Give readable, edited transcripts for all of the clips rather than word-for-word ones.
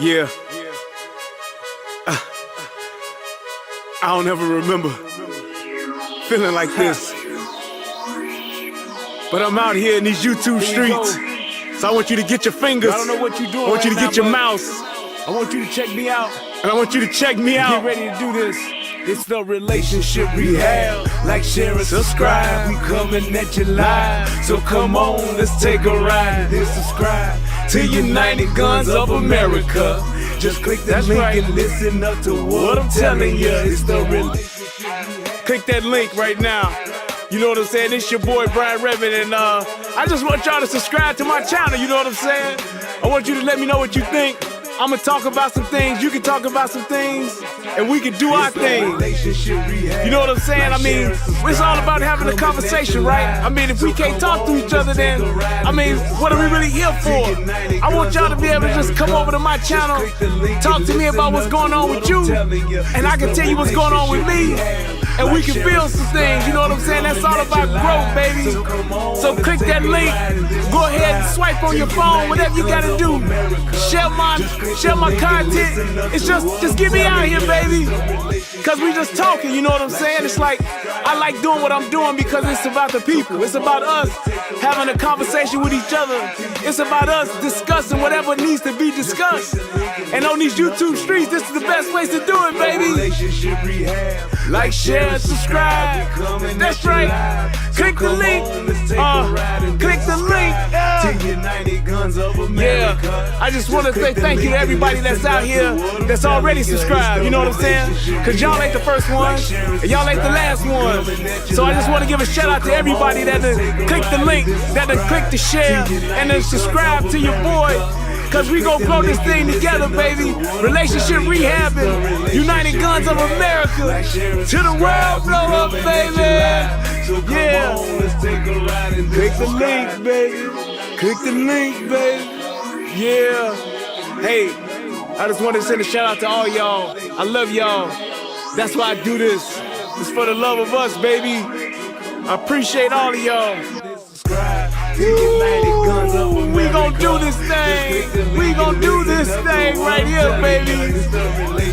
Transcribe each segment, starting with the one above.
Yeah, I don't ever remember feeling like this. But I'm out here in these YouTube streets. So I want you to get your fingers. I don't know what you're doing. I want you to right get now, your mouse. I want you to check me out. And I want you to check me out. Get ready to do this. It's the relationship rehab. Like, share, and subscribe. We coming at you live. So come on, let's take a ride. Then subscribe to United Guns of America. Just click that link and listen up to what I'm telling you. It's the relationship rehab. Click that link right now. You know what I'm saying? It's your boy Brian Revan, and I just want y'all to subscribe to my channel. You know what I'm saying? I want you to let me know what you think. I'm gonna talk about some things, you can talk about some things, and we can do our thing. You know what I'm saying? I mean, it's all about having a conversation, right? I mean, if we can't talk to each other, then, I mean, what are we really here for? I want y'all to be able to just come over to my channel, talk to me about what's going on with you, and I can tell you what's going on with me, and we can build some things, you know what I'm saying? That's all about growth, baby. So click that link, go ahead and swipe on your phone, whatever you gotta do. Share my content. It's just get me out here, baby. Cause we just talking, you know what I'm saying? It's like, I like doing what I'm doing because it's about the people. It's about us having a conversation with each other. It's about us discussing whatever needs to be discussed. And on these YouTube streets, this is the best place to do it, baby. Like, share, and subscribe. That's right. Click the link. Click the link. Yeah. I just want to say thank you to everybody that's out here that's already subscribed. You know what I'm saying? Cause y'all ain't the first one, and y'all ain't the last one. So I just want to give a shout out to everybody that done click the link, that done click the share, and then subscribe to your boy. Cause we gon' grow this thing together, baby. Relationship rehabbing, United Guns of America. To the world blow up, baby. Yeah. Click the link, baby. Click the link, baby. Yeah. Hey, I just wanted to send a shout out to all y'all. I love y'all. That's why I do this. It's for the love of us, baby. I appreciate all of y'all. Ooh, we gon' do this thing. We gon' do this thing right here, baby.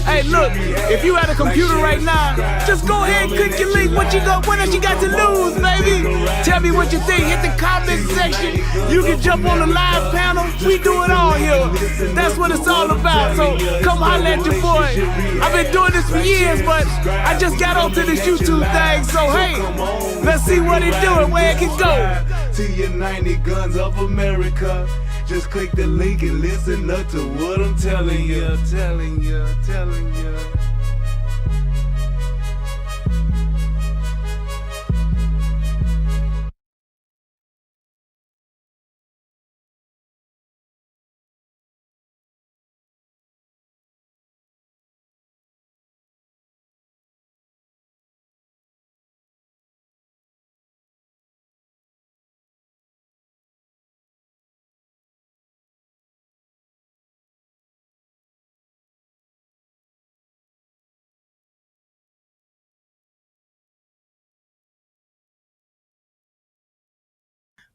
Hey, look, if you at a computer right now, just go ahead and click your link. What else you got to lose, baby? Tell me what you think. Hit the comment section. You can jump on the live panel. We do it all here. That's what it's all about. So come holler at your boy. I've been doing this for years, but I just got onto this YouTube thing. So hey, let's see what it do and where it can go. To United Guns of America. Just click the link and listen up to what I'm telling you, telling you.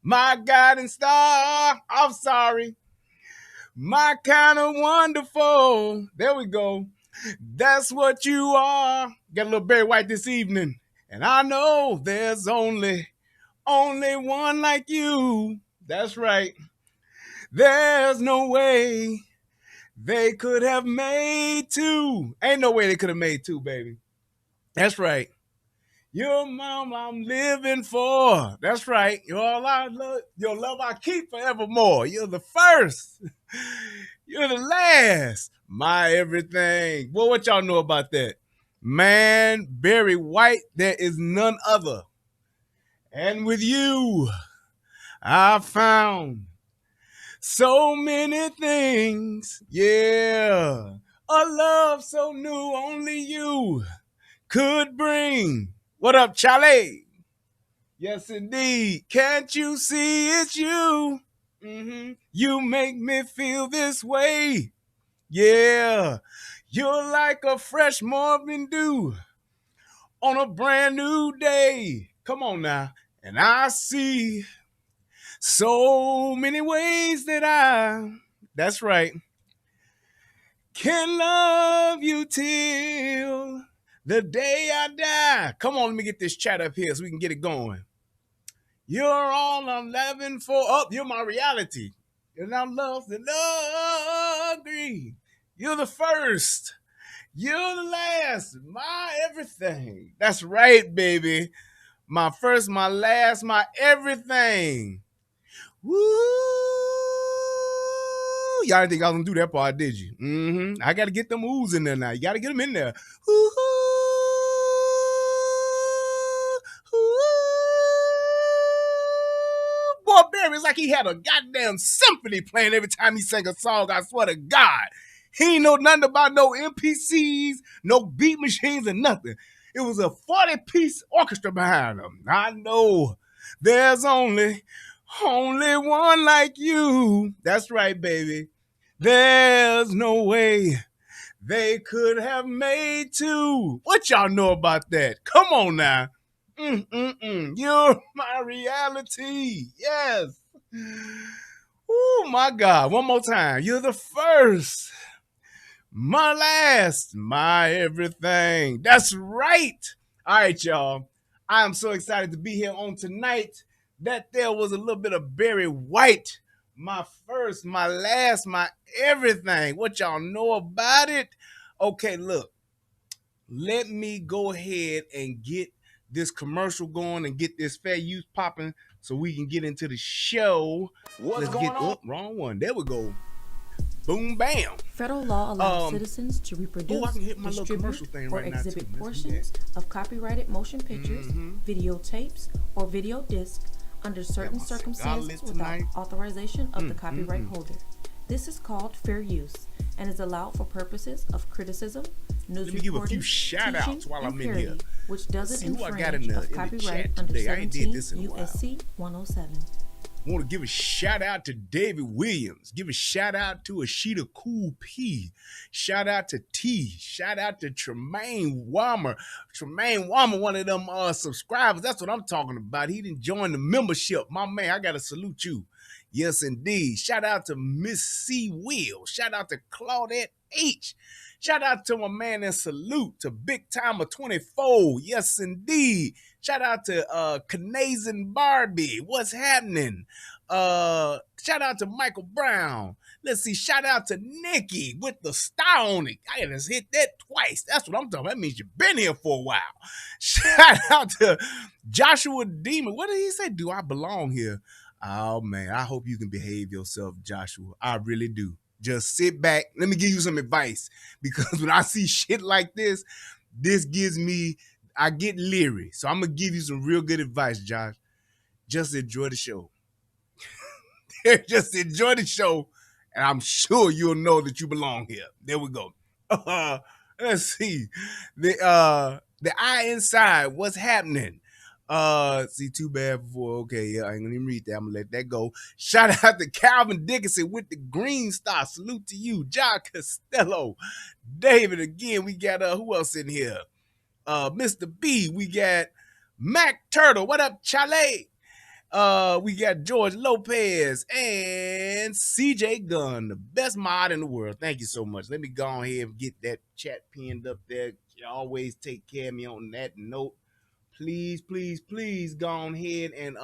My guiding star, I'm sorry. My kind of wonderful. There we go. That's what you are. Got a little Barry White this evening. And I know there's only one like you. That's right. There's no way they could have made two. Ain't no way they could have made two, baby. That's right. Your mom I'm living for. That's right. You're all I love. Your love I keep forevermore. You're the first. You're the last. My everything. Well, what y'all know about that? Man, Barry White, there is none other. And with you, I found so many things. Yeah. A love so new only you could bring. What up, Charlie? Yes, indeed. Can't you see it's you? You make me feel this way. Yeah. You're like a fresh morning dew on a brand new day. Come on now. And I see so many ways that's right. Can love you till the day I die. Come on, let me get this chat up here so we can get it going. You're all I'm living for. Oh, you're my reality. And I'm lost and agree. You're the first. You're the last. My everything. That's right, baby. My first, my last, my everything. Woo! Y'all didn't think I was gonna do that part, did you? Mm-hmm. I gotta get them oohs in there now. You gotta get them in there. Ooh, ooh. Boy, Barry, it's like he had a goddamn symphony playing every time he sang a song. I swear to God. He ain't know nothing about no NPCs, no beat machines, or nothing. It was a 40-piece orchestra behind him. I know there's only one like you. That's right, baby. There's no way they could have made two. What y'all know about that? Come on now. You're my reality. Yes. Oh my God. One more time. You're the first, my last, my everything. That's right. All right, y'all. I am so excited to be here on tonight. That there was a little bit of Barry White. My first, my last, my everything. What y'all know about it? Okay, look. Let me go ahead and get this commercial going and get this fair use popping so we can get into the show. What's Let's going get on? wrong one. There we go. Boom, bam. Federal law allows citizens to reproduce, I can hit my little commercial distribute, thing or right now, exhibit too. Let's do portions of copyrighted motion pictures, videotapes, or video discs under certain my cigar circumstances lit without tonight. authorization of the copyright holder. This is called fair use and is allowed for purposes of criticism, news Let me give a reporting, few shout-outs teaching, while and I'm in parody, here. which doesn't see who I got infringe in the of chat copyright under today. I ain't did 17 this in a while. USC 107. Want to give a shout out to David Williams. Give a shout out to Ashita Cool P. Shout out to T. Shout out to Tremaine Warmer. Tremaine Warmer, one of them subscribers. That's what I'm talking about. He didn't join the membership. My man, I gotta salute you. Yes, indeed. Shout out to Miss C. Will. Shout out to Claudette H. Shout out to my man and salute to Big Timer 24. Yes, indeed. Shout out to Canadian Barbie. What's happening? Shout out to Michael Brown. Let's see. Shout out to Nikki with the star on it. I just hit that twice. That's what I'm talking about. That means you've been here for a while. Shout out to Joshua Demon. What did he say? Do I belong here? Oh, man. I hope you can behave yourself, Joshua. I really do. Just sit back. Let me give you some advice. Because when I see shit like this gives me, I get leery. So I'm going to give you some real good advice, Josh. Just enjoy the show. Just enjoy the show. And I'm sure you'll know that you belong here. There we go. Let's see. The eye inside, what's happening? See, too bad before. Okay, yeah, I ain't gonna even read that. I'm gonna let that go. Shout out to Calvin Dickinson with the green star. Salute to you, John Costello, David. Again, we got who else in here? Mr. B. We got Mac Turtle. What up, Chale? We got George Lopez and CJ Gunn, the best mod in the world. Thank you so much. Let me go ahead and get that chat pinned up there. You always take care of me on that note. Please, please, please go ahead and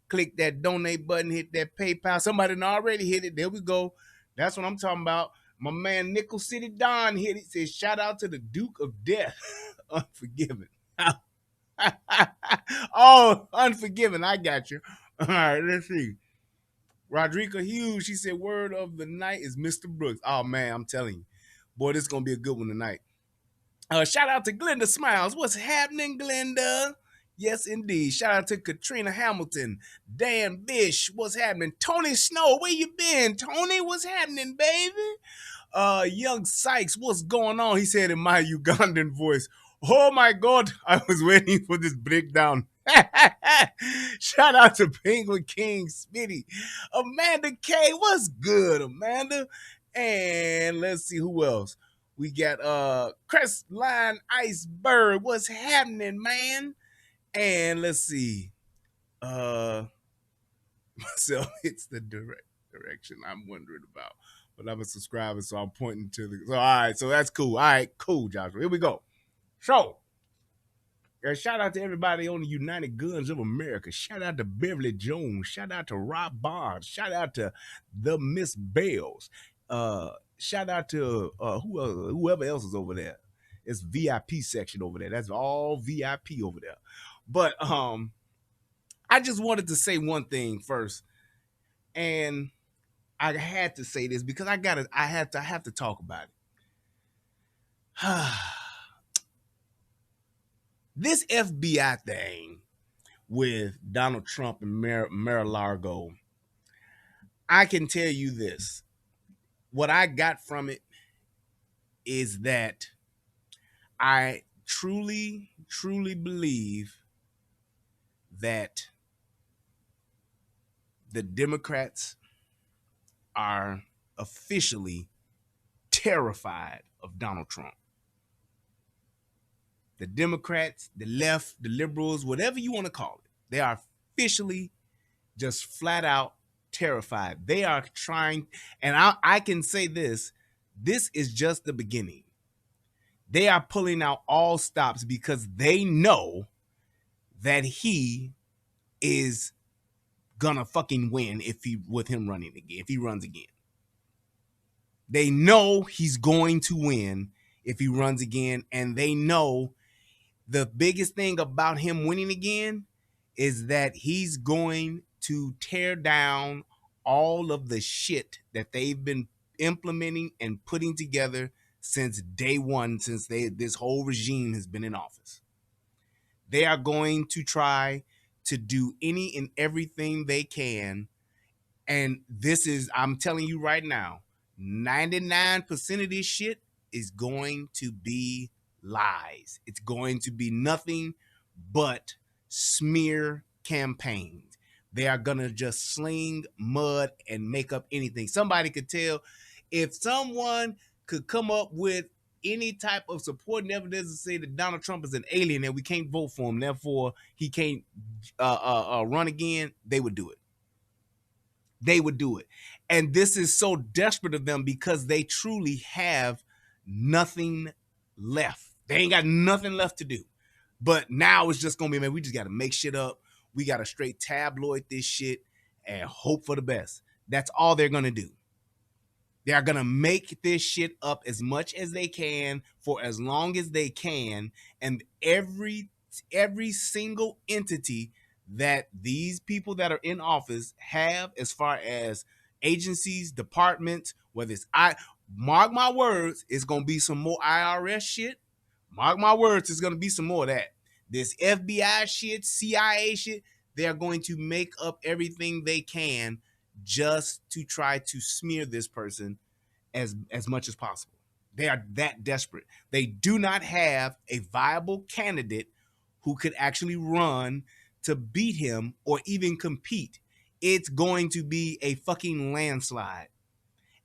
click that donate button, hit that PayPal. Somebody already hit it. There we go. That's what I'm talking about. My man Nickel City Don hit it. Says shout out to the Duke of Death. Unforgiven. Oh, Unforgiven. I got you. All right, let's see. Rodrika Hughes, she said word of the night is Mr. Brooks. Oh man, I'm telling you. Boy, this is gonna be a good one tonight. Shout out to Glenda Smiles. What's happening, Glenda? Yes, indeed. Shout out to Katrina Hamilton. Dan Bish. What's happening? Tony Snow. Where you been? Tony, what's happening, baby? Young Sykes. What's going on? He said in my Ugandan voice. Oh my God. I was waiting for this breakdown. Shout out to Penguin King Smitty. Amanda K. What's good, Amanda? And let's see who else. We got Crestline Iceberg. What's happening, man? And let's see. Myself, it's the direction I'm wondering about. but I'm a subscriber, so I'm pointing to the. So all right, so that's cool. All right, cool, Joshua. Here we go. So, shout out to everybody on the United Guns of America. Shout out to Beverly Jones. Shout out to Rob Barnes. Shout out to the Miss Bells. Shout out to whoever else is over there. It's VIP section over there. That's all VIP over there. But I just wanted to say one thing first, and I had to say this because I have to talk about it. This FBI thing with Donald Trump and Mar-a-Lago, I can tell you this. What I got from it is that I truly, truly believe that the Democrats are officially terrified of Donald Trump. The Democrats, the left, the liberals, whatever you want to call it, they are officially just flat out terrified. They are trying, and I can say this is just the beginning. They are pulling out all stops because they know that he is gonna fucking win with him running again, if he runs again. They know he's going to win if he runs again, and they know the biggest thing about him winning again is that he's going to tear down all of the shit that they've been implementing and putting together since day one, since this whole regime has been in office. They are going to try to do any and everything they can. And this is, I'm telling you right now, 99% of this shit is going to be lies. It's going to be nothing but smear campaigns. They are going to just sling mud and make up anything. Somebody could tell, if someone could come up with any type of supporting evidence to say that Donald Trump is an alien and we can't vote for him, therefore he can't run again, they would do it. They would do it. And this is so desperate of them because they truly have nothing left. They ain't got nothing left to do. But now it's just going to be, man, we just got to make shit up. We got to straight tabloid this shit and hope for the best. That's all they're going to do. They are going to make this shit up as much as they can for as long as they can. And every single entity that these people that are in office have, as far as agencies, departments, whether it's mark my words, it's going to be some more IRS shit. Mark my words, it's going to be some more of that. This FBI shit, CIA shit, they're going to make up everything they can just to try to smear this person as much as possible. They are that desperate. They do not have a viable candidate who could actually run to beat him or even compete. It's going to be a fucking landslide.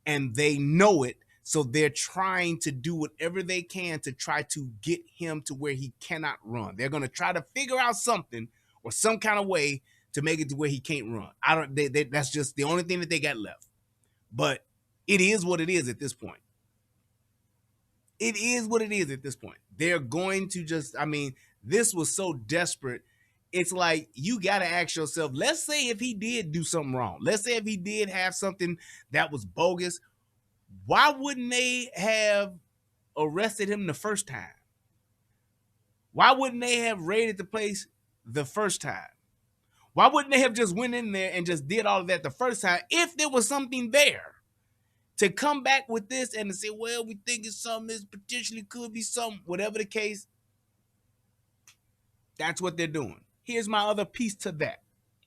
And they know it, so they're trying to do whatever they can to try to get him to where he cannot run. They're going to try to figure out something or some kind of way to make it to where he can't run. That's just the only thing that they got left. But it is what it is at this point. It is what it is at this point. They're going to just, I mean, this was so desperate. It's like, you got to ask yourself, let's say if he did do something wrong. Let's say if he did have something that was bogus. Why wouldn't they have arrested him the first time? Why wouldn't they have raided the place the first time? Why wouldn't they have just went in there and just did all of that the first time if there was something there? To come back with this and to say, well, we think it's something, this potentially could be something, whatever the case, that's what they're doing. Here's my other piece to that.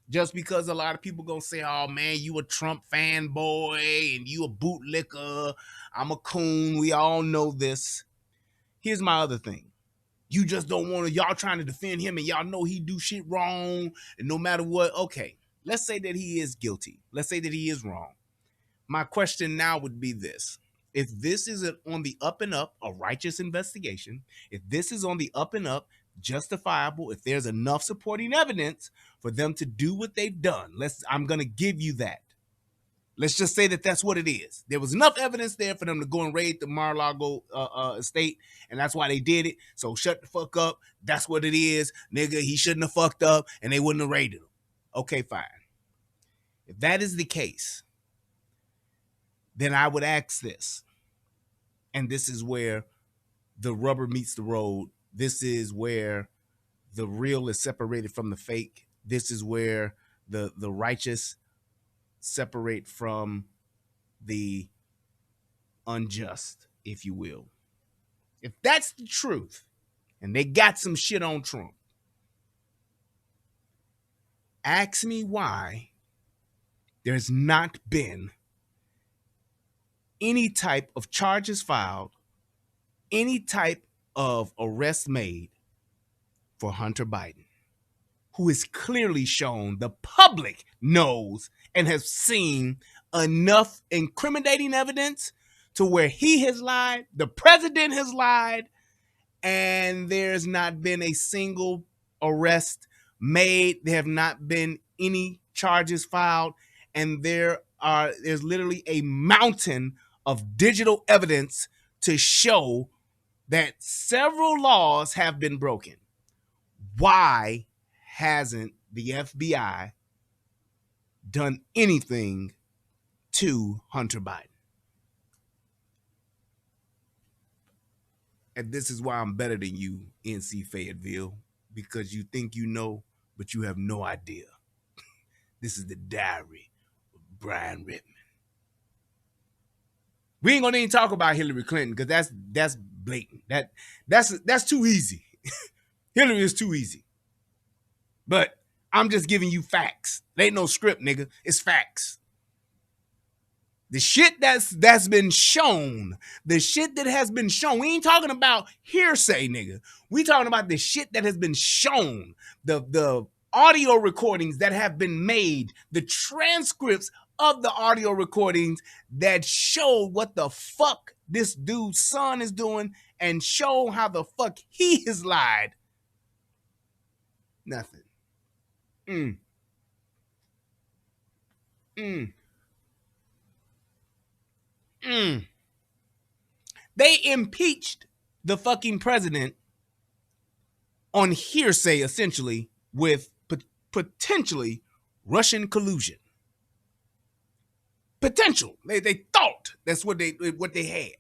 Just because a lot of people gonna say, oh man, you a Trump fanboy and you a bootlicker, I'm a coon, we all know this. Here's my other thing. You just don't want to, y'all trying to defend him and y'all know he do shit wrong and no matter what, okay, let's say that he is guilty. Let's say that he is wrong. My question now would be this. If this is on the up and up, a righteous investigation, if this is on the up and up, justifiable, if there's enough supporting evidence for them to do what they've done, I'm going to give you that. Let's just say that that's what it is. There was enough evidence there for them to go and raid the Mar-a-Lago estate, and that's why they did it. So shut the fuck up. That's what it is. Nigga, he shouldn't have fucked up, and they wouldn't have raided him. Okay, fine. If that is the case, then I would ask this. And this is where the rubber meets the road. This is where the real is separated from the fake. This is where the righteous separate from the unjust, if you will. If that's the truth, and they got some shit on Trump, ask me why there's not been any type of charges filed, any type of arrest made for Hunter Biden, who is clearly shown, the public knows and has seen enough incriminating evidence to where he has lied, the president has lied, and there's not been a single arrest made. There have not been any charges filed, and there's literally a mountain of digital evidence to show that several laws have been broken. Why hasn't the FBI done anything to Hunter Biden? And this is why I'm better than you, NC Fayetteville, because you think you know, but you have no idea. This is the diary of Brian Rittman. We ain't gonna even talk about Hillary Clinton because that's blatant. That's too easy. Hillary is too easy. But I'm just giving you facts. There ain't no script, nigga. It's facts. The shit that's been shown, the shit that has been shown. We ain't talking about hearsay, nigga. We talking about the shit that has been shown. The audio recordings that have been made, the transcripts of the audio recordings that show what the fuck this dude's son is doing and show how the fuck he has lied. Nothing. They impeached the fucking president on hearsay, essentially, with potentially Russian collusion. Potential. They thought that's what they had.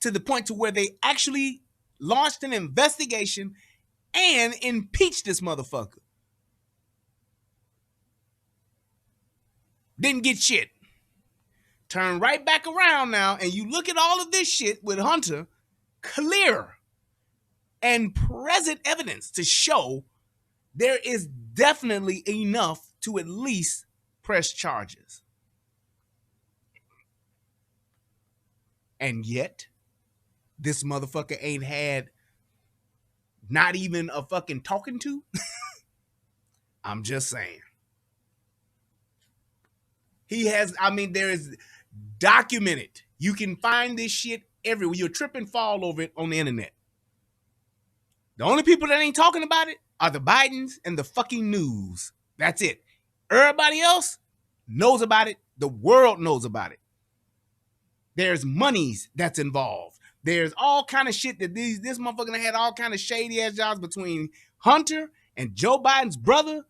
To the point to where they actually launched an investigation and impeached this motherfucker. Didn't get shit. Turn right back around now, and you look at all of this shit with Hunter, clear and present evidence to show there is definitely enough to at least press charges. And yet, this motherfucker ain't had not even a fucking talking to. I'm just saying. He has, there is documented. You can find this shit everywhere. You'll trip and fall over it on the internet. The only people that ain't talking about it are the Bidens and the fucking news. That's it. Everybody else knows about it. The world knows about it. There's monies that's involved. There's all kind of shit that this motherfucker had all kind of shady ass jobs between Hunter and Joe Biden's brother.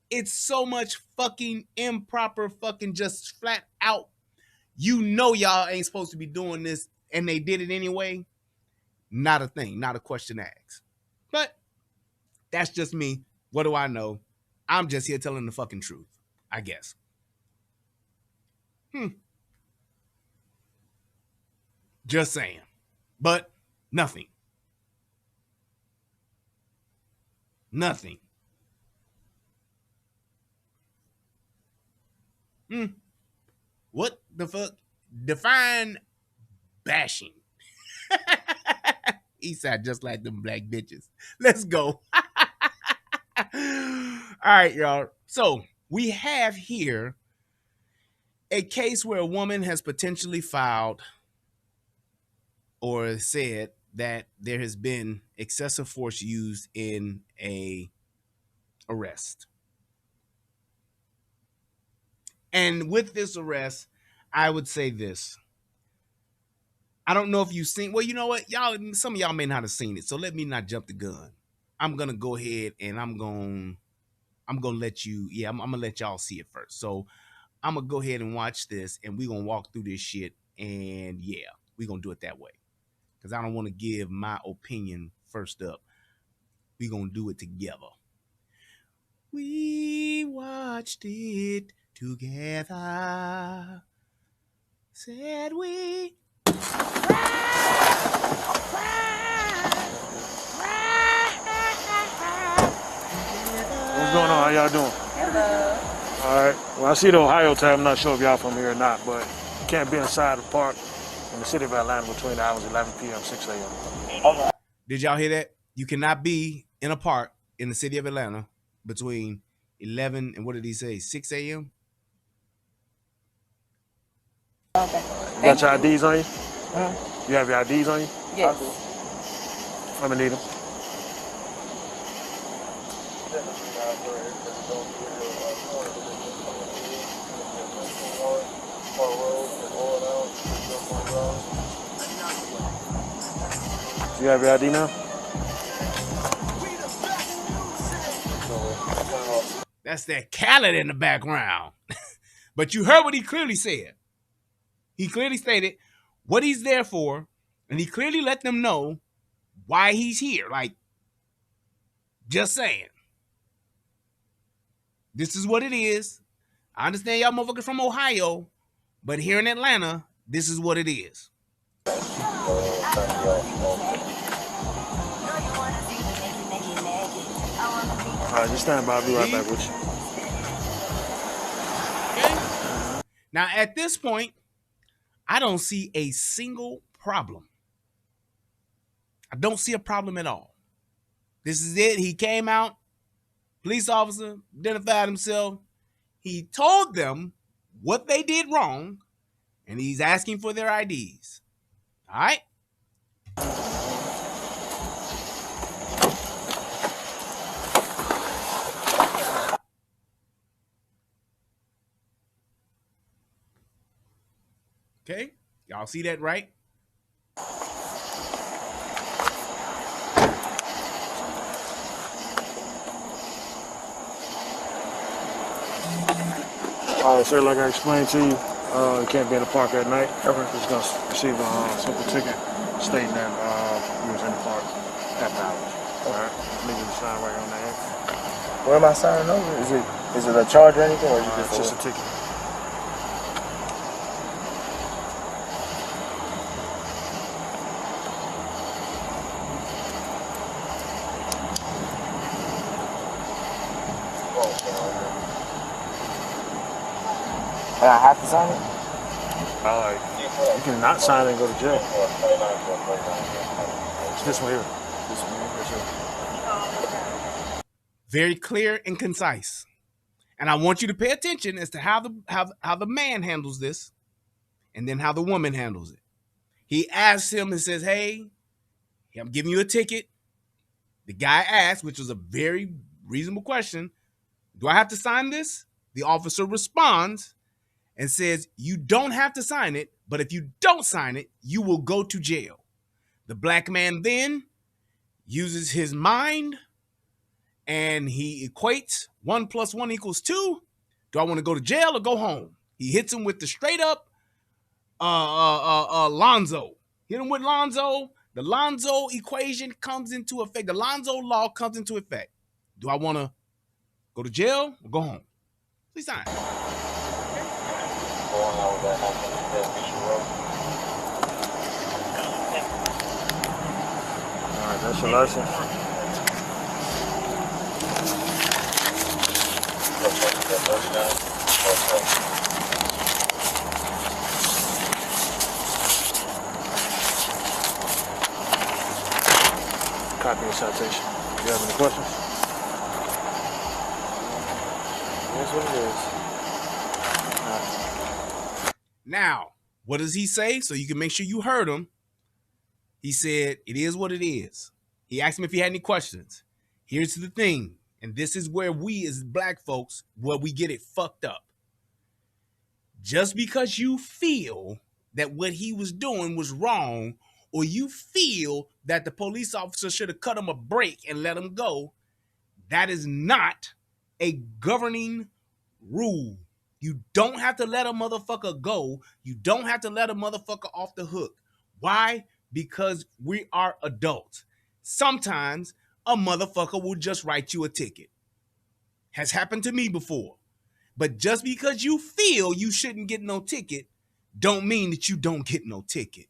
It's so much fucking improper, fucking just flat out. You know y'all ain't supposed to be doing this, and they did it anyway. Not a thing, not a question asked. But that's just me. What do I know? I'm just here telling the fucking truth, I guess. Just saying. But nothing. Nothing. What the fuck? Define bashing. Eastside just like them black bitches. Let's go. All right, y'all. So we have here a case where a woman has potentially filed or said that there has been excessive force used in a arrest. And with this arrest, I would say this. I don't know if you've seen, well, you know what? Some of y'all may not have seen it, so let me not jump the gun. I'm gonna go ahead and I'm gonna let you, I'm gonna let y'all see it first. So I'm gonna go ahead and watch this and we're gonna walk through this shit, and we're gonna do it that way. Because I don't want to give my opinion first up. We're gonna do it together. We watched it together. Said we What's going on? How y'all doing? Hello. All right. Well, I see the Ohio time. I'm not sure if y'all from here or not, but you can't be inside the park in the city of Atlanta between the hours 11 p.m. 6 a.m. Okay. Did y'all hear that? You cannot be in a park in the city of Atlanta between 11 and what did he say? 6 a.m. Okay. You got your IDs on you? You have your IDs on you? Yes. I'm gonna need them. You have your ID now? That's that Khaled in the background. But you heard what he clearly said. He clearly stated what he's there for, and he clearly let them know why he's here. Like, just saying. This is what it is. I understand y'all motherfuckers from Ohio, but here in Atlanta, this is what it is. All right, just stand by. I'll be right back with you. Okay. Now, at this point, I don't see a single problem. I don't see a problem at all. This is it. He came out, police officer, identified himself. He told them what they did wrong, and he's asking for their IDs. All right? Okay? Y'all see that, right? All right, sir, like I explained to you, you can't be in the park at night. You're just going to receive a simple ticket stating that you was in the park after hours. All right? Leave you to sign right on that. Where am I signing over? Is it a charge or anything? Or is it just a ticket? And I have to sign it? You can not sign it and go to jail. It's this one here. This one here. Yes, sir. Very clear and concise. And I want you to pay attention as to how the man handles this and then how the woman handles it. He asks him and says, hey, I'm giving you a ticket. The guy asked, which was a very reasonable question, do I have to sign this? The officer responds and says, you don't have to sign it, but if you don't sign it, you will go to jail. The black man then uses his mind and he equates 1 + 1 = 2. Do I want to go to jail or go home? He hits him with the straight up Lonzo. Hit him with Lonzo. The Lonzo equation comes into effect. The Lonzo law comes into effect. Do I want to go to jail or go home? Please sign. All right, that's your license. Copy of citation. Do you have any questions? That's what it is. Now, what does he say? So you can make sure you heard him. He said, it is what it is. He asked him if he had any questions. Here's the thing, and this is where we as black folks, where we get it fucked up. just because you feel that what he was doing was wrong, or you feel that the police officer should have cut him a break and let him go, that is not a governing rule. You don't have to let a motherfucker go. You don't have to let a motherfucker off the hook. Why? Because we are adults. Sometimes a motherfucker will just write you a ticket. Has happened to me before. But just because you feel you shouldn't get no ticket, don't mean that you don't get no ticket.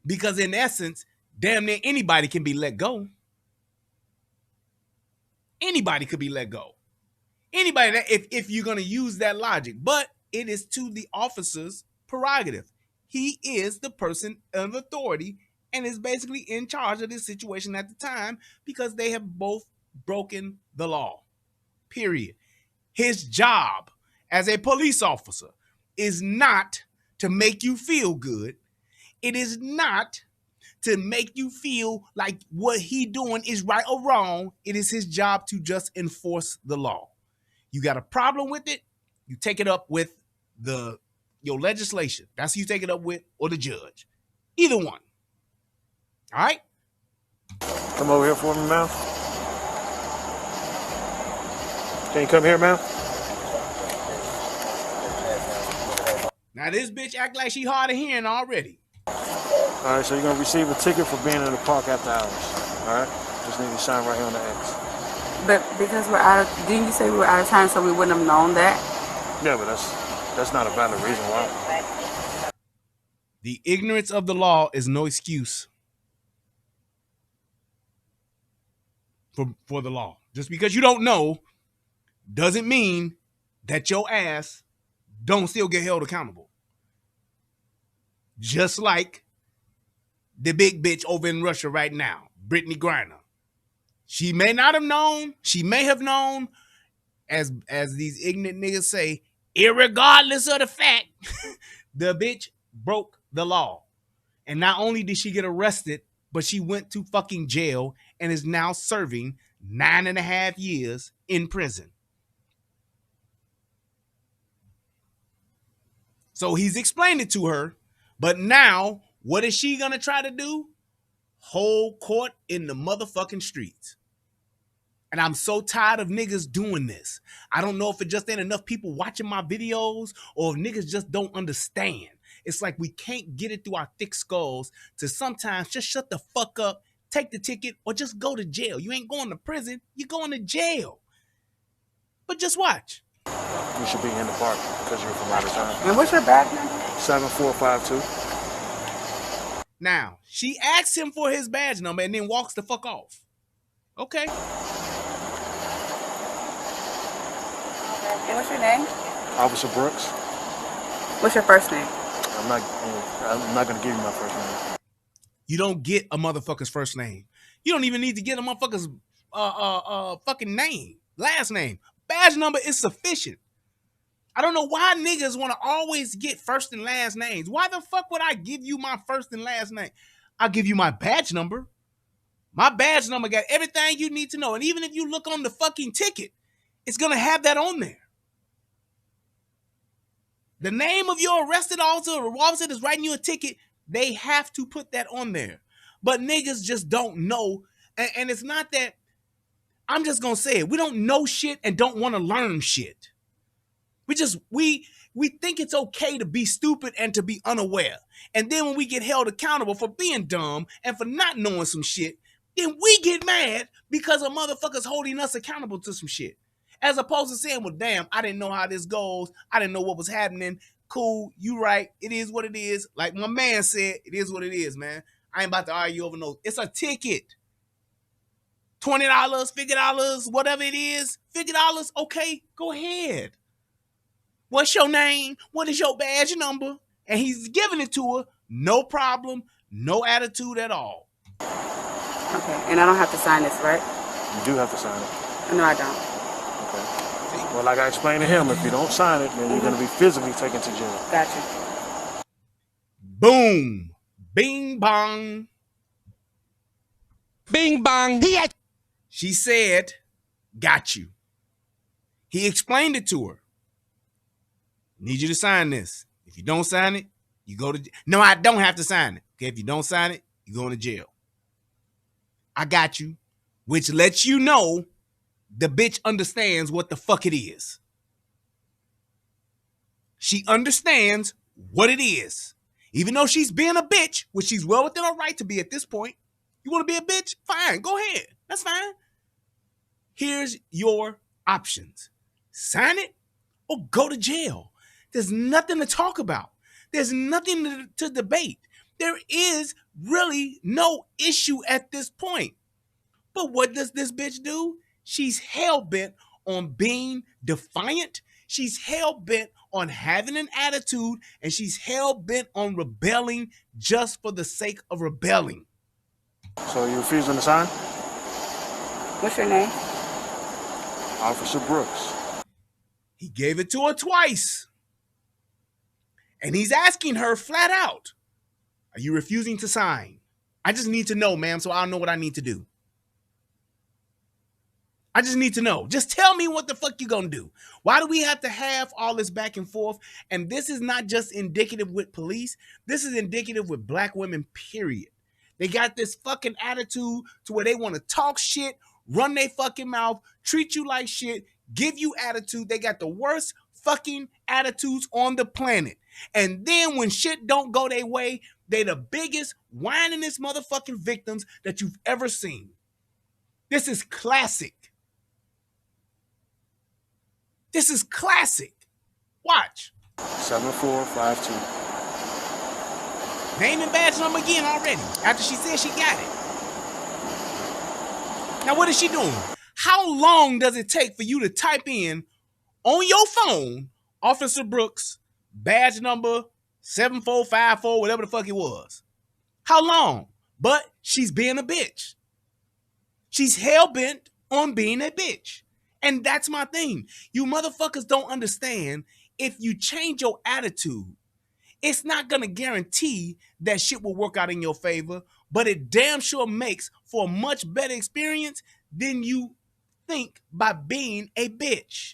Because in essence, damn near anybody can be let go. Anybody could be let go. Anybody, that if you're going to use that logic. But it is to the officer's prerogative. He is the person of authority and is basically in charge of this situation at the time because they have both broken the law. Period. His job as a police officer is not to make you feel good. It is not to make you feel like what he doing is right or wrong. It is his job to just enforce the law. You got a problem with it, you take it up with your legislation. That's who you take it up with, or the judge. Either one. All right? Come over here for me, ma'am. Can you come here, ma'am? Now this bitch act like she hard of hearing already. All right, so you're gonna receive a ticket for being in the park after hours. All right, just need to sign right here on the X. But because we're out of, didn't you say we were out of time, so we wouldn't have known that? Yeah, but that's not a valid reason why. The ignorance of the law is no excuse for the law. Just because you don't know doesn't mean that your ass don't still get held accountable. Just like the big bitch over in Russia right now, Brittany Griner. She may not have known. She may have known, as these ignorant niggas say, irregardless of the fact, the bitch broke the law. And not only did she get arrested, but she went to fucking jail and is now serving 9.5 years in prison. So he's explained it to her, but now what is she gonna try to do? Hold court in the motherfucking streets. And I'm so tired of niggas doing this. I don't know if it just ain't enough people watching my videos or if niggas just don't understand. It's like we can't get it through our thick skulls to sometimes just shut the fuck up, take the ticket, or just go to jail. You ain't going to prison, you're going to jail. But just watch. You should be in the park because you're from out of town. And what's your badge number? 7452. Now, she asks him for his badge number and then walks the fuck off. Okay. And what's your name? Officer Brooks. What's your first name? I'm not gonna give you my first name. You don't get a motherfucker's first name. You don't even need to get a motherfucker's fucking name, last name. Badge number is sufficient. I don't know why niggas want to always get first and last names. Why the fuck would I give you my first and last name? I'll give you my badge number. My badge number got everything you need to know. And even if you look on the fucking ticket, it's going to have that on there. The name of your arrested officer or officer that's writing you a ticket, they have to put that on there. But niggas just don't know. And it's not that, I'm just going to say it. We don't know shit and don't want to learn shit. We think it's okay to be stupid and to be unaware. And then when we get held accountable for being dumb and for not knowing some shit, then we get mad because a motherfucker's holding us accountable to some shit. As opposed to saying, well, damn, I didn't know how this goes. I didn't know what was happening. Cool, you right. It is what it is. Like my man said, it is what it is, man. I ain't about to argue over no. It's a ticket. $20, $50, whatever it is. $50, okay, go ahead. What's your name? What is your badge number? And he's giving it to her. No problem. No attitude at all. Okay, and I don't have to sign this, right? You do have to sign it. No, I don't. Okay. Well, like I explained to him, if you don't sign it, then you're going to be physically taken to jail. Gotcha. Boom. Bing bong. Bing bong. She said, got you. He explained it to her. Need you to sign this. If you don't sign it, you go to. No, I don't have to sign it. Okay, if you don't sign it, you go to jail. I got you, which lets you know the bitch understands what the fuck it is. She understands what it is. Even though she's being a bitch, which she's well within her right to be at this point. You want to be a bitch? Fine, go ahead. That's fine. Here's your options. Sign it or go to jail. There's nothing to talk about. There's nothing to debate. There is really no issue at this point. But what does this bitch do? She's hell-bent on being defiant. She's hell-bent on having an attitude, and she's hell-bent on rebelling just for the sake of rebelling. So you refusing to sign? What's your name? Officer Brooks. He gave it to her twice. And he's asking her flat out, are you refusing to sign? I just need to know, ma'am, so I'll know what I need to do. I just need to know. Just tell me what the fuck you gonna do. Why do we have to have all this back and forth? And this is not just indicative with police. This is indicative with black women, period. They got this fucking attitude to where they want to talk shit, run their fucking mouth, treat you like shit, give you attitude. They got the worst fucking attitudes on the planet. And then when shit don't go their way, they the biggest whiningest motherfucking victims that you've ever seen. This is classic. This is classic. Watch. 7452. Name and badge number again already. After she said she got it. Now what is she doing? How long does it take for you to type in on your phone, Officer Brooks, badge number 7454, whatever the fuck it was? How long? But she's being a bitch. She's hell-bent on being a bitch. And that's my thing. You motherfuckers don't understand, if you change your attitude, it's not going to guarantee that shit will work out in your favor, but it damn sure makes for a much better experience than you think by being a bitch.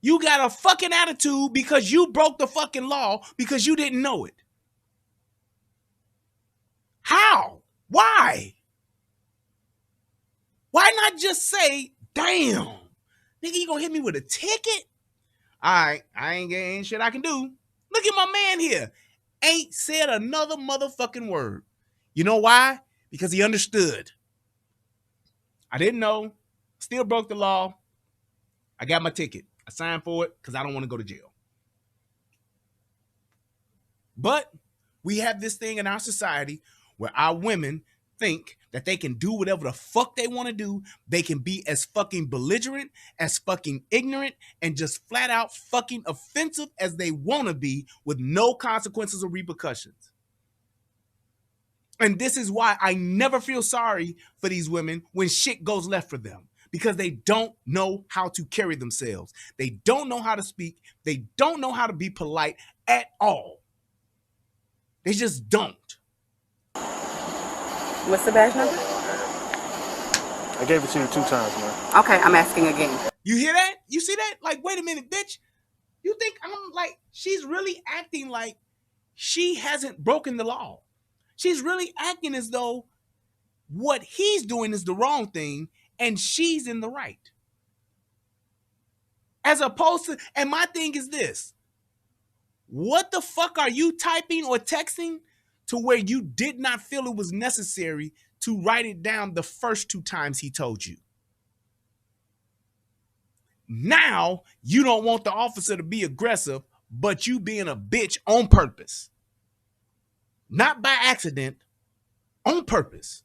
You got a fucking attitude because you broke the fucking law because you didn't know it. How? Why? Why not just say, damn, nigga, you gonna hit me with a ticket? All right, ain't shit I can do. Look at my man here. Ain't said another motherfucking word. You know why? Because he understood. I didn't know. Still broke the law. I got my ticket. I signed for it because I don't want to go to jail. But we have this thing in our society where our women think that they can do whatever the fuck they want to do. They can be as fucking belligerent, as fucking ignorant, and just flat out fucking offensive as they want to be with no consequences or repercussions. And this is why I never feel sorry for these women when shit goes left for them, because they don't know how to carry themselves. They don't know how to speak. They don't know how to be polite at all. They just don't. What's the badge number? I gave it to you 2 times, man. Okay, I'm asking again. You hear that? You see that? Like, wait a minute, bitch. You think I'm like, she's really acting like she hasn't broken the law. She's really acting as though what he's doing is the wrong thing and she's in the right. As opposed to, and my thing is this, what the fuck are you typing or texting to where you did not feel it was necessary to write it down the first 2 times he told you? Now, you don't want the officer to be aggressive, but you being a bitch on purpose. Not by accident, on purpose.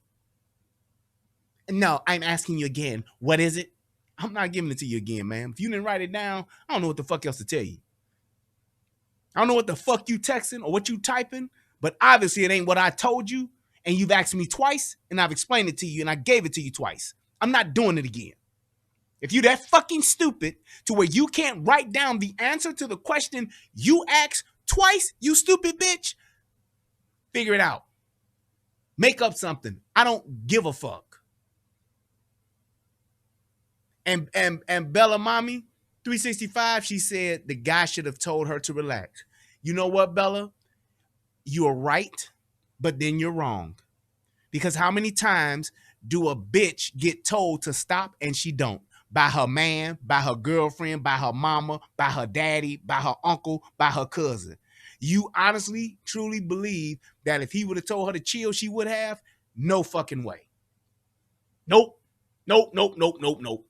No, I'm asking you again, what is it? I'm not giving it to you again, ma'am. If you didn't write it down, I don't know what the fuck else to tell you. I don't know what the fuck you texting or what you typing, but obviously it ain't what I told you, and you've asked me twice, and I've explained it to you, and I gave it to you twice. I'm not doing it again. If you that fucking stupid to where you can't write down the answer to the question you asked twice, you stupid bitch, figure it out. Make up something. I don't give a fuck. And Bella Mommy, 365, she said the guy should have told her to relax. You know what, Bella? You're right, but then you're wrong. Because how many times do a bitch get told to stop and she don't? By her man, by her girlfriend, by her mama, by her daddy, by her uncle, by her cousin. You honestly, truly believe that if he would have told her to chill, she would have? No fucking way. Nope. Nope, nope, nope, nope, nope.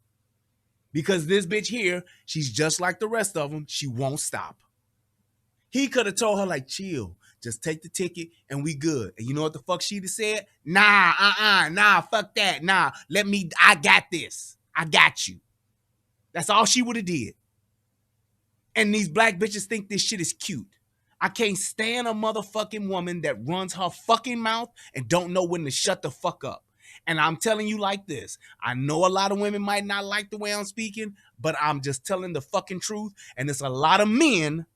Because this bitch here, she's just like the rest of them. She won't stop. He could have told her, like, chill. Just take the ticket and we good. And you know what the fuck she'd have said? Nah, fuck that. Nah, I got this. I got you. That's all she would have did. And these black bitches think this shit is cute. I can't stand a motherfucking woman that runs her fucking mouth and don't know when to shut the fuck up. And I'm telling you like this. I know a lot of women might not like the way I'm speaking, but I'm just telling the fucking truth. And it's a lot of men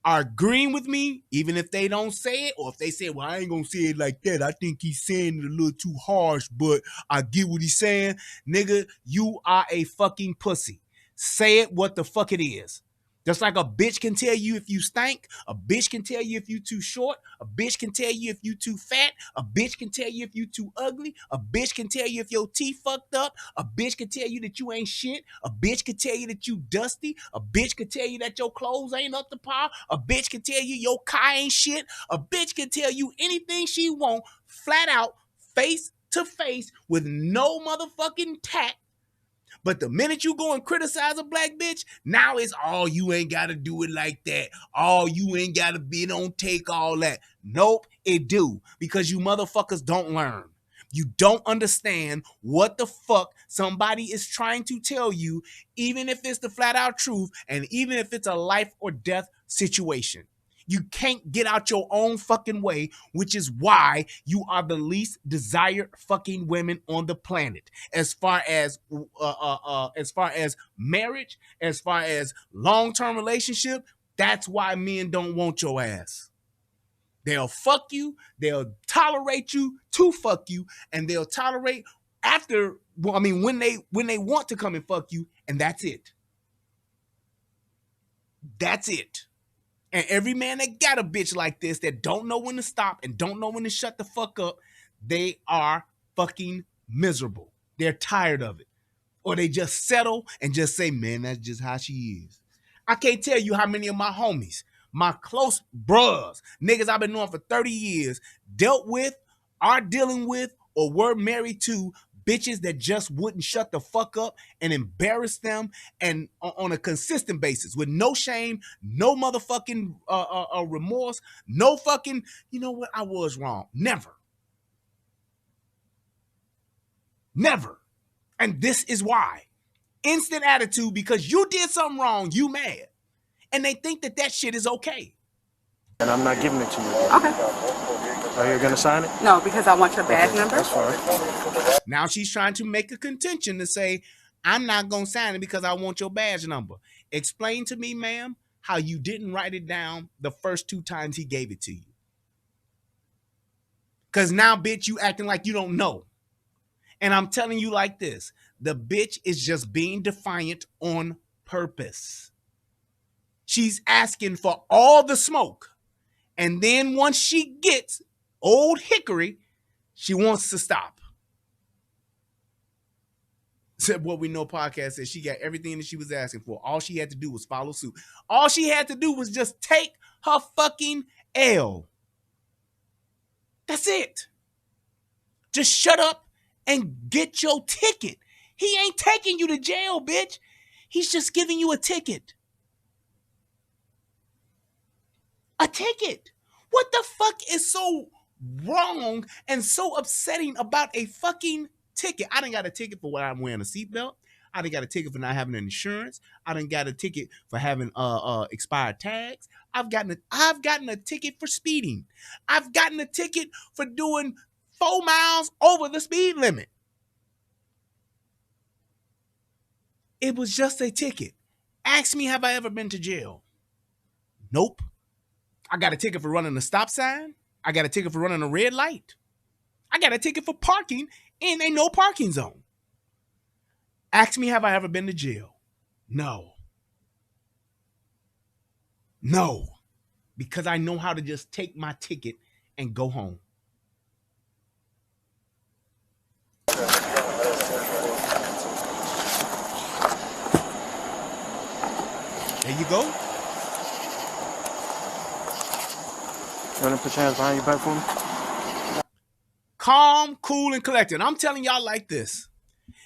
are agreeing with me, even if they don't say it, or if they say, well, I ain't gonna say it like that. I think he's saying it a little too harsh, but I get what he's saying. Nigga, you are a fucking pussy. Say it what the fuck it is. Just like a bitch can tell you if you stink, a bitch can tell you if you too short, a bitch can tell you if you too fat, a bitch can tell you if you too ugly, a bitch can tell you if your teeth fucked up, a bitch can tell you that you ain't shit, a bitch can tell you that you dusty, a bitch can tell you that your clothes ain't up to par, a bitch can tell you your car ain't shit, a bitch can tell you anything she want, flat out, face to face, with no motherfucking tact. But the minute you go and criticize a black bitch, now it's all you ain't got to do it like that. All you ain't got to be, don't take all that. Nope, it do. Because you motherfuckers don't learn. You don't understand what the fuck somebody is trying to tell you, even if it's the flat out truth and even if it's a life or death situation. You can't get out your own fucking way, which is why you are the least desired fucking women on the planet. As far as marriage, as far as long-term relationship, that's why men don't want your ass. They'll fuck you, they'll tolerate you to fuck you, and they'll tolerate after, when they want to come and fuck you, and that's it. That's it. And every man that got a bitch like this that don't know when to stop and don't know when to shut the fuck up, they are fucking miserable. They're tired of it. Or they just settle and just say, man, that's just how she is. I can't tell you how many of my homies, my close bros, niggas I've been knowing for 30 years, dealt with, are dealing with, or were married to bitches that just wouldn't shut the fuck up and embarrass them, and on a consistent basis with no shame, no motherfucking remorse, no fucking, you know what, I was wrong. Never. And this is why. Instant attitude, because you did something wrong, you mad. And they think that shit is okay. And I'm not giving it to you. Okay. Are you going to sign it? No, because I want your badge number. That's fine. Now she's trying to make a contention to say, I'm not going to sign it because I want your badge number. Explain to me, ma'am, how you didn't write it down the first 2 times he gave it to you. Because now, bitch, you acting like you don't know. And I'm telling you like this, the bitch is just being defiant on purpose. She's asking for all the smoke. And then once she gets old hickory, she wants to stop. Said What We Know podcast said she got everything that she was asking for. All she had to do was follow suit. All she had to do was just take her fucking L. That's it. Just shut up and get your ticket. He ain't taking you to jail, bitch. He's just giving you a ticket. A ticket. What the fuck is so wrong and so upsetting about a fucking ticket? I done got a ticket for when I'm wearing a seatbelt. I done got a ticket for not having insurance. I done got a ticket for having expired tags. I've gotten a ticket for speeding. I've gotten a ticket for doing 4 miles over the speed limit. It was just a ticket. Ask me, have I ever been to jail? Nope. I got a ticket for running a stop sign. I got a ticket for running a red light. I got a ticket for parking in a no parking zone. Ask me, have I ever been to jail? No. No. Because I know how to just take my ticket and go home. There you go. You want to put your hands behind your back for me? Calm, cool, and collected. I'm telling y'all like this.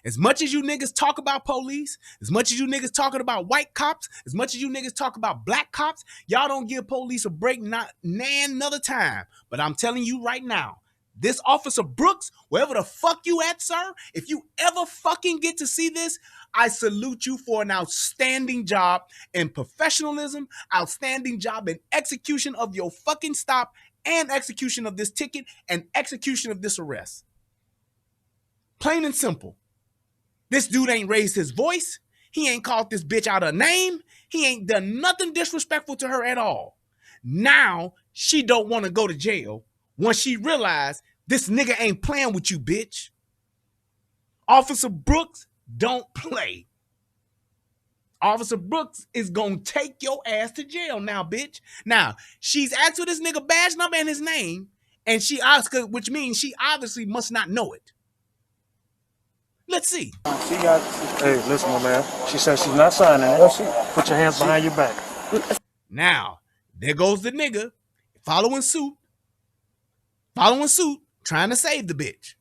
As much as you niggas talk about police, as much as you niggas talking about white cops, as much as you niggas talk about black cops, y'all don't give police a break not another time. But I'm telling you right now, this Officer Brooks, wherever the fuck you at, sir, if you ever fucking get to see this, I salute you for an outstanding job in professionalism, outstanding job in execution of your fucking stop and execution of this ticket and execution of this arrest. Plain and simple. This dude ain't raised his voice. He ain't called this bitch out her name. He ain't done nothing disrespectful to her at all. Now she don't want to go to jail once she realized this nigga ain't playing with you, bitch. Officer Brooks don't play. Officer Brooks is gonna take your ass to jail now, bitch. Now, she's asked for this nigga badge number and his name, and she asked, which means she obviously must not know it. Let's see. Hey, listen, my man. She said she's not signing it. Put your hands behind your back. Now, there goes the nigga following suit, trying to save the bitch.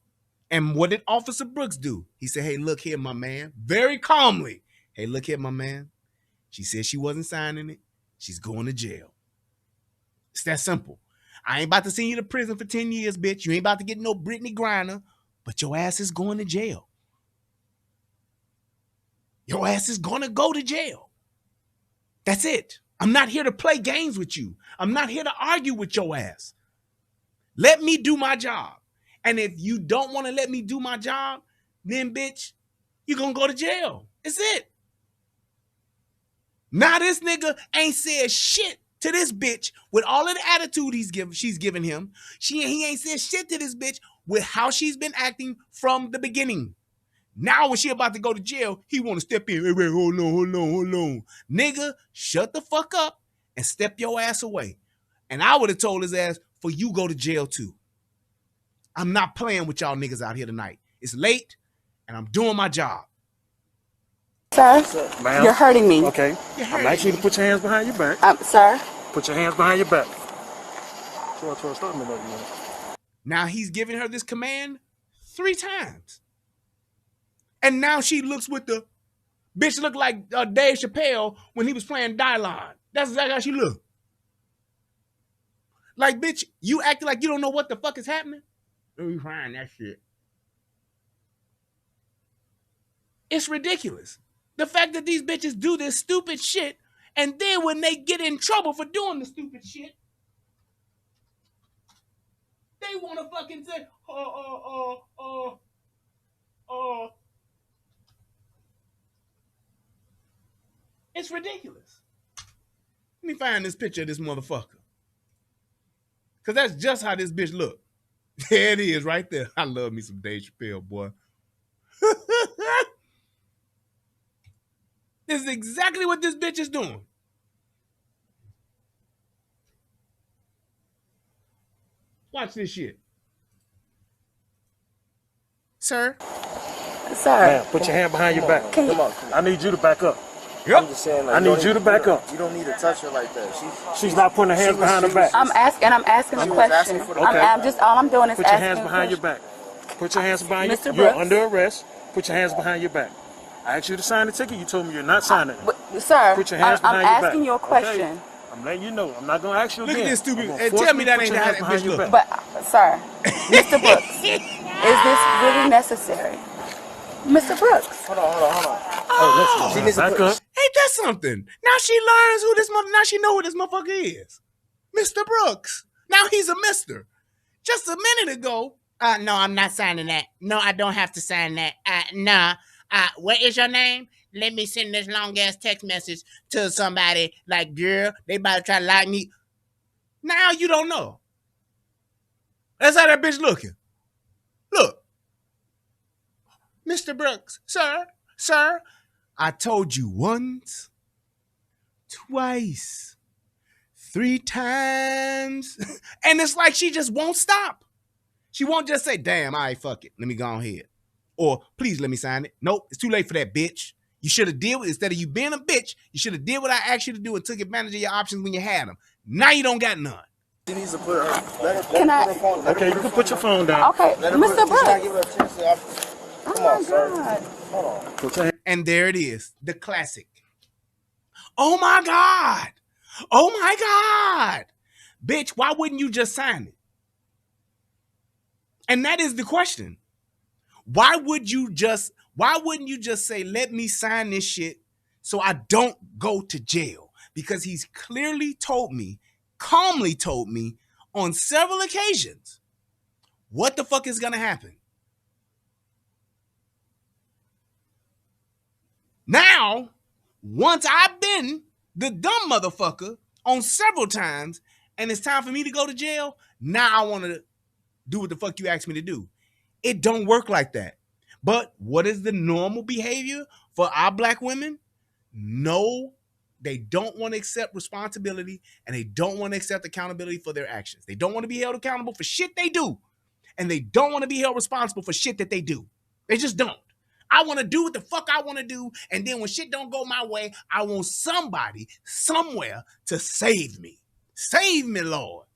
And what did Officer Brooks do? He said, hey, look here, my man. Very calmly. Hey, look here, my man. She said she wasn't signing it. She's going to jail. It's that simple. I ain't about to send you to prison for 10 years, bitch. You ain't about to get no Brittany Griner, but your ass is going to jail. Your ass is going to go to jail. That's it. I'm not here to play games with you. I'm not here to argue with your ass. Let me do my job. And if you don't want to let me do my job, then, bitch, you're going to go to jail. It's it. Now this nigga ain't said shit to this bitch with all of the attitude she's giving him. He ain't said shit to this bitch with how she's been acting from the beginning. Now when she about to go to jail, he want to step in. Hey, hold on. Nigga, shut the fuck up and step your ass away. And I would have told his ass, for you go to jail too. I'm not playing with y'all niggas out here tonight. It's late, and I'm doing my job. Sir, you're hurting me. Okay. I'm asking you to put your hands behind your back. Sir? Put your hands behind your back. Start me. Now he's giving her this command 3 times. And now she looks with the bitch look like Dave Chappelle when he was playing Die-Line. That's exactly how she look. Like, bitch, you acting like you don't know what the fuck is happening? Let me find that shit. It's ridiculous. The fact that these bitches do this stupid shit, and then when they get in trouble for doing the stupid shit, they want to fucking say, It's ridiculous. Let me find this picture of this motherfucker. Because that's just how this bitch look. There it is right there. I love me some Dave Chappelle, boy. This is exactly what this bitch is doing. Watch this shit. Sir? Man, put your hand behind your back. Come on. I need you to back up. Yep. I'm just saying, like, I need you to back up. You don't need to touch her like that. She's not putting her hands behind her back. I'm asking a question. All I'm doing is Put your hands behind your back. Put your hands behind your back. You're under arrest. Put your hands behind your back. I asked you to sign the ticket. You told me you're not signing it. Sir, put your hands behind your back. I'm asking you a question. Okay? I'm letting you know. I'm not going to ask you again. Look at this stupid. And tell me that ain't how that bitch look. But, sir, Mr. Brooks, is this really necessary? Mr. Brooks. Hold on. Oh, listen, back up. Ain't that something? Now she learns who this mother. Now she know who this motherfucker is. Mr. Brooks. Now he's a mister. Just a minute ago. No, I'm not signing that. No, I don't have to sign that. Nah. What is your name? Let me send this long ass text message to somebody like, girl, they about to try to lock me. Now you don't know. That's how that bitch looking. Look. Mr. Brooks, sir, Sir, I told you once, twice, 3 times. And it's like she just won't stop. She won't just say, damn, all right, fuck it. Let me go on ahead. Or please let me sign it. Nope, it's too late for that, bitch. You should have did, instead of you being a bitch, you should have did what I asked you to do and took advantage of your options when you had them. Now you don't got none. She needs to put her. Can I? Okay, you can put your phone down. Okay, Mr. Brooks. Come Oh on, my sir. God. Hold on. Put your hand. And there it is, the classic. Oh my God. Oh my God. Bitch, why wouldn't you just sign it? And that is the question. Why wouldn't you just say, let me sign this shit so I don't go to jail? Because he's clearly told me, calmly told me on several occasions, what the fuck is gonna happen. Now, once I've been the dumb motherfucker on several times and it's time for me to go to jail, now I want to do what the fuck you asked me to do. It don't work like that. But what is the normal behavior for our black women? No, they don't want to accept responsibility and they don't want to accept accountability for their actions. They don't want to be held accountable for shit they do. And they don't want to be held responsible for shit that they do. They just don't. I want to do what the fuck I want to do. And then when shit don't go my way, I want somebody somewhere to save me. Save me, Lord.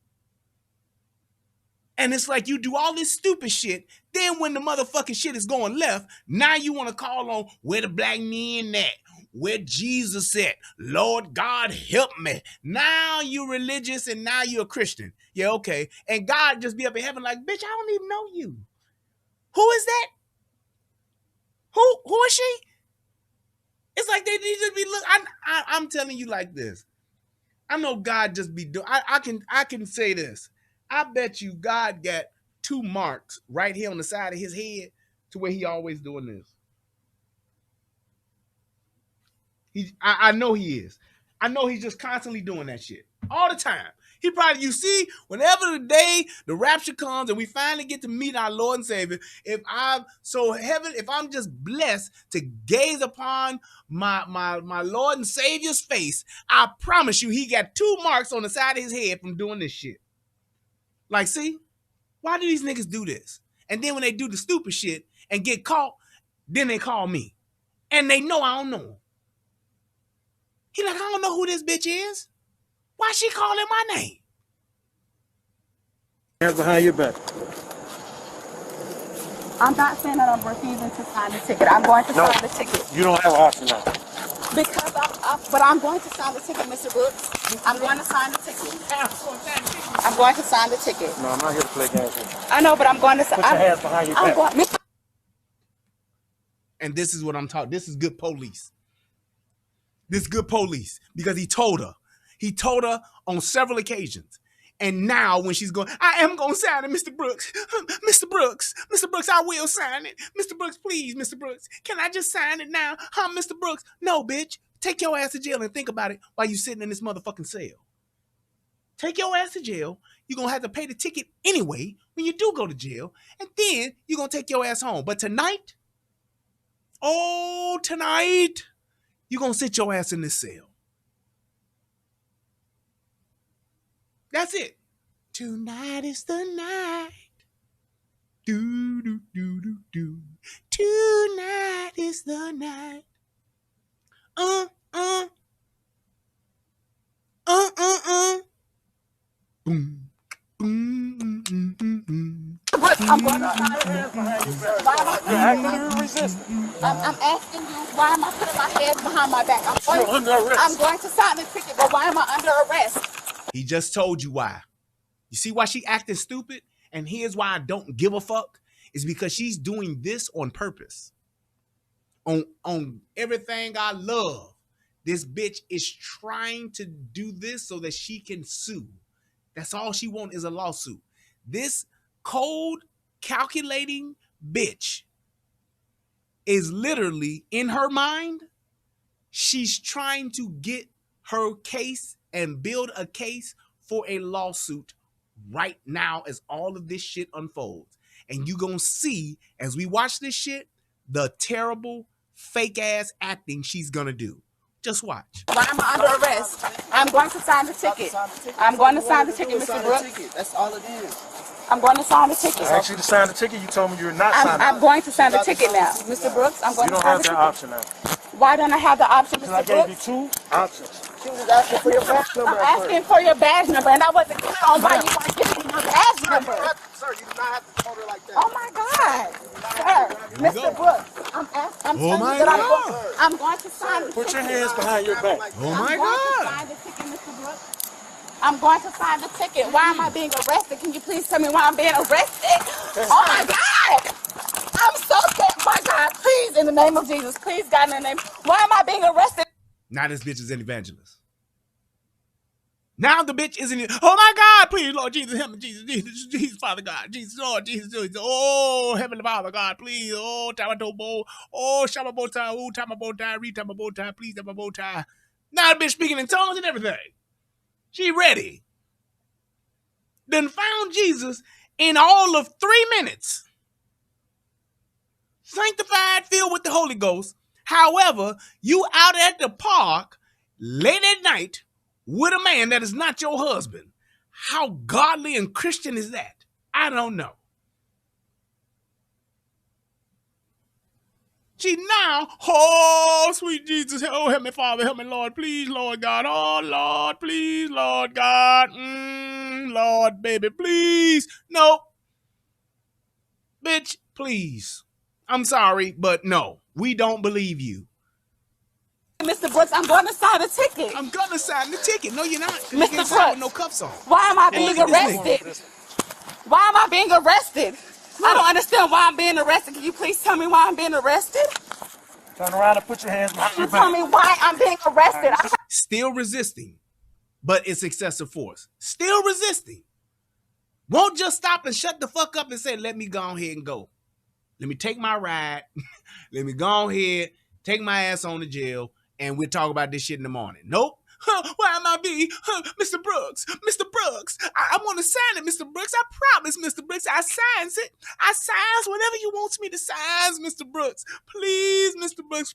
And it's like you do all this stupid shit. Then when the motherfucking shit is going left, now you want to call on where the black men at? Where Jesus at? Lord God, help me. Now you religious and now you're a Christian. Yeah, okay. And God just be up in heaven like, bitch, I don't even know you. Who is that? Who is she? It's like they just be look. I'm telling you like this. I know God just be doing. I can say this. I bet you God got 2 marks right here on the side of his head to where he always doing this. I know he is. I know he's just constantly doing that shit all the time. He probably, you see, whenever the day the rapture comes and we finally get to meet our Lord and Savior, if I'm just blessed to gaze upon my Lord and Savior's face, I promise you he got 2 marks on the side of his head from doing this shit. Like, see, why do these niggas do this? And then when they do the stupid shit and get caught, then they call me. And they know I don't know him. He like, I don't know who this bitch is. Why she calling my name? Hands behind your back. I'm not saying that I'm refusing to sign the ticket. I'm going to sign the ticket. You don't have an option now. Because but I'm going to sign the ticket, Mr. Brooks. I'm going to sign the ticket. I'm going to sign the ticket. No, I'm not here to play games with you. I know, but I'm going to sign. Put your hands behind your back. And this is what I'm talking. This is good police. This is good police because he told her. He told her on several occasions. And now when she's going, I am going to sign it, Mr. Brooks. Mr. Brooks, I will sign it. Mr. Brooks, please, Mr. Brooks. Can I just sign it now? Huh, Mr. Brooks? No, bitch. Take your ass to jail and think about it while you sitting in this motherfucking cell. Take your ass to jail. You're going to have to pay the ticket anyway when you do go to jail. And then you're going to take your ass home. But tonight, you're going to sit your ass in this cell. That's it. Tonight is the night. Do, do, do, do, do. Tonight is the night. Boom. Boom. I'm going to I'm asking you, why am I putting my hands behind my back? I'm going to sign the ticket, but why am I under arrest? He just told you why. You see why she acting stupid? And here's why I don't give a fuck. Is because she's doing this on purpose. On everything I love. This bitch is trying to do this so that she can sue. That's all she wants is a lawsuit. This cold, calculating bitch is literally, in her mind, she's trying to get her case and build a case for a lawsuit right now as all of this shit unfolds. And you gonna see, as we watch this shit, the terrible fake ass acting she's gonna do. Just watch. Why am I under arrest? I'm going to sign the ticket. I'm going to sign the ticket, Mr. Brooks. That's all it is. I'm going to sign the ticket. I asked you to sign the ticket. You told me you're not signing. I'm going to sign the ticket now, Mr. Brooks. I'm going You to don't sign have the that ticket. option now. Why don't I have the option, And I Mr. gave you Brooks? two options. She was asking for your badge number. I'm asking for your badge number, and I wasn't clear on why you weren't giving me your badge number. Sir, you do not have to hold her like that. Oh my God, sir, Mr. Brooks, I'm Oh telling my you that God. I'm going to sign the Put your ticket. hands behind your back. Oh my I'm going to God. sign the ticket, Mr. Brooks. I'm going to sign the ticket. Why am I being arrested? Can you please tell me why I'm being arrested? Oh my God! I'm so scared. My God, please, in the name of Jesus, please, God, in the name. Why am I being arrested? Now this bitch is an evangelist. Now the bitch isn't. Oh my God! Please, Lord Jesus, help me, Jesus, Father God, Jesus, Lord Jesus, oh Heavenly Father God, please, oh Tamatobo, oh Shamabota, oh Tamabota, read Tamabota, please Tamabota. Now the bitch speaking in tongues and everything. She ready. Then found Jesus in all of 3 minutes. Sanctified, filled with the Holy Ghost. However, you out at the park late at night with a man that is not your husband. How godly and Christian is that? I don't know. She now, oh, sweet Jesus, oh, help me, Father, help me, Lord, please, Lord God, oh, Lord, please, Lord God, Lord, baby, please, no, bitch, please, I'm sorry, but no, we don't believe you. Mr. Brooks, I'm going to sign the ticket. I'm gonna sign the ticket. No, you're not. You Mr. can't sign with Brooks. no cuffs on. Why am I Hey, being look at this arrested? Why am I being arrested? I don't understand why I'm being arrested. Can you please tell me why I'm being arrested? Turn around and put your hands behind Can your you tell back. me why I'm being arrested? Still resisting, but it's excessive force. Still resisting. Won't just stop and shut the fuck up and say, let me go ahead and go. Let me take my ride. Let me go ahead, take my ass on to jail, and we'll talk about this shit in the morning. Nope. Why am I being, Mr. Brooks, I want to sign it, Mr. Brooks. I promise, Mr. Brooks, I signs it. I signs whatever you want me to sign, Mr. Brooks. Please, Mr. Brooks,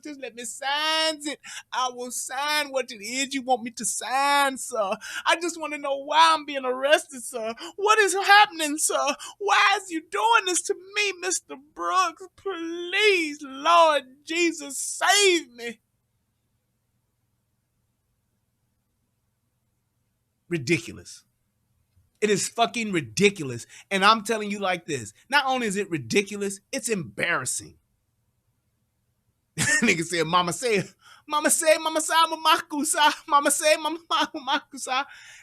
just let me sign it. I will sign what it is you want me to sign, sir. I just want to know why I'm being arrested, sir. What is happening, sir? Why is you doing this to me, Mr. Brooks? Please, Lord Jesus, save me. Ridiculous. It is fucking ridiculous. And I'm telling you like this. Not only is it ridiculous, it's embarrassing. Nigga said, mama say, mama makusa.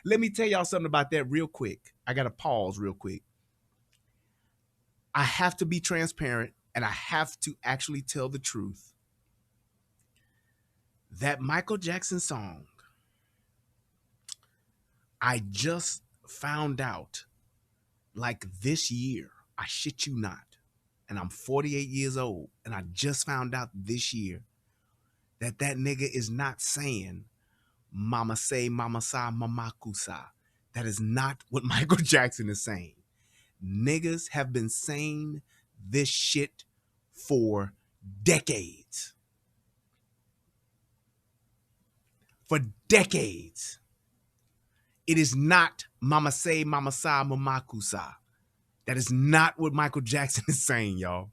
Let me tell y'all something about that real quick. I got to pause real quick. I have to be transparent and I have to actually tell the truth. That Michael Jackson song, I just found out like this year, I shit you not, and I'm 48 years old, and I just found out this year that nigga is not saying mama say, mama sa, mama kusa. That is not what Michael Jackson is saying. Niggas have been saying this shit for decades. For decades. It is not mama say, mama sa, mama kusa. That is not what Michael Jackson is saying, y'all.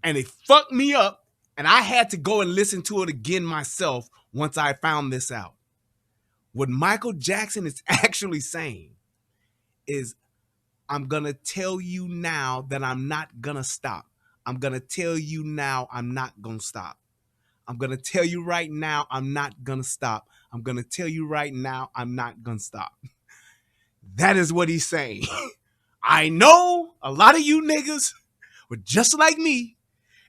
And it fucked me up, and I had to go and listen to it again myself once I found this out. What Michael Jackson is actually saying is, I'm gonna tell you now that I'm not gonna stop. I'm gonna tell you now I'm not gonna stop. I'm gonna tell you right now I'm not gonna stop. I'm gonna tell you right now I'm not gonna stop. That is what he's saying. I know a lot of you niggas were just like me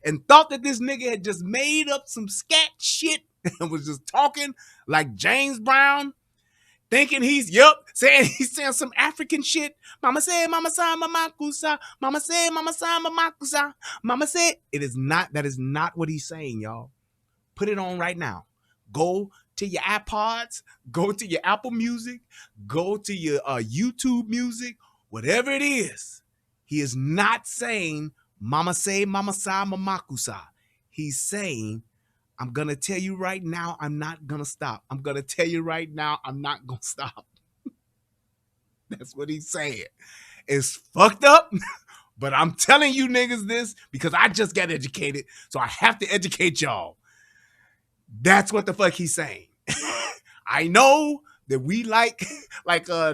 and thought that this nigga had just made up some scat shit and was just talking like James Brown, thinking he's saying some African shit. Mama say, mama sa, mama kusa. Mama say, mama sa, mama kusa. Mama say, that is not what he's saying, y'all. Put it on right now. Go to your iPods, go to your Apple Music, go to your YouTube Music, whatever it is. He is not saying mama say, mama sa, mama kusa. He's saying, I'm going to tell you right now, I'm not going to stop. I'm going to tell you right now, I'm not going to stop. That's what he's saying. It's fucked up, but I'm telling you niggas this because I just got educated, so I have to educate y'all. That's what the fuck he's saying. I know that we like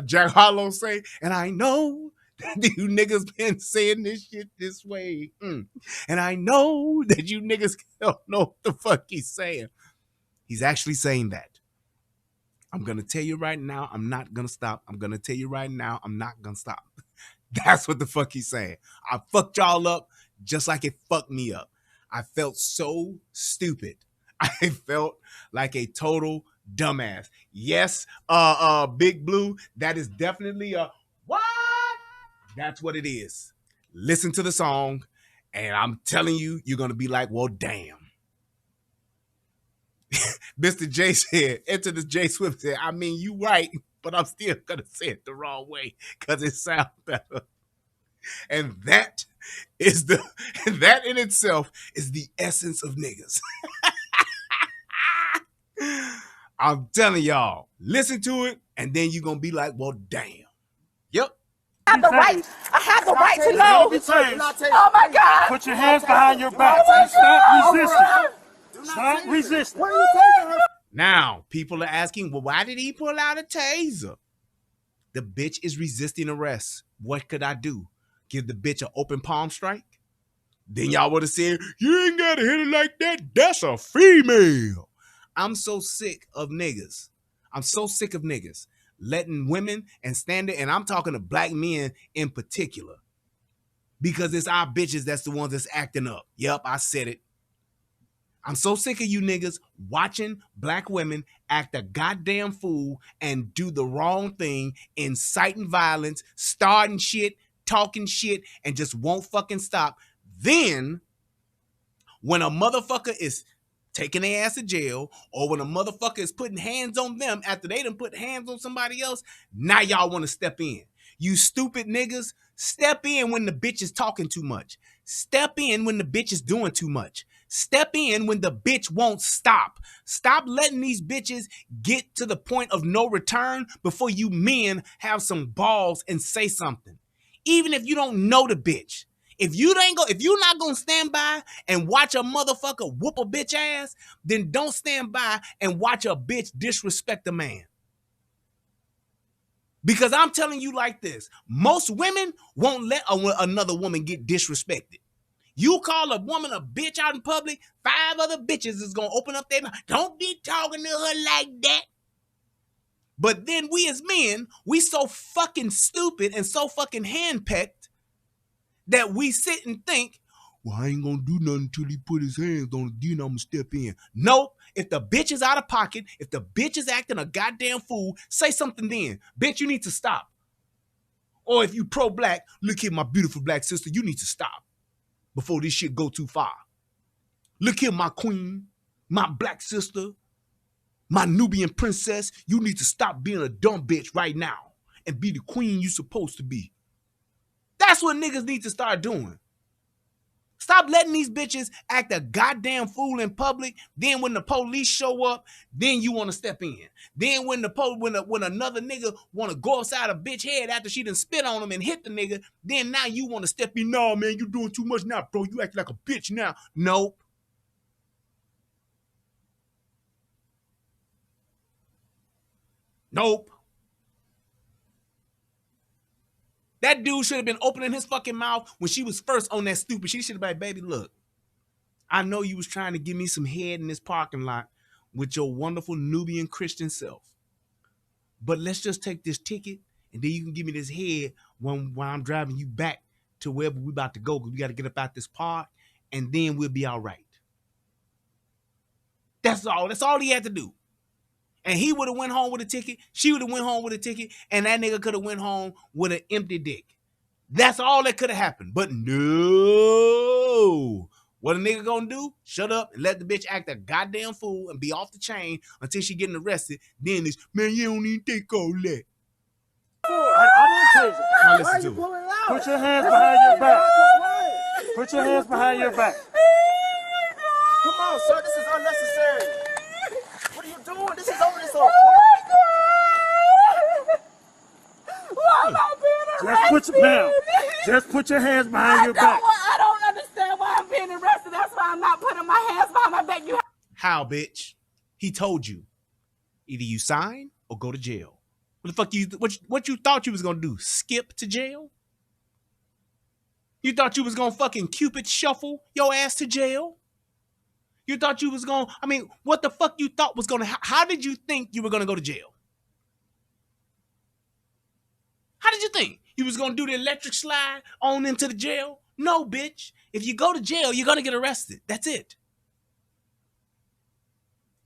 Jack Harlow say, and I know that you niggas been saying this shit this way. And I know that you niggas don't know what the fuck he's saying. He's actually saying that. I'm going to tell you right now, I'm not going to stop. I'm going to tell you right now, I'm not going to stop. That's what the fuck he's saying. I fucked y'all up just like it fucked me up. I felt so stupid. I felt like a total dumbass. Yes, Big Blue, that is definitely a what? That's what it is. Listen to the song, and I'm telling you, you're going to be like, well, damn. Mr. J said, enter the J Swift said, I mean, you right, but I'm still going to say it the wrong way because it sounds better. And that in itself is the essence of niggas. I'm telling y'all, listen to it, and then you're going to be like, well, damn. Yep. I have the right to know. Oh my God. Put your hands behind your back and stop resisting. Stop resisting. Where are you taking her? Now, people are asking, well, why did he pull out a taser? The bitch is resisting arrest. What could I do? Give the bitch an open palm strike? Then y'all would have said, you ain't got to hit it like that. That's a female. I'm so sick of niggas. I'm so sick of niggas letting women and standing, and I'm talking to black men in particular, because it's our bitches that's the ones that's acting up. Yep, I said it. I'm so sick of you niggas watching black women act a goddamn fool and do the wrong thing, inciting violence, starting shit, talking shit, and just won't fucking stop. Then, when a motherfucker is taking their ass to jail, or when a motherfucker is putting hands on them after they done put hands on somebody else, now y'all want to step in. You stupid niggas, step in when the bitch is talking too much. Step in when the bitch is doing too much. Step in when the bitch won't stop. Stop letting these bitches get to the point of no return before you men have some balls and say something. Even if you don't know the bitch. If you're not gonna stand by and watch a motherfucker whoop a bitch ass, then don't stand by and watch a bitch disrespect a man. Because I'm telling you like this, most women won't let another woman get disrespected. You call a woman a bitch out in public, 5 other bitches is gonna open up their mouth. Don't be talking to her like that. But then we as men, we so fucking stupid and so fucking handpecked that we sit and think, well, I ain't gonna do nothing until he put his hands on it, then I'm gonna step in. Nope. If the bitch is out of pocket, if the bitch is acting a goddamn fool, say something then. Bitch, you need to stop. Or if you pro-black, look here, my beautiful black sister, you need to stop before this shit go too far. Look here, my queen, my black sister, my Nubian princess, you need to stop being a dumb bitch right now and be the queen you supposed to be. That's what niggas need to start doing. Stop letting these bitches act a goddamn fool in public. Then when the police show up, then you want to step in. Then when another nigga want to go outside a bitch head after she done spit on him and hit the nigga, then now you want to step in. No, man, you doing too much now, bro. You act like a bitch now. Nope. Nope. That dude should have been opening his fucking mouth when she was first on that stupid shit. She should have been like, baby, look, I know you was trying to give me some head in this parking lot with your wonderful Nubian Christian self. But let's just take this ticket and then you can give me this head when I'm driving you back to wherever we about to go, because we got to get up out this park and then we'll be all right. That's all. That's all he had to do. And he would have went home with a ticket. She would have went home with a ticket. And that nigga could have went home with an empty dick. That's all that could have happened. But no. What a nigga gonna do? Shut up and let the bitch act a goddamn fool and be off the chain until she getting arrested. Then it's, man, you don't even take all that. I didn't taser. Now listen to it. Put your hands behind your back. Put your hands behind your back. Come on, sir. This is unnecessary. What are you doing? This is over. This Oh my God! Why am I being arrested? Just put your hands behind your back. I don't understand why I'm being arrested. That's why I'm not putting my hands behind my back. How, bitch? He told you. Either you sign or go to jail. What the fuck what you thought you was gonna do? Skip to jail? You thought you was gonna fucking Cupid shuffle your ass to jail? You thought you was gonna, I mean, what the fuck you thought was gonna, how did you think you were gonna go to jail? How did you think? You was gonna do the electric slide on into the jail? No, bitch. If you go to jail, you're gonna get arrested. That's it.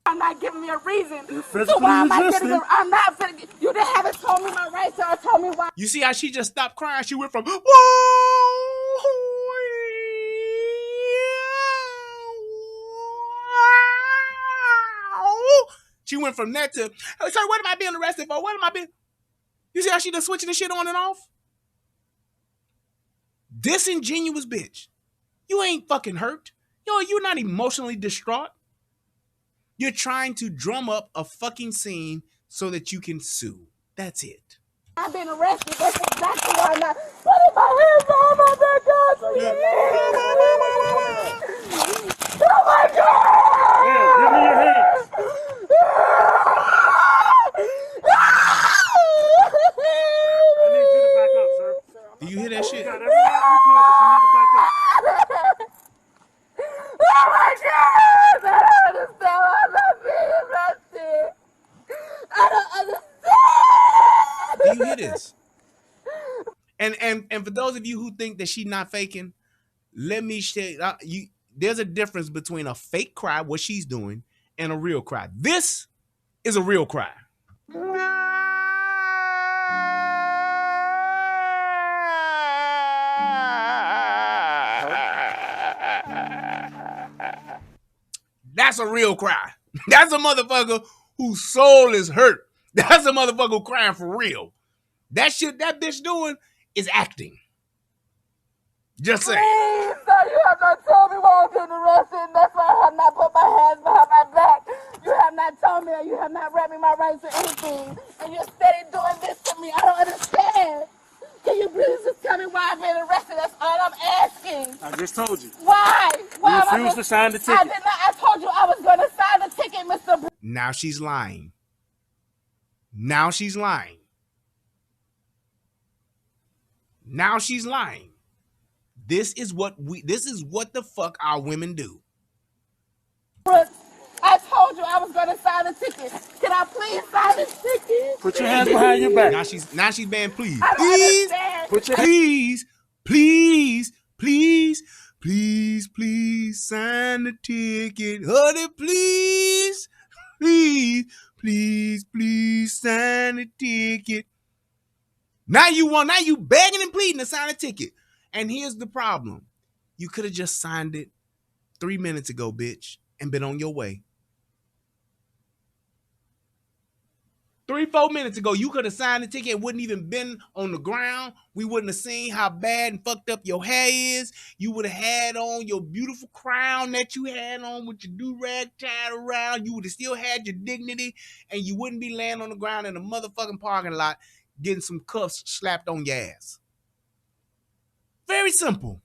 I'm not giving me a reason. You're So physically why am I resisting. getting I'm not finna, you didn't have to tell me my rights or told me why. You see how she just stopped crying? She went from, whoa, she went from that to, sorry, what am I being arrested for? What am I being? You see how she just switching the shit on and off? Disingenuous bitch. You ain't fucking hurt. Yo, you're not emotionally distraught. You're trying to drum up a fucking scene so that you can sue. That's it. I've been arrested. That's exactly why I'm not putting my hands behind my back, guys. Oh my God! Yeah, give me your hands. I need you to back up, sir. Do you hear that shit? You got every right to record, but you need to back up. Oh my God! I don't understand why I'm not being arrested. I don't understand. Do you hear this? And for those of you who think that she's not faking, let me say you. There's a difference between a fake cry, what she's doing, and a real cry. This is a real cry. That's a real cry. That's a motherfucker whose soul is hurt. That's a motherfucker crying for real. That shit that bitch doing is acting. Just saying. Please, sir, you have not told me why I'm getting arrested, and that's why I have not put my hands behind my back. You have not told me that you have not read me my rights or anything, and you're steady doing this to me. I don't understand. Can you please just tell me why I'm being arrested? That's all I'm asking. I just told you. Why? Why You refused to sign the ticket. I did not. I told you I was going to sign the ticket, Mr. Now she's lying. Now she's lying. Now she's lying. This is what the fuck our women do. Brooks, I told you I was going to sign the ticket. Can I please sign the ticket? Put your hands behind your back. Now she's being please. I don't understand. Put your Please sign the ticket. Honey, please sign the ticket. Now you begging and pleading to sign a ticket. And here's the problem. You could have just signed it 3 minutes ago, bitch, and been on your way. 3-4 minutes ago, you could have signed the ticket and wouldn't even been on the ground. We wouldn't have seen how bad and fucked up your hair is. You would have had on your beautiful crown that you had on with your do-rag tied around. You would have still had your dignity, and you wouldn't be laying on the ground in a motherfucking parking lot getting some cuffs slapped on your ass. Very simple.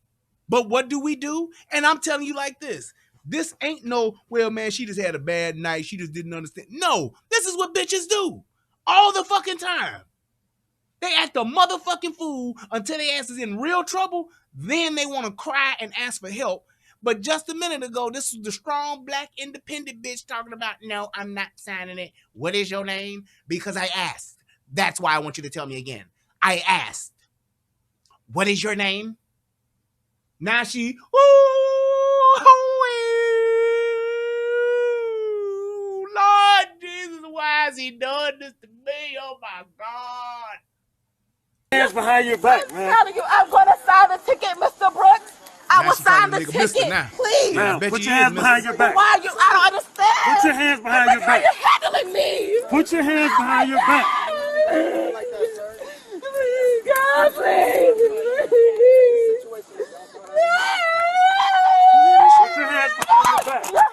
But what do we do? And I'm telling you like this. This ain't no, well, man, she just had a bad night. She just didn't understand. No, this is what bitches do. All the fucking time. They act a motherfucking fool until their ass is in real trouble. Then they want to cry and ask for help. But just a minute ago, this was the strong, black, independent bitch talking about, no, I'm not signing it. What is your name? Because I asked. That's why I want you to tell me again. I asked. What is your name? Now she, Lord Jesus, why is he doing this to me? Oh my God. hands behind your back, man. I'm telling you, I'm going to sign the ticket, Mr. Brooks. I Now will she sign the calling the nigga mister ticket, now. please. Now, bet put you your is, hands behind mister. your back. Why you? I don't understand. Put your hands behind your How back. you handling me? Put your hands behind your back. Please, God, please. Put your hands behind your back.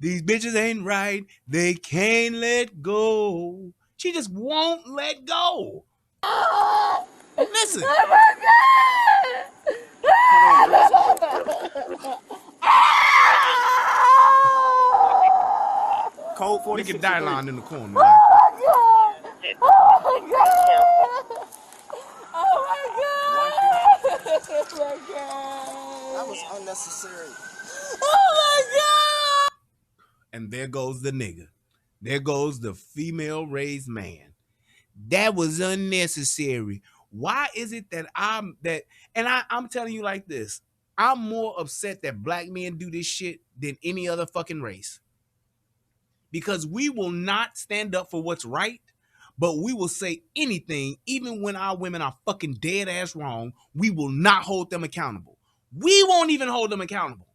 These bitches ain't right. They can't let go. She just won't let go. Listen. Code Look at 46. Dylon in the corner. Like, That was unnecessary. and there goes the nigga. There goes the female raised man. That was unnecessary. Why is it that I'm telling you like this? I'm more upset that black men do this shit than any other fucking race. Because we will not stand up for what's right, but we will say anything, even when our women are fucking dead ass wrong. We will not hold them accountable. We won't even hold them accountable.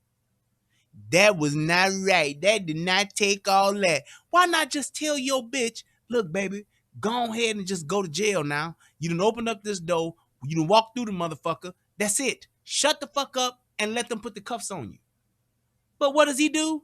That was not right. That did not take all that. Why not just tell your bitch, look, baby, go ahead and just go to jail now. You done opened up this door. You done walked through the motherfucker. That's it. Shut the fuck up and let them put the cuffs on you. But what does he do?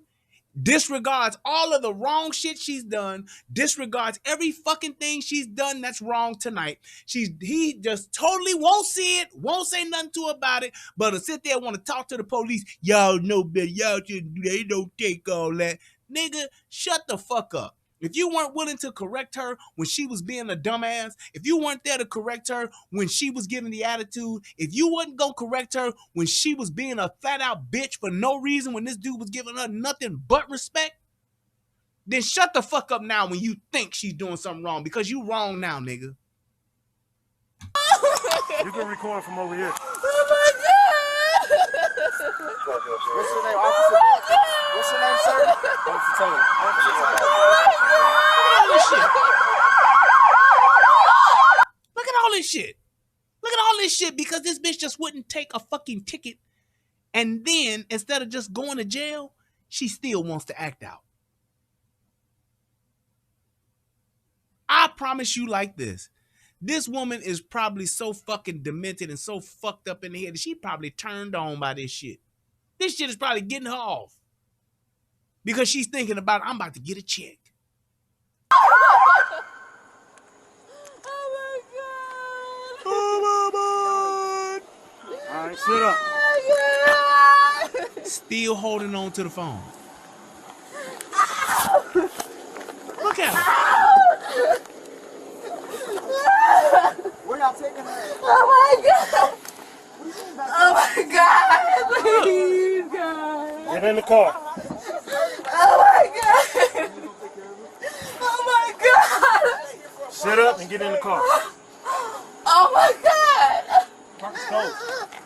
Disregards all of the wrong shit she's done, disregards every fucking thing she's done that's wrong tonight. He just totally won't see it, won't say nothing to her about it, but will sit there and want to talk to the police. Y'all know better, y'all shouldn't do that. They don't take all that. Nigga, shut the fuck up. If you weren't willing to correct her when she was being a dumbass, if you weren't there to correct her when she was giving the attitude, if you wasn't gonna correct her when she was being a flat out bitch for no reason, when this dude was giving her nothing but respect, then shut the fuck up now when you think she's doing something wrong, because you wrong now, nigga. You can record from over here. What's your name, officer? What's your name, sir? Officer Taylor. Look at all this shit. Look at all this shit because this bitch just wouldn't take a fucking ticket, and then instead of just going to jail, she still wants to act out. I promise you like this. This woman is probably so fucking demented and so fucked up in the head that she probably turned on by this shit. This shit is probably getting her off. Because she's thinking about, I'm about to get a check. All right, sit up. Still holding on to the phone. Look at her. Where y'all taking her? Oh my God, please, God. Get in the car. Oh my God. Oh my God. Sit up and get in the car. Oh my God.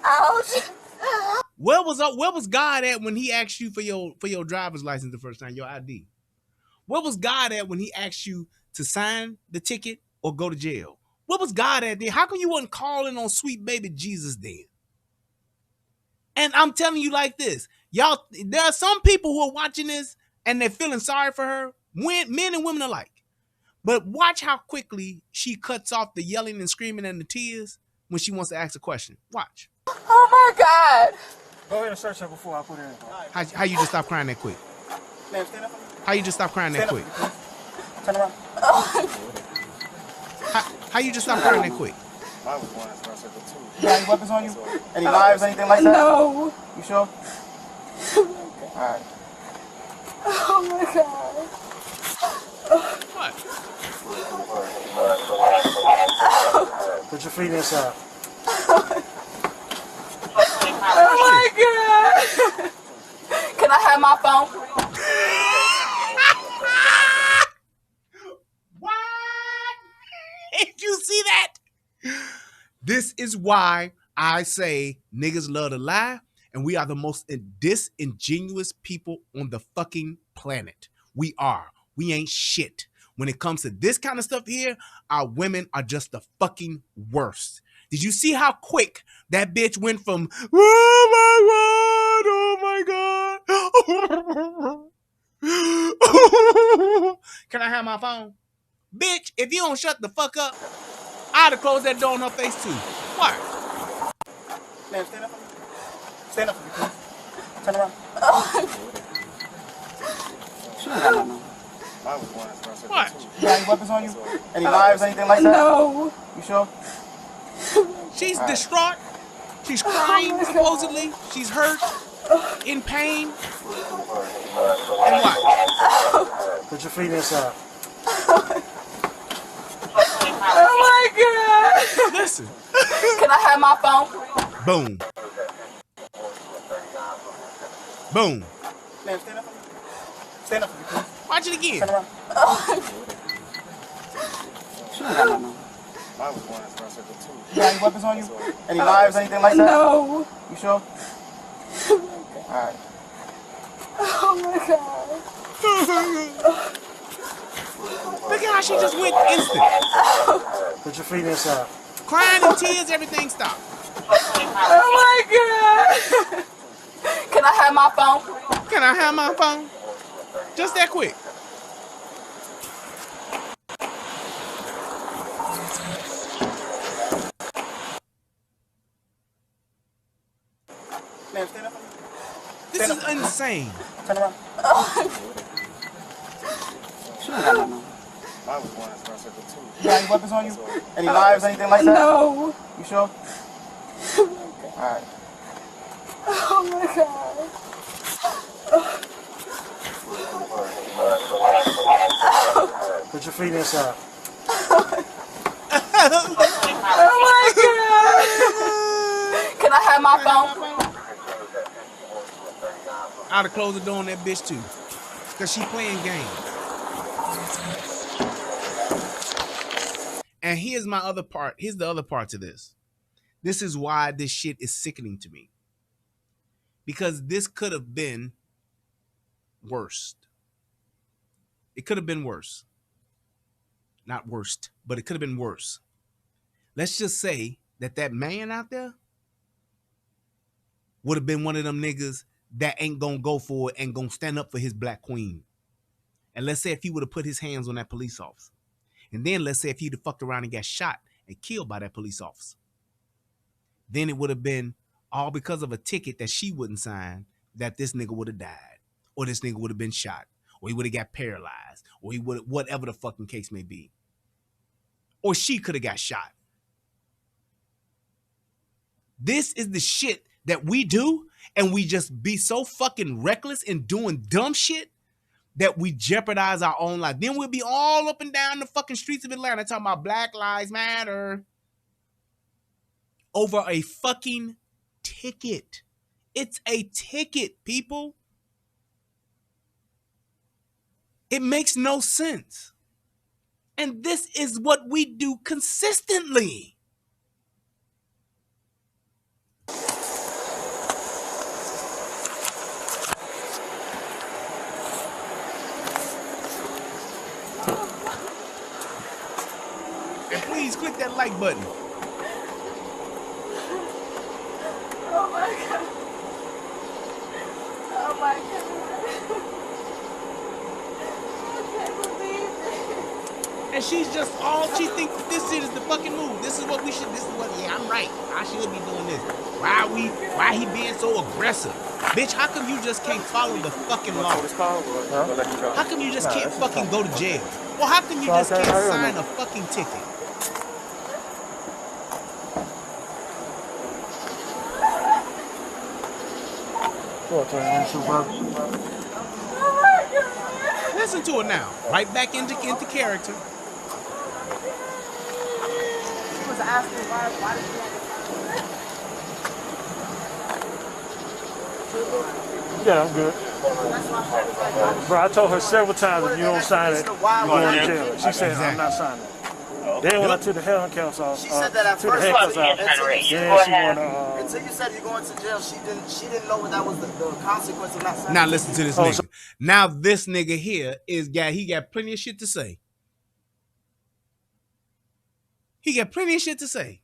Ouch. Where was God at when he asked you for your driver's license the first time, your ID? Where was God at when he asked you to sign the ticket or go to jail? Where was God at then? How come you wasn't calling on sweet baby Jesus then? And I'm telling you like this, y'all, there are some people who are watching this and they're feeling sorry for her, men and women alike. But watch how quickly she cuts off the yelling and screaming and the tears when she wants to ask a question. Watch. Oh my God. Go ahead and search her before I put her in. How you just stop crying that quick? Ma'am, stand up. How you just stop crying that quick? Turn around. How you just stop crying that quick? You got any weapons on you? Any knives, anything like that? No. You sure? Alright. Oh my God. What? Put your feet inside. Oh my God. Can I have my phone? What? Did you see that? This is why I say niggas love to lie, and we are the most disingenuous people on the fucking planet. We are. We ain't shit. When it comes to this kind of stuff here, our women are just the fucking worst. Did you see how quick that bitch went from, oh my God. Can I have my phone? Bitch, if you don't shut the fuck up, I'd have closed that door in her face too. What? Ma'am, stand up. Stand up. Turn around. What? You got any weapons on you? Any knives, anything like that? No. You sure? She's distraught. She's crying, supposedly. She's hurt, in pain. And what? Put your feet inside. Oh my God. Listen. Can I have my phone? Boom. Boom. Ma'am, stand up for me. Stand up for me, please. Watch it again. Turn around. You got any weapons on you? Any knives, anything like that? No. You sure? Alright. Oh my God. Look at how she just went instant. Put your feet inside. Crying and tears, everything stopped. Oh my God. Can I have my phone? Can I have my phone? Just that quick. Ma'am, stand up for me. This is insane. Turn around. You got any weapons on you? Any knives, anything like that? No. You sure? Alright. Oh my God. Put your feet inside. Oh my God. Can I have my phone? I'd have closed the door on that bitch too. Cause she playing games. And here's my other part. Here's the other part to this. This is why this shit is sickening to me. Because this could have been worse. It could have been worse. Not worst, but it could have been worse. Let's just say that man out there would have been one of them niggas that ain't gonna go for it and gonna stand up for his black queen. And let's say if he would have put his hands on that police officer. And then let's say if he'd have fucked around and got shot and killed by that police officer. Then it would have been all because of a ticket that she wouldn't sign that this nigga would have died. Or this nigga would have been shot. Or he would have got paralyzed. Or he would, whatever the fucking case may be. Or she could have got shot. This is the shit that we do, and we just be so fucking reckless in doing dumb shit that we jeopardize our own life. Then we'll be all up and down the fucking streets of Atlanta talking about Black Lives Matter over a fucking ticket. It's a ticket, people. It makes no sense. And this is what we do consistently. And please click that like button. Oh my God. Oh my God. I can't believe it. And she's just she thinks this shit is the fucking move. This is what we should, this is what, yeah, I'm right. I should be doing this. Why he being so aggressive? Bitch, how come you just can't follow the fucking law? How come you just can't fucking go to jail? Well, how come you just can't sign a fucking ticket? Listen to it now. Right back into character. She was asking why did you Yeah, I'm good. Bro, I told her several times if you don't sign it, you're going to jail. She said, I'm not signing it. Then when I took the Helen Council off, She said that at first. Until you said you're going to jail, she didn't know what that was the consequence of not signing. Now listen to this nigga. Now this nigga here he got plenty of shit to say. He got plenty of shit to say.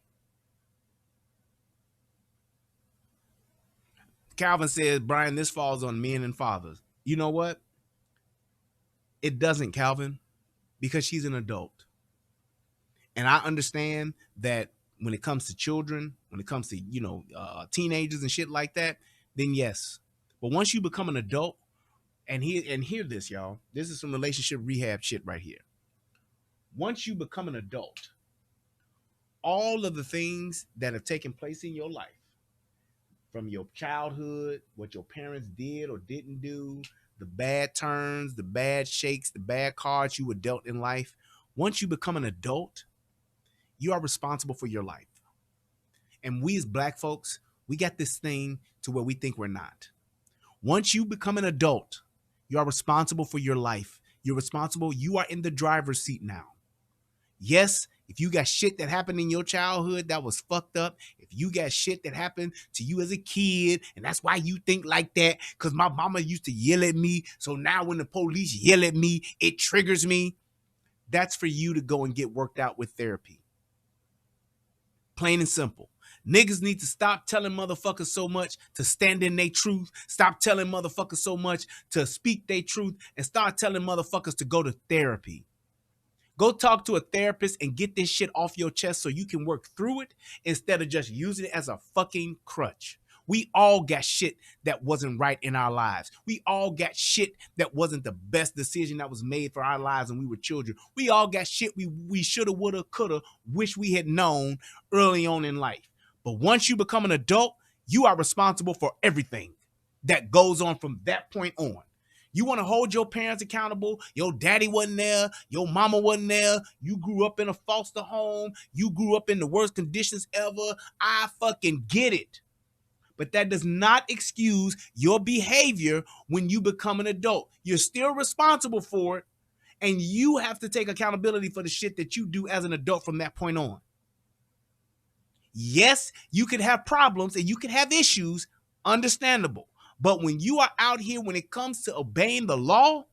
Calvin says, Brian, this falls on men and fathers. You know what? It doesn't, Calvin, because she's an adult. And I understand that when it comes to children, when it comes to, teenagers and shit like that, then yes. But once you become an adult, And hear this, y'all. This is some relationship rehab shit right here. Once you become an adult, all of the things that have taken place in your life, from your childhood, what your parents did or didn't do, the bad turns, the bad shakes, the bad cards you were dealt in life, once you become an adult, you are responsible for your life. And we as black folks, we got this thing to where we think we're not. Once you become an adult, you are responsible for your life. You're responsible. You are in the driver's seat now. Yes, if you got shit that happened in your childhood that was fucked up, if you got shit that happened to you as a kid, and that's why you think like that, because my mama used to yell at me, so now when the police yell at me, it triggers me. That's for you to go and get worked out with therapy. Plain and simple. Niggas need to stop telling motherfuckers so much to stand in their truth. Stop telling motherfuckers so much to speak their truth, and start telling motherfuckers to go to therapy. Go talk to a therapist and get this shit off your chest so you can work through it instead of just using it as a fucking crutch. We all got shit that wasn't right in our lives. We all got shit that wasn't the best decision that was made for our lives when we were children. We all got shit we shoulda, woulda, coulda, wish we had known early on in life. But once you become an adult, you are responsible for everything that goes on from that point on. You want to hold your parents accountable. Your daddy wasn't there. Your mama wasn't there. You grew up in a foster home. You grew up in the worst conditions ever. I fucking get it. But that does not excuse your behavior when you become an adult. You're still responsible for it, and you have to take accountability for the shit that you do as an adult from that point on. Yes, you could have problems and you could have issues, understandable. But when you are out here, when it comes to obeying the law,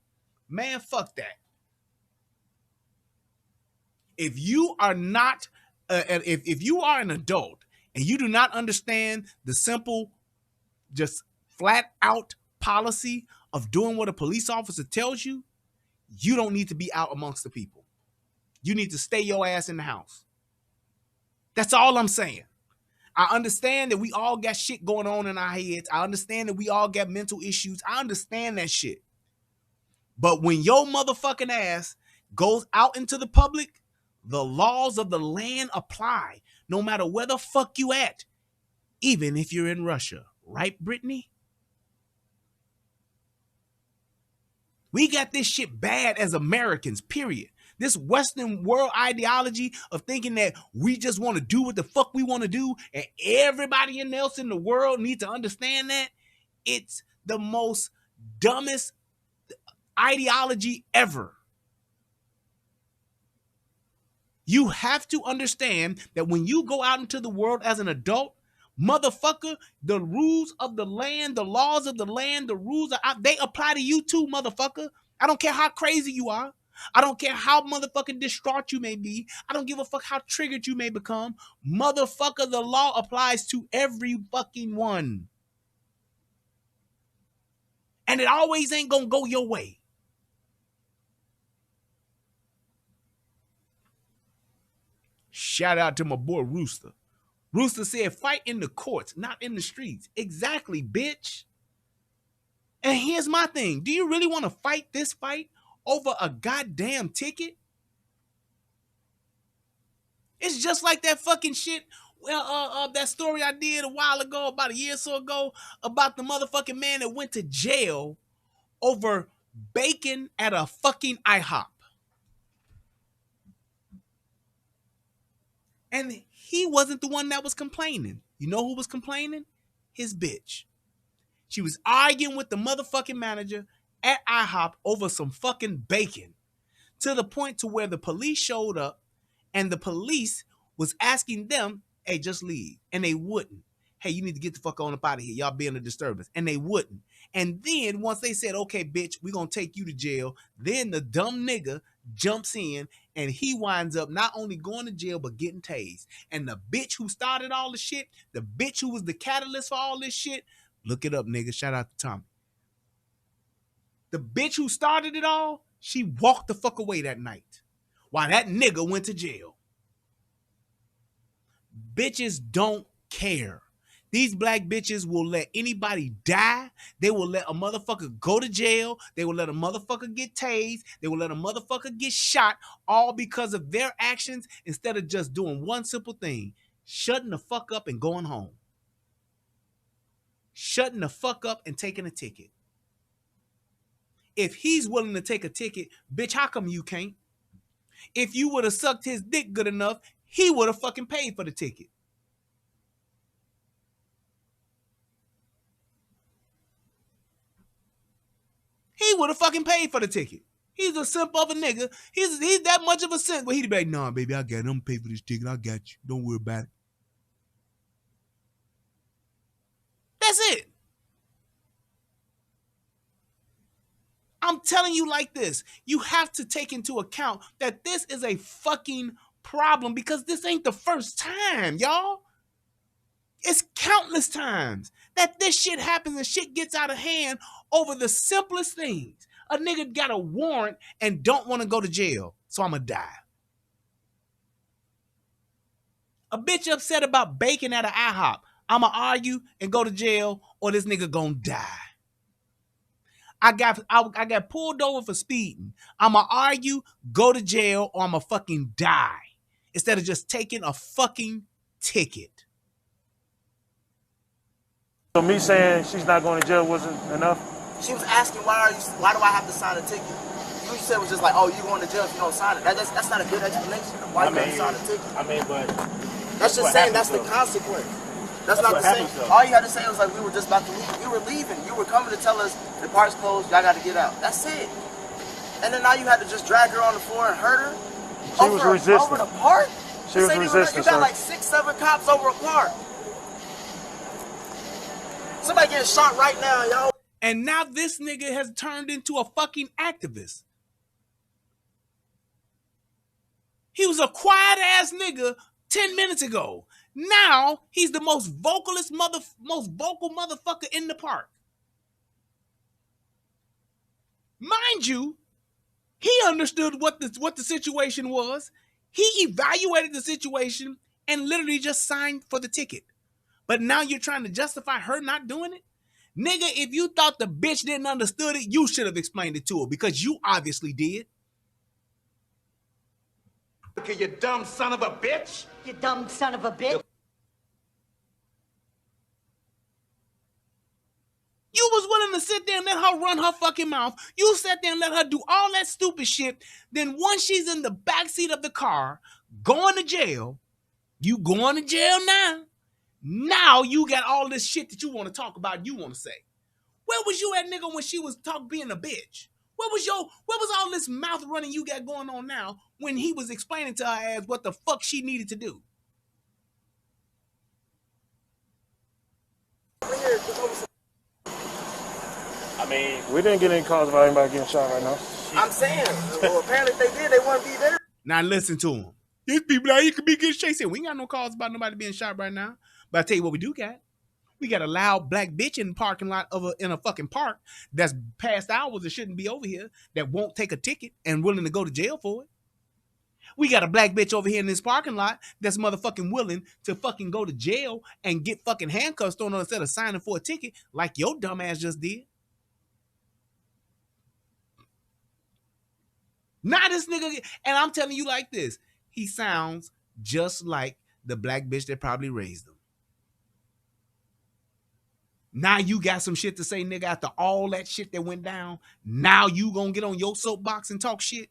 man, fuck that. If you are not, if you are an adult and you do not understand the simple, just flat out policy of doing what a police officer tells you, you don't need to be out amongst the people. You need to stay your ass in the house. That's all I'm saying. I understand that we all got shit going on in our heads. I understand that we all got mental issues. I understand that shit. But when your motherfucking ass goes out into the public, the laws of the land apply, no matter where the fuck you at, even if you're in Russia. Right, Brittany? We got this shit bad as Americans, period. This Western world ideology of thinking that we just want to do what the fuck we want to do and everybody else in the world needs to understand that, it's the most dumbest ideology ever. You have to understand that when you go out into the world as an adult, motherfucker, the rules of the land, the laws of the land, the rules, they apply to you too, motherfucker. I don't care how crazy you are. I don't care how motherfucking distraught you may be. I don't give a fuck how triggered you may become. Motherfucker, the law applies to every fucking one. And it always ain't gonna go your way. Shout out to my boy Rooster. Rooster said, fight in the courts, not in the streets. Exactly, bitch. And here's my thing. Do you really want to fight this fight over a goddamn ticket? It's just like that fucking shit. Well, that story I did a while ago, about a year or so ago, about the motherfucking man that went to jail over bacon at a fucking IHOP. And he wasn't the one that was complaining. You know who was complaining? His bitch. She was arguing with the motherfucking manager at IHOP over some fucking bacon, to the point to where the police showed up and the police was asking them, hey, just leave. And they wouldn't. Hey, you need to get the fuck on up out of here. Y'all being a disturbance. And they wouldn't. And then once they said, okay, bitch, we're going to take you to jail, then the dumb nigga jumps in and he winds up not only going to jail, but getting tased. And the bitch who started all the shit, the bitch who was the catalyst for all this shit, look it up, nigga. Shout out to Tommy. The bitch who started it all, she walked the fuck away that night while that nigga went to jail. Bitches don't care. These black bitches will let anybody die. They will let a motherfucker go to jail. They will let a motherfucker get tased. They will let a motherfucker get shot, all because of their actions instead of just doing one simple thing: shutting the fuck up and going home. Shutting the fuck up and taking a ticket. If he's willing to take a ticket, bitch, how come you can't? If you would have sucked his dick good enough, he would have fucking paid for the ticket. He would have fucking paid for the ticket. He's a simp of a nigga. He's that much of a simp. But he'd be like, nah, baby, I got it. I'm gonna pay for this ticket. I got you. Don't worry about it. That's it. I'm telling you like this. You have to take into account that this is a fucking problem because this ain't the first time, y'all. It's countless times that this shit happens and shit gets out of hand over the simplest things. A nigga got a warrant and don't want to go to jail, so I'ma die. A bitch upset about bacon at an IHOP. I'ma argue and go to jail, or this nigga gonna die. I got pulled over for speeding. I'ma argue, go to jail, or I'ma fucking die. Instead of just taking a fucking ticket. So me saying she's not going to jail wasn't enough? She was asking, why do I have to sign a ticket? You said it was just like, oh, you going to jail if you don't sign it. That's not a good explanation of why you got to sign a ticket. I mean, but that's just saying that's the consequence. That's not the same. All you had to say was like, we were just about to leave. We were leaving. You were coming to tell us the park's closed. Y'all got to get out. That's it. And then now you had to just drag her on the floor and hurt her. She was resisting. Over the park. She was resisting. You got like 6-7 cops over a park. Somebody getting shot right now, y'all. And now this nigga has turned into a fucking activist. He was a quiet ass nigga 10 minutes ago. Now he's the most vocal motherfucker in the park. Mind you, he understood what the situation was. He evaluated the situation and literally just signed for the ticket. But now you're trying to justify her not doing it? Nigga, if you thought the bitch didn't understood it, you should have explained it to her because you obviously did. Okay, you dumb son of a bitch. You dumb son of a bitch. You was willing to sit there and let her run her fucking mouth. You sat there and let her do all that stupid shit. Then once she's in the backseat of the car, going to jail, you going to jail now. Now you got all this shit that you want to talk about, you want to say. Where was you at, nigga, when she was being a bitch? Where was all this mouth running you got going on now when he was explaining to her ass what the fuck she needed to do? I mean, We didn't get any calls about anybody getting shot right now. I'm saying, well, apparently if they did, they wouldn't be there. Now listen to him. These people out here could be getting shot. We ain't got no calls about nobody being shot right now. But I tell you what we do got. We got a loud black bitch in the parking lot in a fucking park that's past hours that shouldn't be over here that won't take a ticket and willing to go to jail for it. We got a black bitch over here in this parking lot that's motherfucking willing to fucking go to jail and get fucking handcuffs thrown on instead of signing for a ticket like your dumb ass just did. Now this nigga, and I'm telling you like this, he sounds just like the black bitch that probably raised him. Now you got some shit to say, nigga, after all that shit that went down. Now you gonna get on your soapbox and talk shit?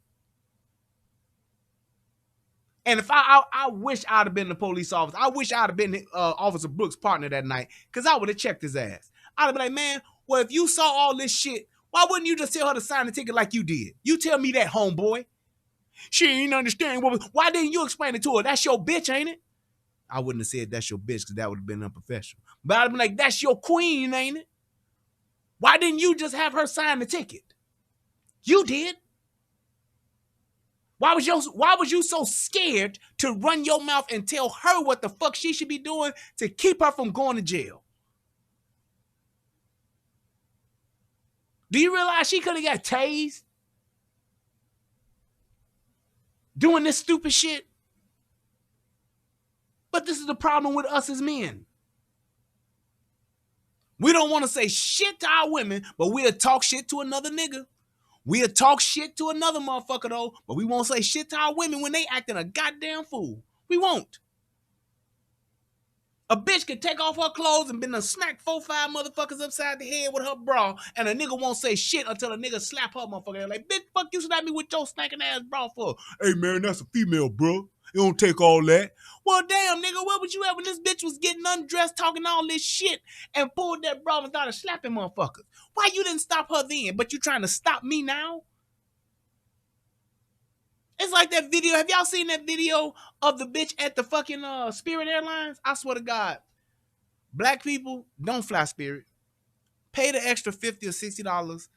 And if I wish I'd have been the police officer. I wish I'd have been Officer Brooks' partner that night, because I would have checked his ass. I'd have been like, man, well, if you saw all this shit, why wouldn't you just tell her to sign the ticket like you did? You tell me that, homeboy. She ain't understand. Why didn't you explain it to her? That's your bitch, ain't it? I wouldn't have said that's your bitch because that would have been unprofessional. But I'd have been like, that's your queen, ain't it? Why didn't you just have her sign the ticket? You did. Why was you so scared to run your mouth and tell her what the fuck she should be doing to keep her from going to jail? Do you realize she could have got tased doing this stupid shit? But this is the problem with us as men. We don't want to say shit to our women, but we'll talk shit to another nigga. We'll talk shit to another motherfucker though, but we won't say shit to our women when they acting a goddamn fool. We won't. A bitch can take off her clothes and been a snack 4-5 motherfuckers upside the head with her bra, and a nigga won't say shit until a nigga slap her motherfucker. They're like, bitch, fuck you slap me with your snacking ass bra for? Hey man, that's a female, bro. You don't take all that. Well, damn, nigga, where was you at when this bitch was getting undressed, talking all this shit, and pulled that bra and started slapping motherfuckers? Why you didn't stop her then, but you trying to stop me now? It's like that video. Have y'all seen that video of the bitch at the fucking Spirit Airlines? I swear to God. Black people, don't fly Spirit. Pay the extra $50 or $60,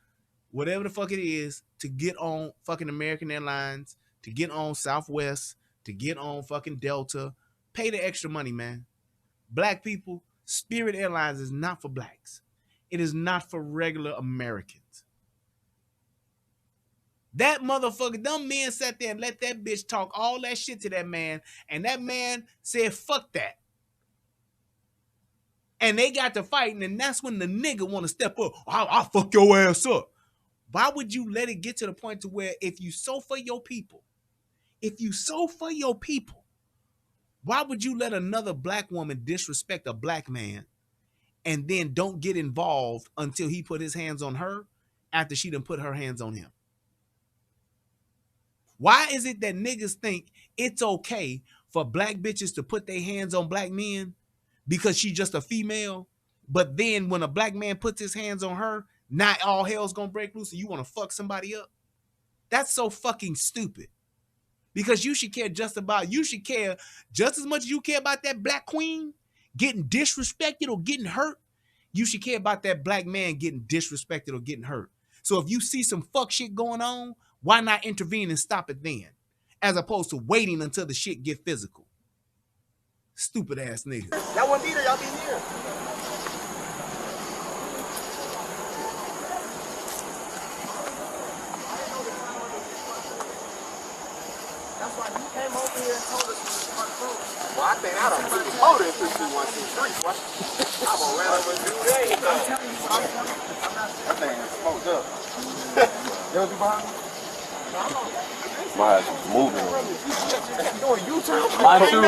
whatever the fuck it is, to get on fucking American Airlines, to get on Southwest, to get on fucking Delta. Pay the extra money, man. Black people, Spirit Airlines is not for blacks. It is not for regular Americans. That motherfucker, them men sat there and let that bitch talk all that shit to that man, and that man said, fuck that. And they got to fighting, and that's when the nigga want to step up. I'll fuck your ass up. Why would you let it get to the point to where if you so for your people, why would you let another black woman disrespect a black man and then don't get involved until he put his hands on her after she done put her hands on him? Why is it that niggas think it's okay for black bitches to put their hands on black men because she's just a female, but then when a black man puts his hands on her, not all hell's gonna break loose and you want to fuck somebody up? That's so fucking stupid. Because you should care just as much as you care about that black queen getting disrespected or getting hurt. You should care about that black man getting disrespected or getting hurt. So if you see some fuck shit going on, why not intervene and stop it then? As opposed to waiting until the shit get physical. Stupid ass niggas. Y'all wouldn't be there, y'all be here. That's why you came over here and told us we was front row. Well, I think I done put the motor in 32123. I'm gonna run over and do that. I'm telling you, that thing is smoked up. That was behind me? My ass was moving. Doing U-turn. Mine too.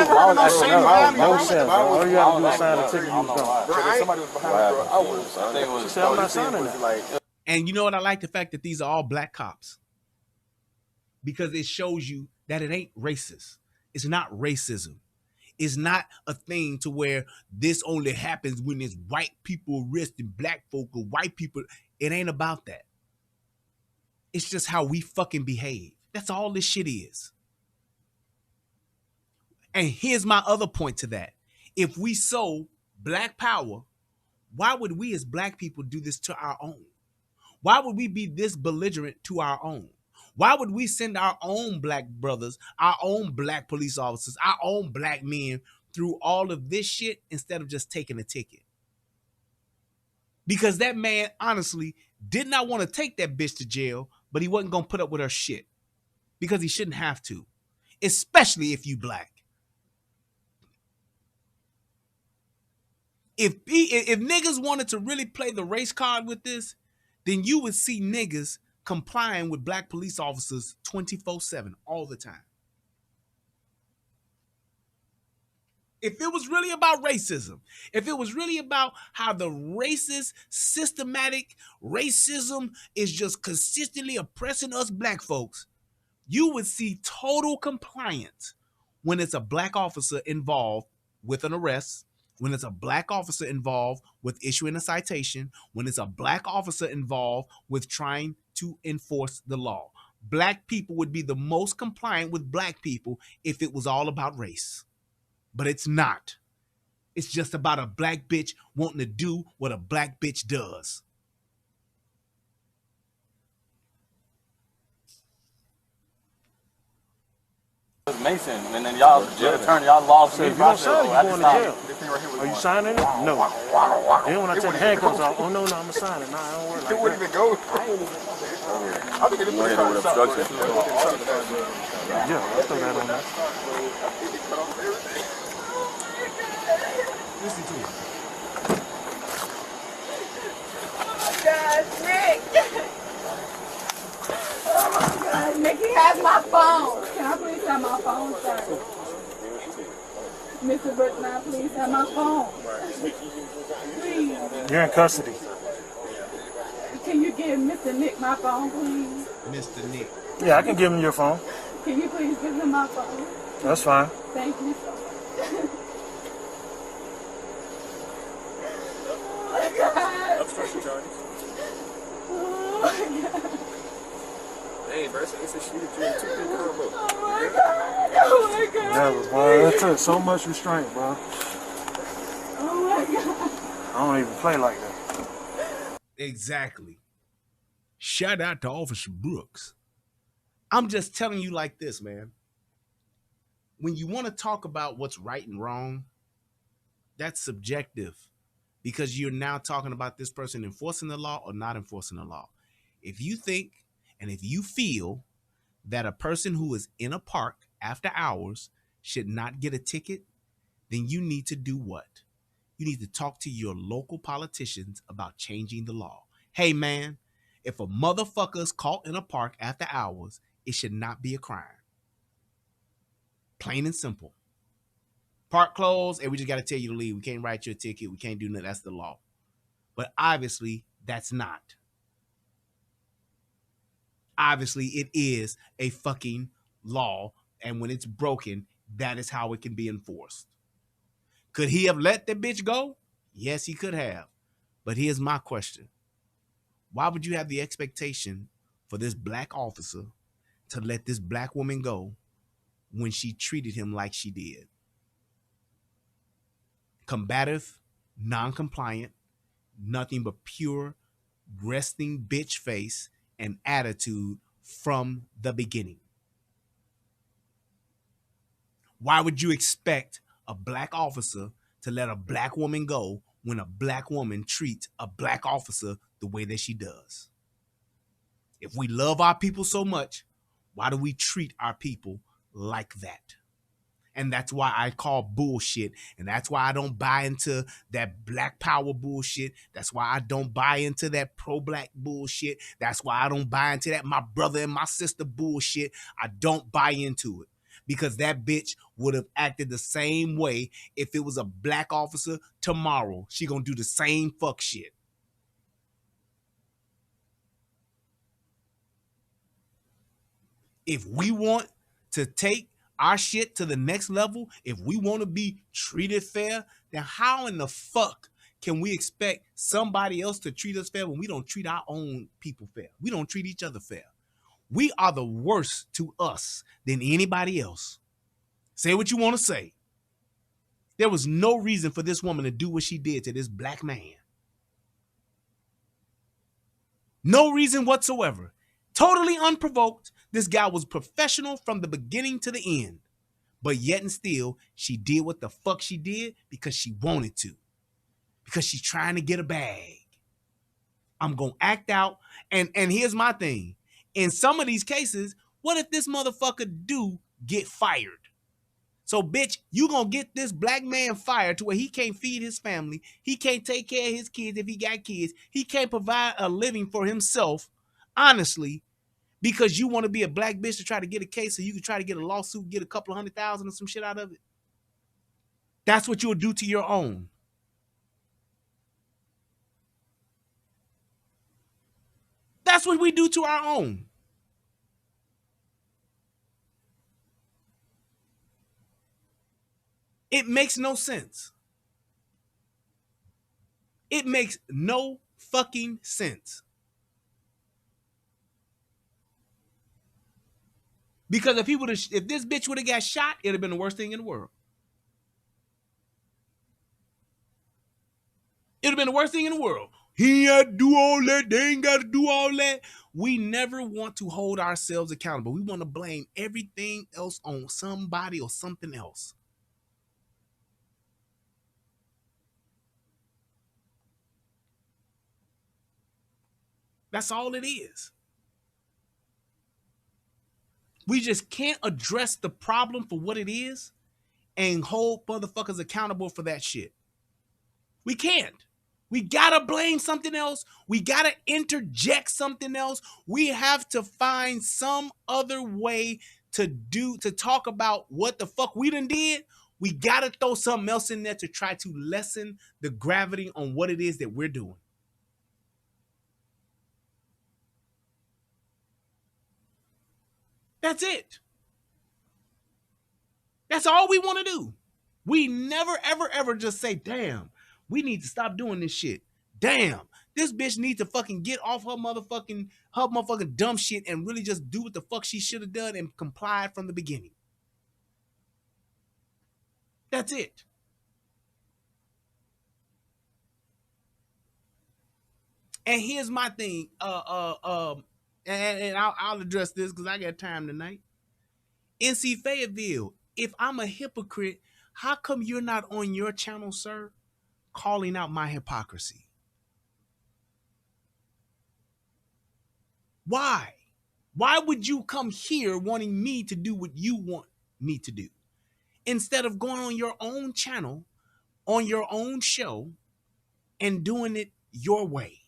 No sense, bro. All you gotta do is sign a ticket and you done. Somebody was behind me, bro. I was. She said, I'm not signing that. Like, And you know what? I like the fact that these are all black cops. Because it shows you that it ain't racist. It's not racism. It's not a thing to where this only happens when it's white people arresting black folk or white people. It ain't about that. It's just how we fucking behave. That's all this shit is. And here's my other point to that. If we sow black power, why would we as black people do this to our own? Why would we be this belligerent to our own? Why would we send our own black brothers, our own black police officers, our own black men through all of this shit instead of just taking a ticket? Because that man, honestly, did not want to take that bitch to jail, but he wasn't going to put up with her shit. Because he shouldn't have to. Especially if you black. If niggas wanted to really play the race card with this, then you would see niggas complying with black police officers 24/7 all the time. If it was really about racism, if it was really about how the racist, systematic racism is just consistently oppressing us black folks, you would see total compliance when it's a black officer involved with an arrest, when it's a black officer involved with issuing a citation, when it's a black officer involved with trying to enforce the law. Black people would be the most compliant with black people if it was all about race. But it's not. It's just about a black bitch wanting to do what a black bitch does. Mason, and then y'all attorney, y'all lost me. If you don't sign it, you're going to jail. Are you signing it? No. Then when I take the handcuffs off, oh no, I'm going to sign it. Nah, I don't worry like that. it wouldn't even go. I think it You hit it with obstruction. Yeah, I'll throw that on there. Listen to it. Nick. Oh my God, Nikki has my phone. Can I please have my phone, sir? Mr. Brickman, please have my phone. Please. You're in custody. Can you give Mr. Nick my phone, please? Mr. Nick. Yeah, I can give him your phone. Can you please give him my phone? That's fine. Thank you so much. Oh my God. Obstruction charges. Oh my God. Hey, bro, it's a shooter. You in too big combo. Oh my God. Oh my God. Never, bro. That took so much restraint, bro. Oh my God. I don't even play like that. Exactly. Shout out to Officer Brooks. I'm just telling you like this, man. When you want to talk about what's right and wrong, that's subjective because you're now talking about this person enforcing the law or not enforcing the law. If you think and if you feel that a person who is in a park after hours should not get a ticket, then you need to do what? You need to talk to your local politicians about changing the law. Hey, man, if a motherfucker's caught in a park after hours, it should not be a crime. Plain and simple. Park closed, and we just got to tell you to leave. We can't write you a ticket. We can't do nothing. That's the law. But obviously, that's not. Obviously, it is a fucking law, and when it's broken, that is how it can be enforced. Could he have let the bitch go? Yes, he could have. But here's my question. Why would you have the expectation for this black officer to let this black woman go when she treated him like she did? Combative, non-compliant, nothing but pure resting bitch face and attitude from the beginning. Why would you expect a black officer to let a black woman go when a black woman treats a black officer the way that she does? If we love our people so much, why do we treat our people like that? And that's why I call bullshit. And that's why I don't buy into that black power bullshit. That's why I don't buy into that pro-black bullshit. That's why I don't buy into that my brother and my sister bullshit. I don't buy into it. Because that bitch would have acted the same way if it was a black officer tomorrow. She gonna do the same fuck shit. If we want to take our shit to the next level, if we want to be treated fair, then how in the fuck can we expect somebody else to treat us fair when we don't treat our own people fair? We don't treat each other fair. We are the worst to us than anybody else. Say what you want to say. There was no reason for this woman to do what she did to this black man. No reason whatsoever. Totally unprovoked. This guy was professional from the beginning to the end. But yet and still, she did what the fuck she did because she wanted to. Because she's trying to get a bag. I'm going to act out. And here's my thing. In some of these cases, what if this motherfucker do get fired? So, bitch, you going to get this black man fired to where he can't feed his family. He can't take care of his kids if he got kids. He can't provide a living for himself, honestly, because you want to be a black bitch to try to get a case so you can try to get a lawsuit, get a couple of $100,000 or some shit out of it. That's what you'll do to your own. That's what we do to our own. It makes no sense. It makes no fucking sense. Because if this bitch would have got shot, it'd have been the worst thing in the world. It'd have been the worst thing in the world. He ain't had to do all that. They ain't got to do all that. We never want to hold ourselves accountable. We want to blame everything else on somebody or something else. That's all it is. We just can't address the problem for what it is and hold motherfuckers accountable for that shit. We can't. We gotta blame something else. We gotta interject something else. We have to find some other way to talk about what the fuck we done did. We gotta throw something else in there to try to lessen the gravity on what it is that we're doing. That's it. That's all we want to do. We never, ever, ever just say, damn, we need to stop doing this shit. Damn, this bitch needs to fucking get off her motherfucking dumb shit and really just do what the fuck she should have done and complied from the beginning. That's it. And here's my thing. And I'll address this because I got time tonight. NC Fayetteville, if I'm a hypocrite, how come you're not on your channel, sir, calling out my hypocrisy? Why? Why would you come here wanting me to do what you want me to do instead of going on your own channel, on your own show, and doing it your way?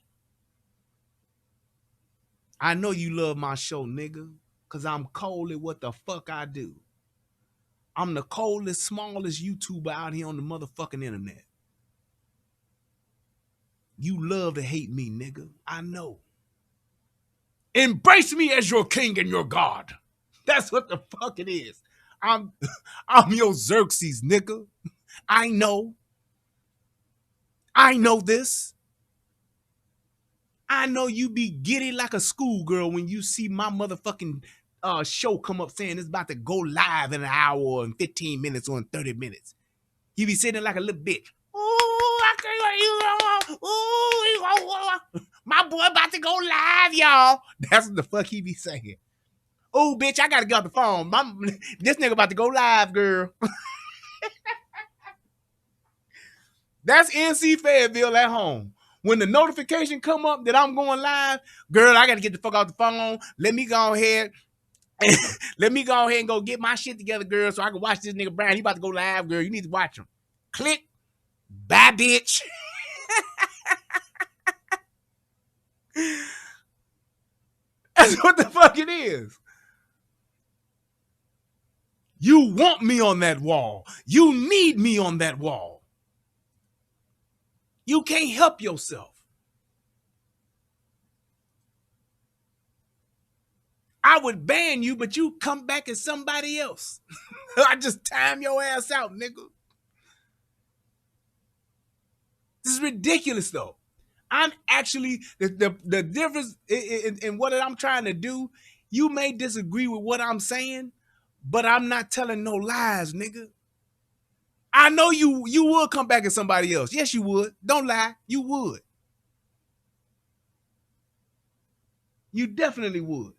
I know you love my show, nigga, because I'm cold at what the fuck I do. I'm the coldest, smallest YouTuber out here on the motherfucking internet. You love to hate me, nigga. I know. Embrace me as your king and your god. That's what the fuck it is. I'm your Xerxes, nigga. I know. I know this. I know you be giddy like a schoolgirl when you see my motherfucking show come up saying it's about to go live in an hour and 15 minutes or in 30 minutes. You be sitting like a little bitch. Ooh, I can't. Ooh, my boy about to go live, y'all. That's what the fuck he be saying. Oh, bitch, I gotta get off the phone. This nigga about to go live, girl. That's NC Fayetteville at home. When the notification come up that I'm going live, girl, I gotta get the fuck off the phone. Let me go ahead and go get my shit together, girl, so I can watch this nigga Brian. He about to go live, girl. You need to watch him. Click. Bye, bitch. That's what the fuck it is. You want me on that wall. You need me on that wall. You can't help yourself. I would ban you, but you come back as somebody else. I just time your ass out, nigga. This is ridiculous, though. I'm actually, the difference in what I'm trying to do, you may disagree with what I'm saying, but I'm not telling no lies, nigga. I know you would come back as somebody else. Yes, you would. Don't lie. You would. You definitely would.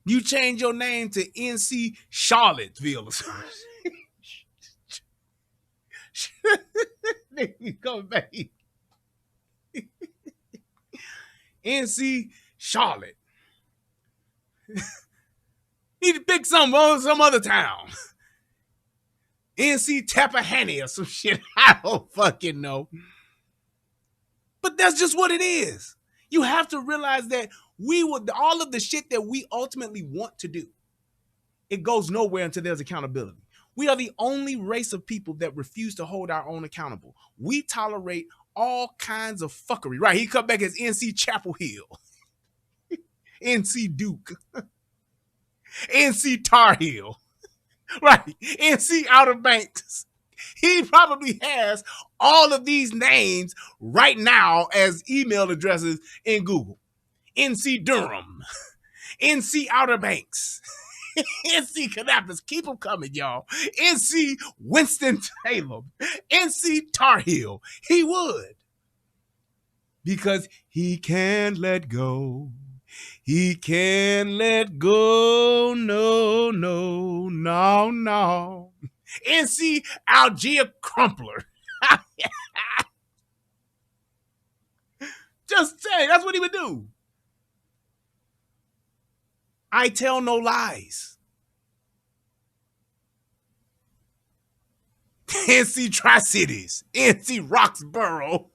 You change your name to NC Charlottesville or something. You come back. NC Charlotte. Need to pick some other town. NC Tappahannock or some shit. I don't fucking know. But that's just what it is. You have to realize that all of the shit that we ultimately want to do, it goes nowhere until there's accountability. We are the only race of people that refuse to hold our own accountable. We tolerate all kinds of fuckery. Right, he come back as NC Chapel Hill. NC Duke. NC Tar Heel. Right, NC Outer Banks. He probably has all of these names right now as email addresses in Google. NC Durham. NC Outer Banks. NC Kannapolis, keep them coming, y'all. NC Winston-Salem. NC Tar Heel. He would. Because he can't let go. He can't let go. No, no, no, no. NC Algier Crumpler. Just say, that's what he would do. I tell no lies. NC Tri-Cities, NC Roxborough,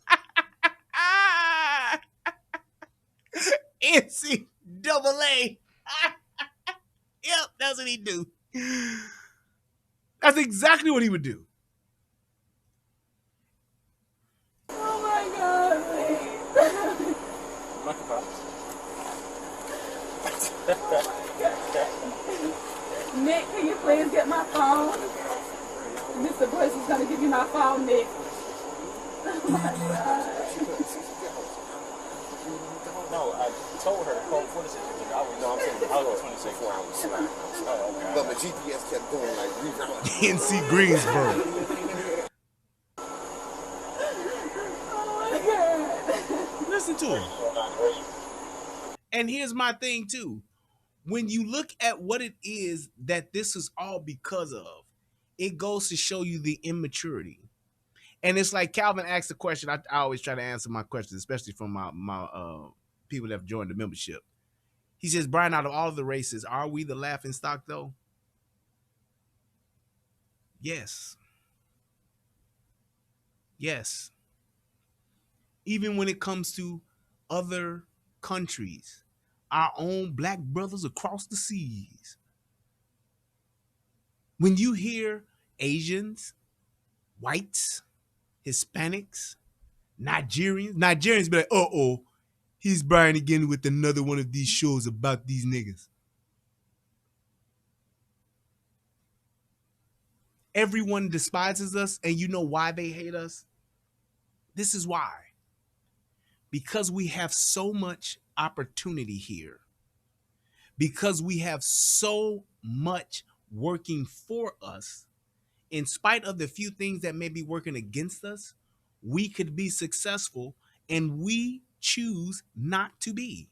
NC double A. Yep, that's what he do. That's exactly what he would do. Oh my God, please. Nick, can you please get my phone? Mr. Bush is going to give you my phone, Nick. Oh my God. No, I told her to call 46. I was 26 hours. Oh, okay. But my GPS kept going like reroute. NC Greensboro. Oh my God. Listen to him. And here's my thing too. When you look at what it is that this is all because of, it goes to show you the immaturity. And it's like Calvin asked the question. I always try to answer my questions, especially from my people that have joined the membership. He says, Brian, out of all of the races, are we the laughing stock though? Yes. Yes. Even when it comes to other countries, our own black brothers across the seas. When you hear Asians, whites, Hispanics, Nigerians be like, uh-oh, he's Brian again with another one of these shows about these niggas. Everyone despises us, and you know why they hate us? This is why. Because we have so much opportunity here. Because we have so much working for us, in spite of the few things that may be working against us, we could be successful, and we choose not to be.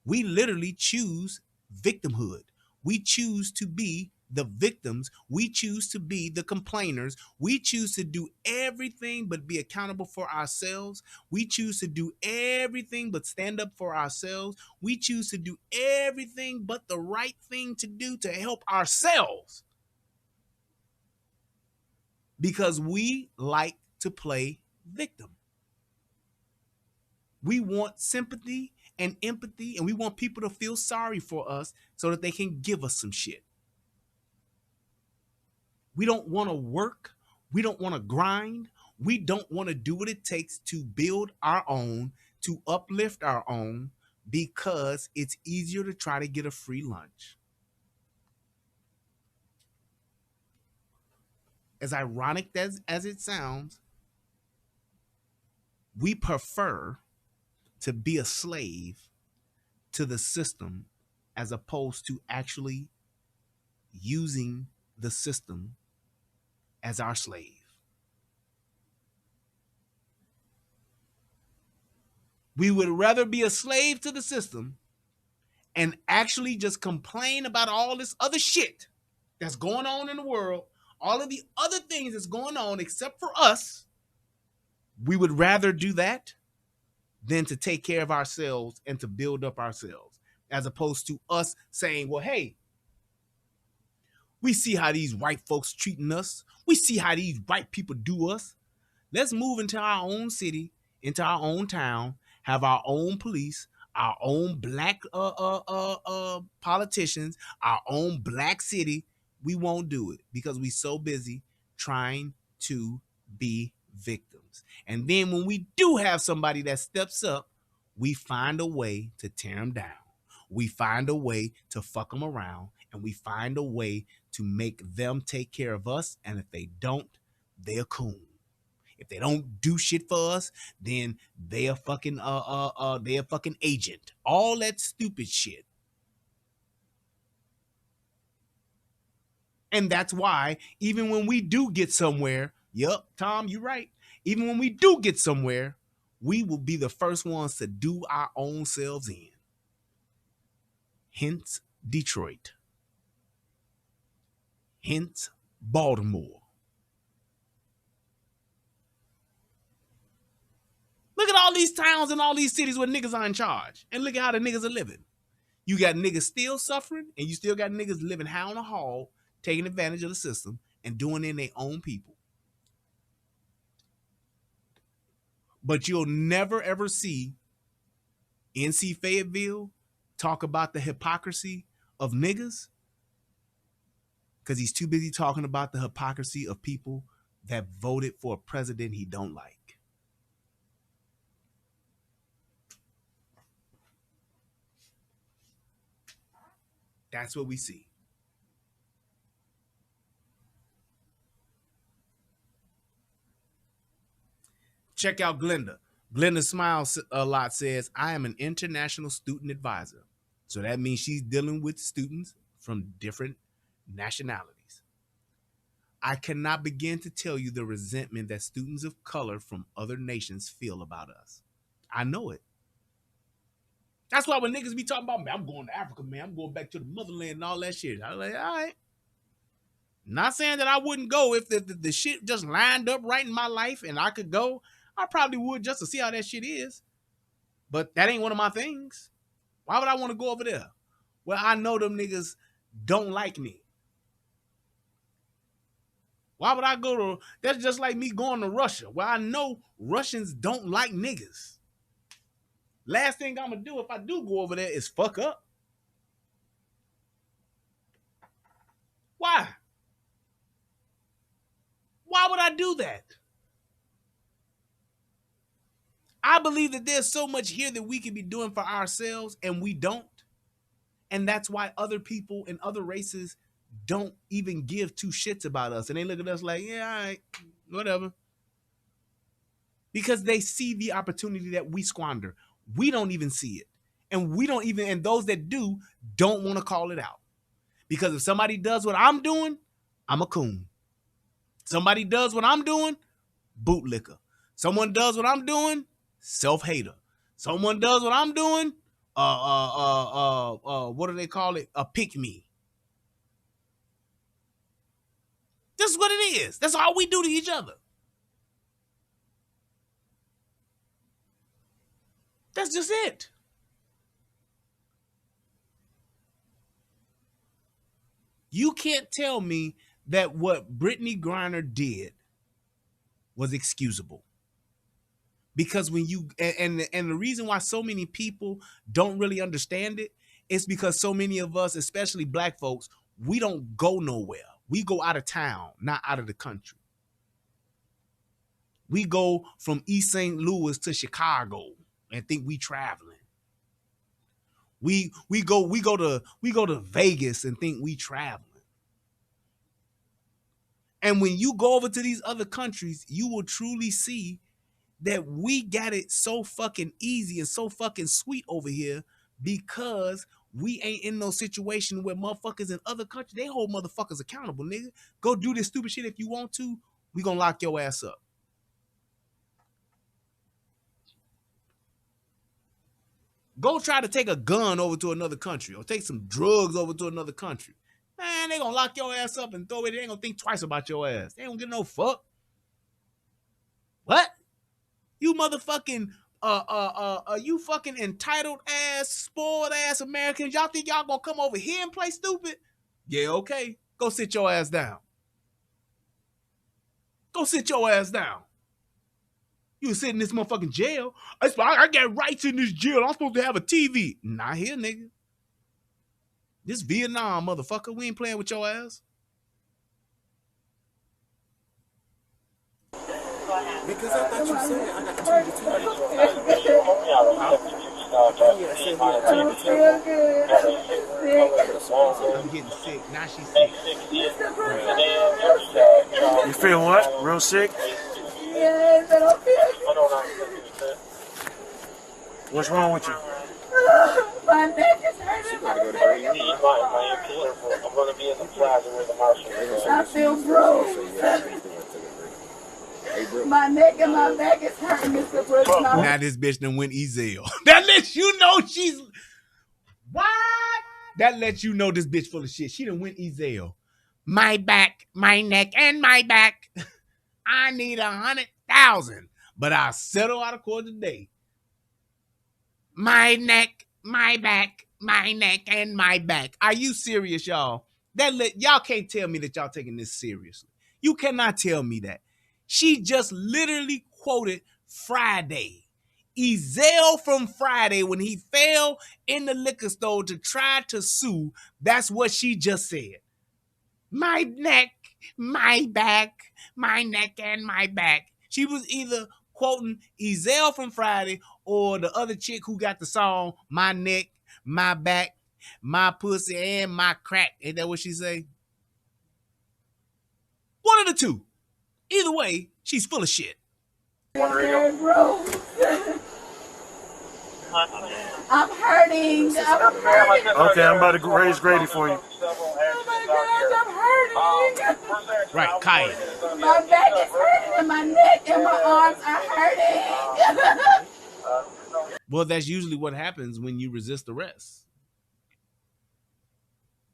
We literally choose victimhood. We choose to be the victims. We choose to be the complainers. We choose to do everything but be accountable for ourselves. We choose to do everything but stand up for ourselves. We choose to do everything but the right thing to do to help ourselves. Because we like to play victim. We want sympathy and empathy, and we want people to feel sorry for us so that they can give us some shit. We don't want to work. We don't want to grind. We don't want to do what it takes to build our own, to uplift our own, because it's easier to try to get a free lunch. As ironic as it sounds, we prefer to be a slave to the system as opposed to actually using the system as our slave. We would rather be a slave to the system and actually just complain about all this other shit that's going on in the world, all of the other things that's going on except for us. We would rather do that than to take care of ourselves and to build up ourselves, as opposed to us saying, well, hey, we see how these white folks treating us. We see how these white people do us. Let's move into our own city, into our own town, have our own police, our own black politicians, our own black city. We won't do it because we're so busy trying to be victims. And then when we do have somebody that steps up, we find a way to tear them down. We find a way to fuck them around, and we find a way to make them take care of us. And if they don't, they're coon. If they don't do shit for us, then they're fucking they're a fucking agent. All that stupid shit. And that's why even when we do get somewhere, yep, Tom, you're right. Even when we do get somewhere, we will be the first ones to do our own selves in. Hence Detroit. Hence Baltimore. Look at all these towns and all these cities where niggas are in charge. And look at how the niggas are living. You got niggas still suffering, and you still got niggas living high on the hall, taking advantage of the system and doing it in their own people. But you'll never ever see NC Fayetteville talk about the hypocrisy of niggas because he's too busy talking about the hypocrisy of people that voted for a president he don't like. That's what we see. Check out Glenda. Glenda Smiles a lot says, I am an international student advisor. So that means she's dealing with students from different nationalities. I cannot begin to tell you the resentment that students of color from other nations feel about us. I know it. That's why when niggas be talking about, man, I'm going to Africa, man, I'm going back to the motherland and all that shit. I was like, all right. Not saying that I wouldn't go if the shit just lined up right in my life and I could go. I probably would just to see how that shit is. But that ain't one of my things. Why would I want to go over there? Well, I know them niggas don't like me. Why would I go to, that's just like me going to Russia. Well, I know Russians don't like niggas. Last thing I'm going to do if I do go over there is fuck up. Why? Why would I do that? I believe that there's so much here that we could be doing for ourselves and we don't. And that's why other people and other races don't even give two shits about us. And they look at us like, yeah, all right, whatever. Because they see the opportunity that we squander. We don't even see it. And we don't even, and those that do, don't want to call it out. Because if somebody does what I'm doing, I'm a coon. Somebody does what I'm doing, bootlicker. Someone does what I'm doing, self-hater. Someone does what I'm doing, what do they call it? A pick-me. This is what it is. That's all we do to each other. That's just it. You can't tell me that what Brittany Griner did was excusable. Because when you, and the reason why so many people don't really understand it is because so many of us, especially black folks, we don't go nowhere. We go out of town, not out of the country. We go from East St. Louis to Chicago and think we traveling. We go to Vegas and think we traveling. And when you go over to these other countries, you will truly see that we got it so fucking easy and so fucking sweet over here because we ain't in no situation where motherfuckers in other countries, they hold motherfuckers accountable, nigga. Go do this stupid shit if you want to. We gonna lock your ass up. Go try to take a gun over to another country or take some drugs over to another country. Man, they gonna lock your ass up and throw it. They ain't gonna think twice about your ass. They don't get no fuck. What? You motherfucking, you fucking entitled ass, spoiled ass Americans. Y'all think y'all gonna come over here and play stupid? Yeah, okay. Go sit your ass down. Go sit your ass down. You sit in this motherfucking jail. I got rights in this jail. I'm supposed to have a TV. Not here, nigga. This Vietnam, motherfucker. We ain't playing with your ass. Because I thought you said I got to change the time. I'm getting sick. Now she's sick. You feel what? Real sick? Yes, I don't feel. What's wrong with you? My neck is hurting. I'm going to be in the plaza where the marshal. I feel broke. My neck and my back is hurting, Mr. Brooks. Now this bitch done went Ezel. That lets you know she's... What? That lets you know this bitch full of shit. She done went Ezel. My back, my neck, and my back. I need 100,000, but I'll settle out of court today. My neck, my back, my neck, and my back. Are you serious, y'all? Y'all can't tell me that y'all taking this seriously. You cannot tell me that. She just literally quoted Friday. Ezell from Friday, when he fell in the liquor store to try to sue, that's what she just said. My neck, my back, my neck and my back. She was either quoting Ezell from Friday or the other chick who got the song, My Neck, My Back, My Pussy, and My Crack. Ain't that what she say? One of the two. Either way, she's full of shit. I'm hurting. Okay, I'm about to raise Grady for you. Oh my gosh, I'm hurting. Right, Kaya. My back is hurting and my neck and my arms are hurting. Well, that's usually what happens when you resist arrest.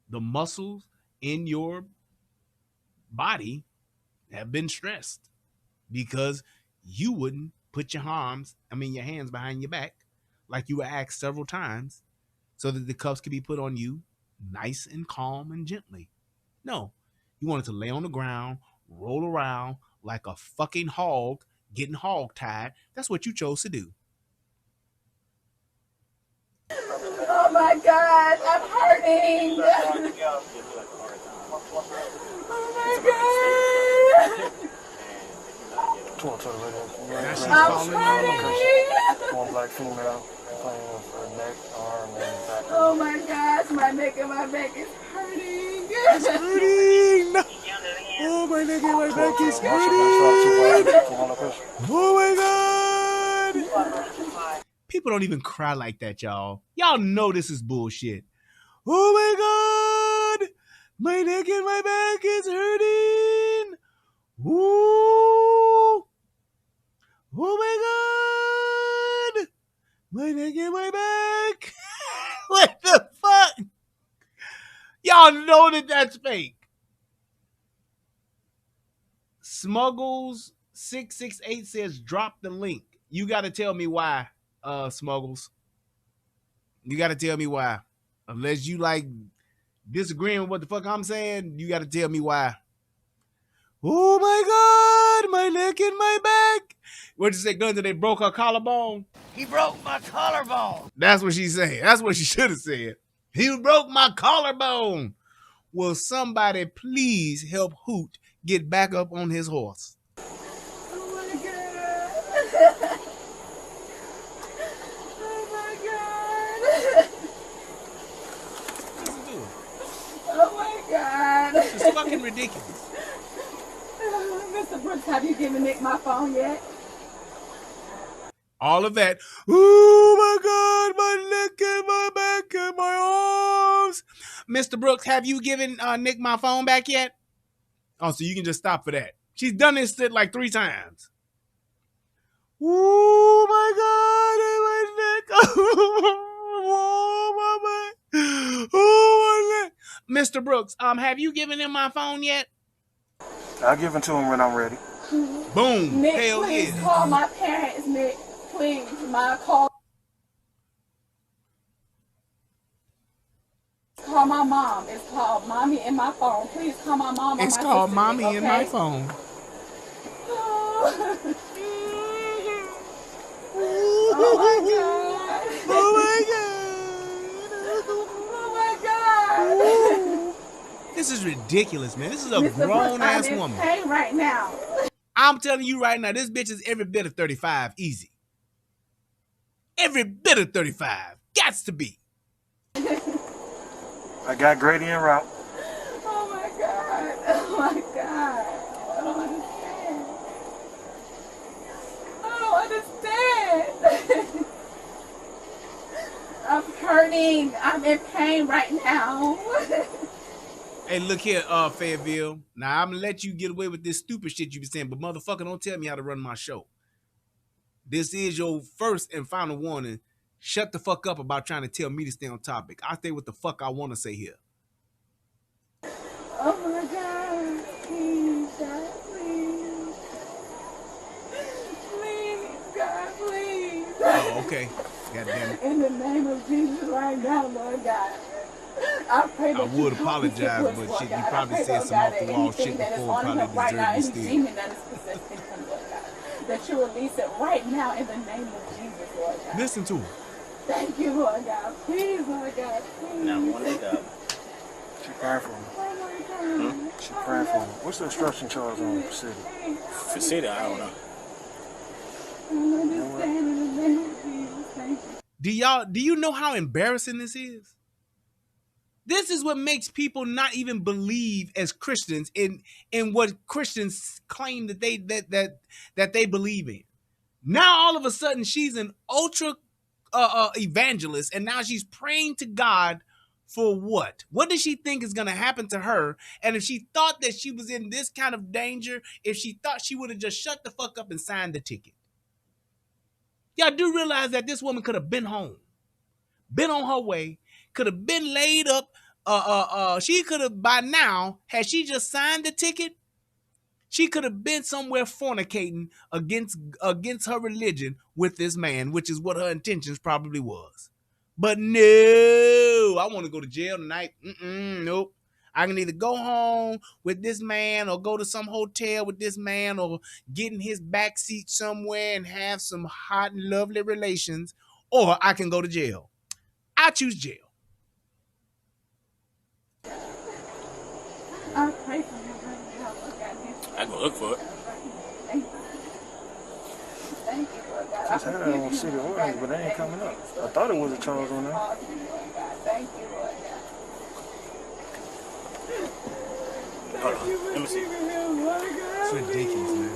The muscles in your body have been stressed because you wouldn't put your hands behind your back like you were asked several times so that the cuffs could be put on you nice and calm and gently. No, you wanted to lay on the ground, roll around like a fucking hog getting hog-tied. That's what you chose to do. Oh my God, I'm hurting. Oh my God. I'm hurting. One black female playing with her neck, arm, and back. Oh my gosh, my neck and my back is hurting. It's hurting. Oh, my neck and my back is hurting. Oh my God. People don't even cry like that, y'all. Y'all know this is bullshit. Oh my God. My neck and my back is hurting. Ooh. Oh my God. My neck and my back. What the fuck? Y'all know that that's fake. Smuggles668 says drop the link. You got to tell me why, Smuggles. You got to tell me why. Unless you like disagreeing with what the fuck I'm saying, you got to tell me why. Oh my God, my neck and my back. What'd you say, Guns? They broke her collarbone? He broke my collarbone. That's what she's saying. That's what she should have said. He broke my collarbone. Will somebody please help Hoot get back up on his horse? Oh my God. Oh my God. Listen to it. Oh my God. It's fucking ridiculous. Mr. Brooks, have you given Nick my phone yet? All of that. Oh my God, my neck and my back and my arms. Mr. Brooks, have you given Nick my phone back yet? Oh, so you can just stop for that. She's done this shit like 3 times. Oh my God, and my neck. Oh my back. Oh my neck. Mr. Brooks, have you given him my phone yet? I'll give it to him when I'm ready. Boom. Nick, Hell please yeah. call my parents, Nick. Please, call my mom. It's called Mommy in my phone. Please call my mom. It's or my called sister, Mommy okay? in my phone. Oh my God. Oh my God. Oh my God. This is ridiculous, man. This is a Mr. Brooks, grown-ass I'm in woman. pain right now. I'm telling you right now, this bitch is every bit of 35. Easy. Every bit of 35. Gots to be. I got Grady en route. Oh my God. Oh my God. I don't understand. I'm hurting. I'm in pain right now. Hey, look here, Fayetteville. Now, I'm going to let you get away with this stupid shit you be saying, but motherfucker, don't tell me how to run my show. This is your first and final warning. Shut the fuck up about trying to tell me to stay on topic. I say what the fuck I want to say here. Oh my God. Please, God, please. Please, God, please. Oh, okay. God damn it. In the name of Jesus right now, Lord God. I pray that I would apologize, but shit, you probably said some off the wall shit before, probably deserve you still. Demon that is possessing him, Lord God. that you release it right now in the name of Jesus, Lord God. Listen to him. Thank you, Lord God. Please, Lord God. Please. Now, one leg up. She praying for him. Oh my God. She praying for him. What's the instruction charge on the city? For city, I don't know. I understand in the name of Jesus. Thank you. Do you know how embarrassing this is? This is what makes people not even believe as Christians in what Christians claim that they believe in. Now all of a sudden she's an ultra evangelist, and now she's praying to God for what? What does she think is going to happen to her? And if she thought that she was in this kind of danger, if she thought she would have just shut the fuck up and signed the ticket. Y'all do realize that this woman could have been home, been on her way, could have been laid up. She could have by now, had she just signed the ticket, she could have been somewhere fornicating against her religion with this man, which is what her intentions probably was. But no, I want to go to jail tonight. Nope. I can either go home with this man or go to some hotel with this man or get in his backseat somewhere and have some hot and lovely relations, or I can go to jail. I choose jail. I pray for him right now, Lord God. I go look for it. Thank you, Lord God. Just had it on city ordinance, but they ain't coming up. I thought it was a charge on there. Thank you, Lord God. Hold on. Let me see. It's ridiculous, man.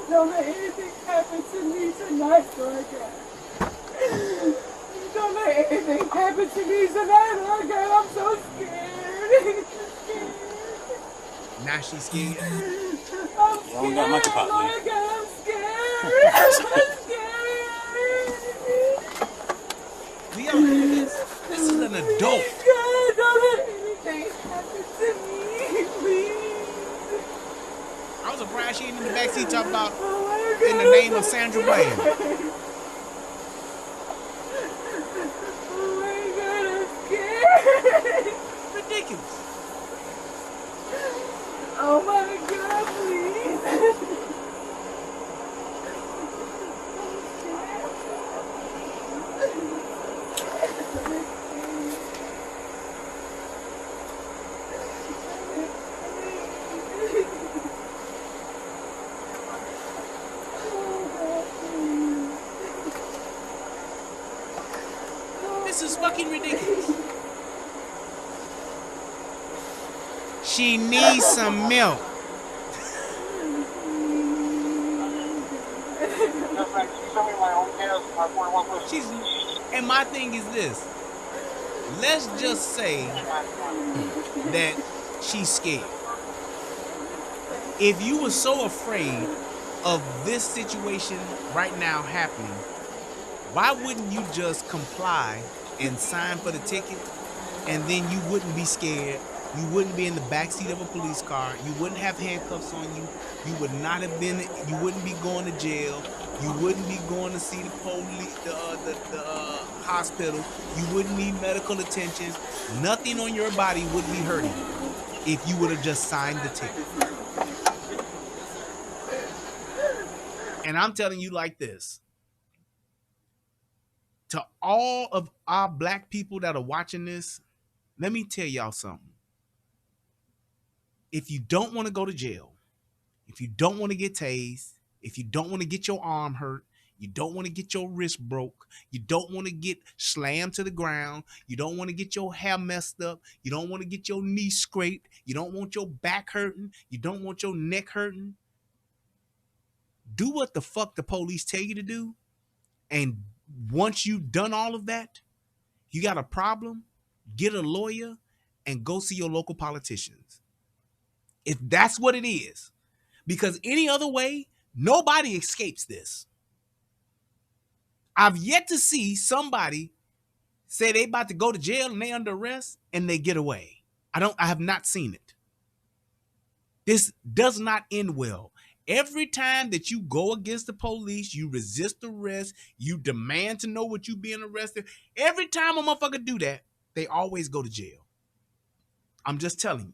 Don't let anything happen to me tonight, Lord God. Don't let anything happen to me tonight, Lord God. I'm so scared. Now she's scared. I'm You don't got monkey pot, Lord man. God, I'm scared. I'm scared. Do y'all hear this? This is an adult. God, don't let anything happen to me, please. I was surprised she ain't in the backseat talking about Oh my God. in the name of Sandra Bland. Oh my God, I'm scared. Ridiculous. Oh my God, please. This is fucking ridiculous. She needs some milk. She's, and my thing is this. Let's just say that she's scared. If you were so afraid of this situation right now happening, why wouldn't you just comply and sign for the ticket, and then you wouldn't be scared? You wouldn't be in the backseat of a police car. You wouldn't have handcuffs on you. You would not have been. You wouldn't be going to jail. You wouldn't be going to see the police, the hospital. You wouldn't need medical attention. Nothing on your body would be hurting you if you would have just signed the ticket. And I'm telling you like this. To all of our black people that are watching this, let me tell y'all something. If you don't want to go to jail, if you don't want to get tased, if you don't want to get your arm hurt, you don't want to get your wrist broke, you don't want to get slammed to the ground, you don't want to get your hair messed up, you don't want to get your knee scraped, you don't want your back hurting, you don't want your neck hurting, do what the fuck the police tell you to do. And once you've done all of that, you got a problem, get a lawyer and go see your local politicians. If that's what it is. Because any other way, nobody escapes this. I've yet to see somebody say they about to go to jail and they under arrest and they get away. I have not seen it. This does not end well. Every time that you go against the police, you resist arrest, you demand to know what you being arrested. Every time a motherfucker do that, they always go to jail. I'm just telling you.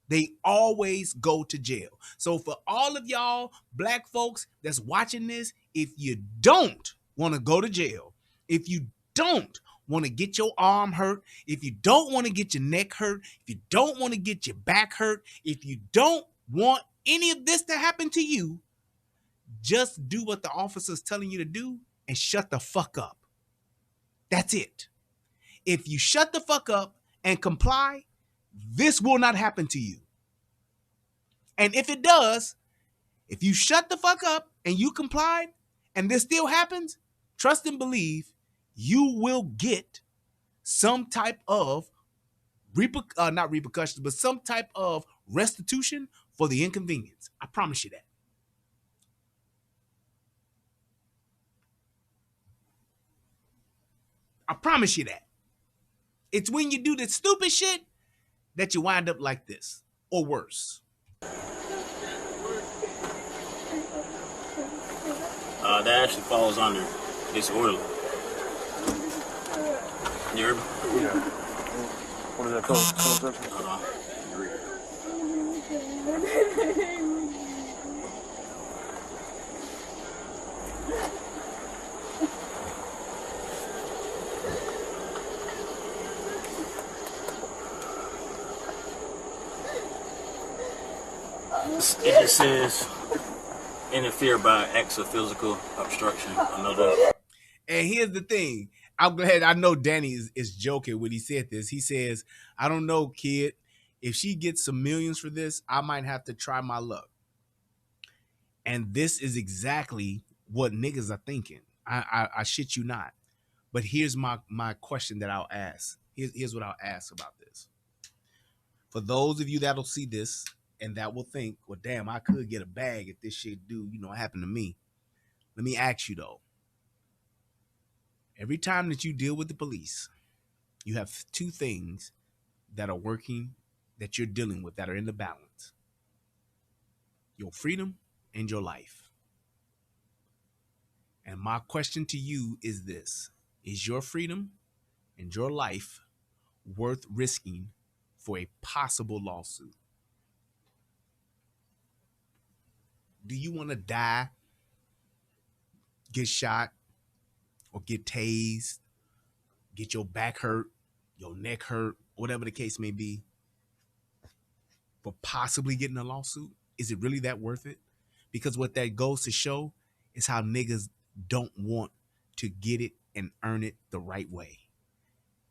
They always go to jail. So for all of y'all black folks that's watching this, if you don't want to go to jail, if you don't want to get your arm hurt, if you don't want to get your neck hurt, if you don't want to get your back hurt, if you don't want any of this to happen to you, just do what the officer's telling you to do and shut the fuck up. That's it. If you shut the fuck up and comply, this will not happen to you. And if it does, if you shut the fuck up and you complied and this still happens, trust and believe you will get some type of not repercussions, but some type of restitution for the inconvenience. I promise you that. I promise you that. It's when you do the stupid shit that you wind up like this or worse. That actually falls under disorderly. You heard me? Yeah. What is that code section? Hold on. It just says interfere by acts of physical obstruction. Another. And here's the thing. I'm glad I know Danny is joking when he said this. He says, I don't know, kid. If she gets some millions for this, I might have to try my luck. And this is exactly what niggas are thinking. I shit you not. But here's my question that I'll ask. Here's what I'll ask about this. For those of you that'll see this and that will think, well, damn, I could get a bag if this shit happened to me. Let me ask you though. Every time that you deal with the police, you have two things that are working, that you're dealing with, that are in the balance. Your freedom and your life. And my question to you is this. Is your freedom and your life worth risking for a possible lawsuit? Do you want to die, get shot, or get tased, get your back hurt, your neck hurt, whatever the case may be, for possibly getting a lawsuit? Is it really that worth it? Because what that goes to show is how niggas don't want to get it and earn it the right way.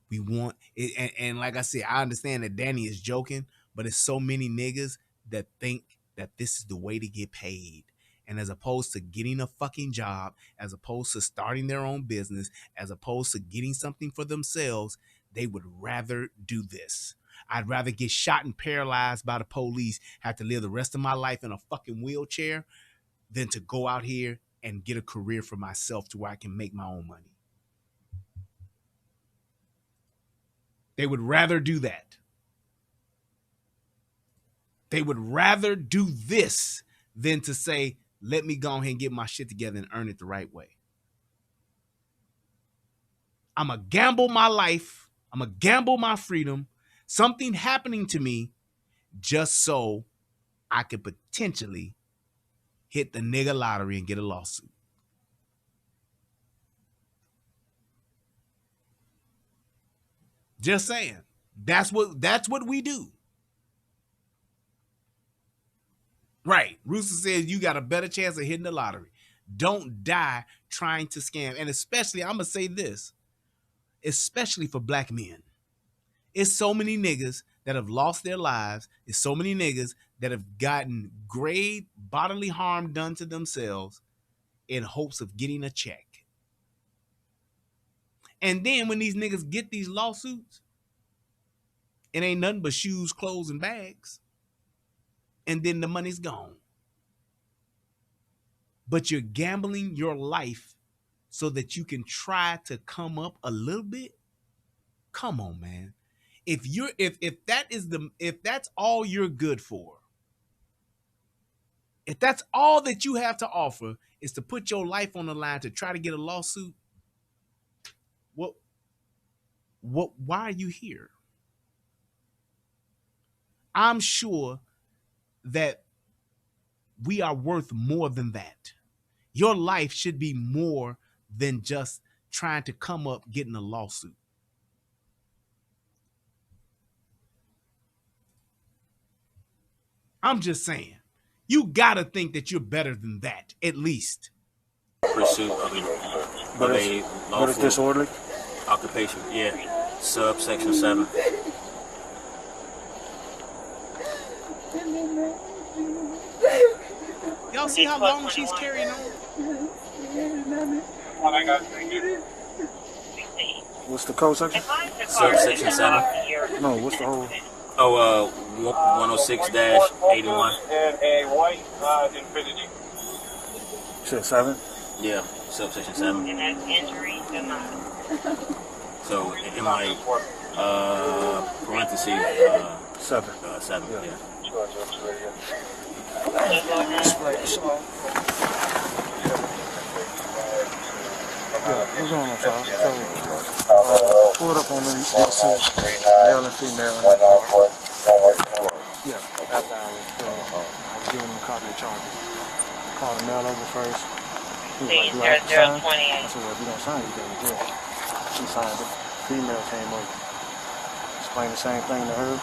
We want it, and like I said, I understand that Danny is joking, but it's so many niggas that think that this is the way to get paid. And as opposed to getting a fucking job, as opposed to starting their own business, as opposed to getting something for themselves, they would rather do this. I'd rather get shot and paralyzed by the police, have to live the rest of my life in a fucking wheelchair, than to go out here and get a career for myself to where I can make my own money. They would rather do that. They would rather do this than to say, let me go ahead and get my shit together and earn it the right way. I'm going to gamble my life. I'm going to gamble my freedom. Something happening to me just so I could potentially hit the nigga lottery and get a lawsuit. Just saying. That's what we do. Right. Rooster says you got a better chance of hitting the lottery. Don't die trying to scam. And especially, I'm going to say this, especially for black men. It's so many niggas that have lost their lives. It's so many niggas that have gotten grave bodily harm done to themselves in hopes of getting a check. And then when these niggas get these lawsuits, it ain't nothing but shoes, clothes, and bags. And then the money's gone. But you're gambling your life so that you can try to come up a little bit. Come on, man. If that's all you're good for, if that's all that you have to offer is to put your life on the line to try to get a lawsuit, why are you here? I'm sure that we are worth more than that. Your life should be more than just trying to come up getting a lawsuit. I'm just saying, you gotta think that you're better than that, at least. Pursuit of a But it's disorderly. occupation. Yeah. Subsection 7. Y'all see how long she's carrying on? What's the code section? Subsection 7. No, what's the whole? Oh, 106-81. And a white Infinity. You said 7? Yeah, subsection 7. And that's injury denied. So in my parentheses, 7. 7. Yeah. Yeah. What's going on, Charles? So, pull it up on them. Male and female. Yeah, after I was giving him a copy of charges. Called the male over first. He was like, do I have to sign? I said, well, if you don't sign, you go to jail. She signed it. Female came over. Explained the same thing to her.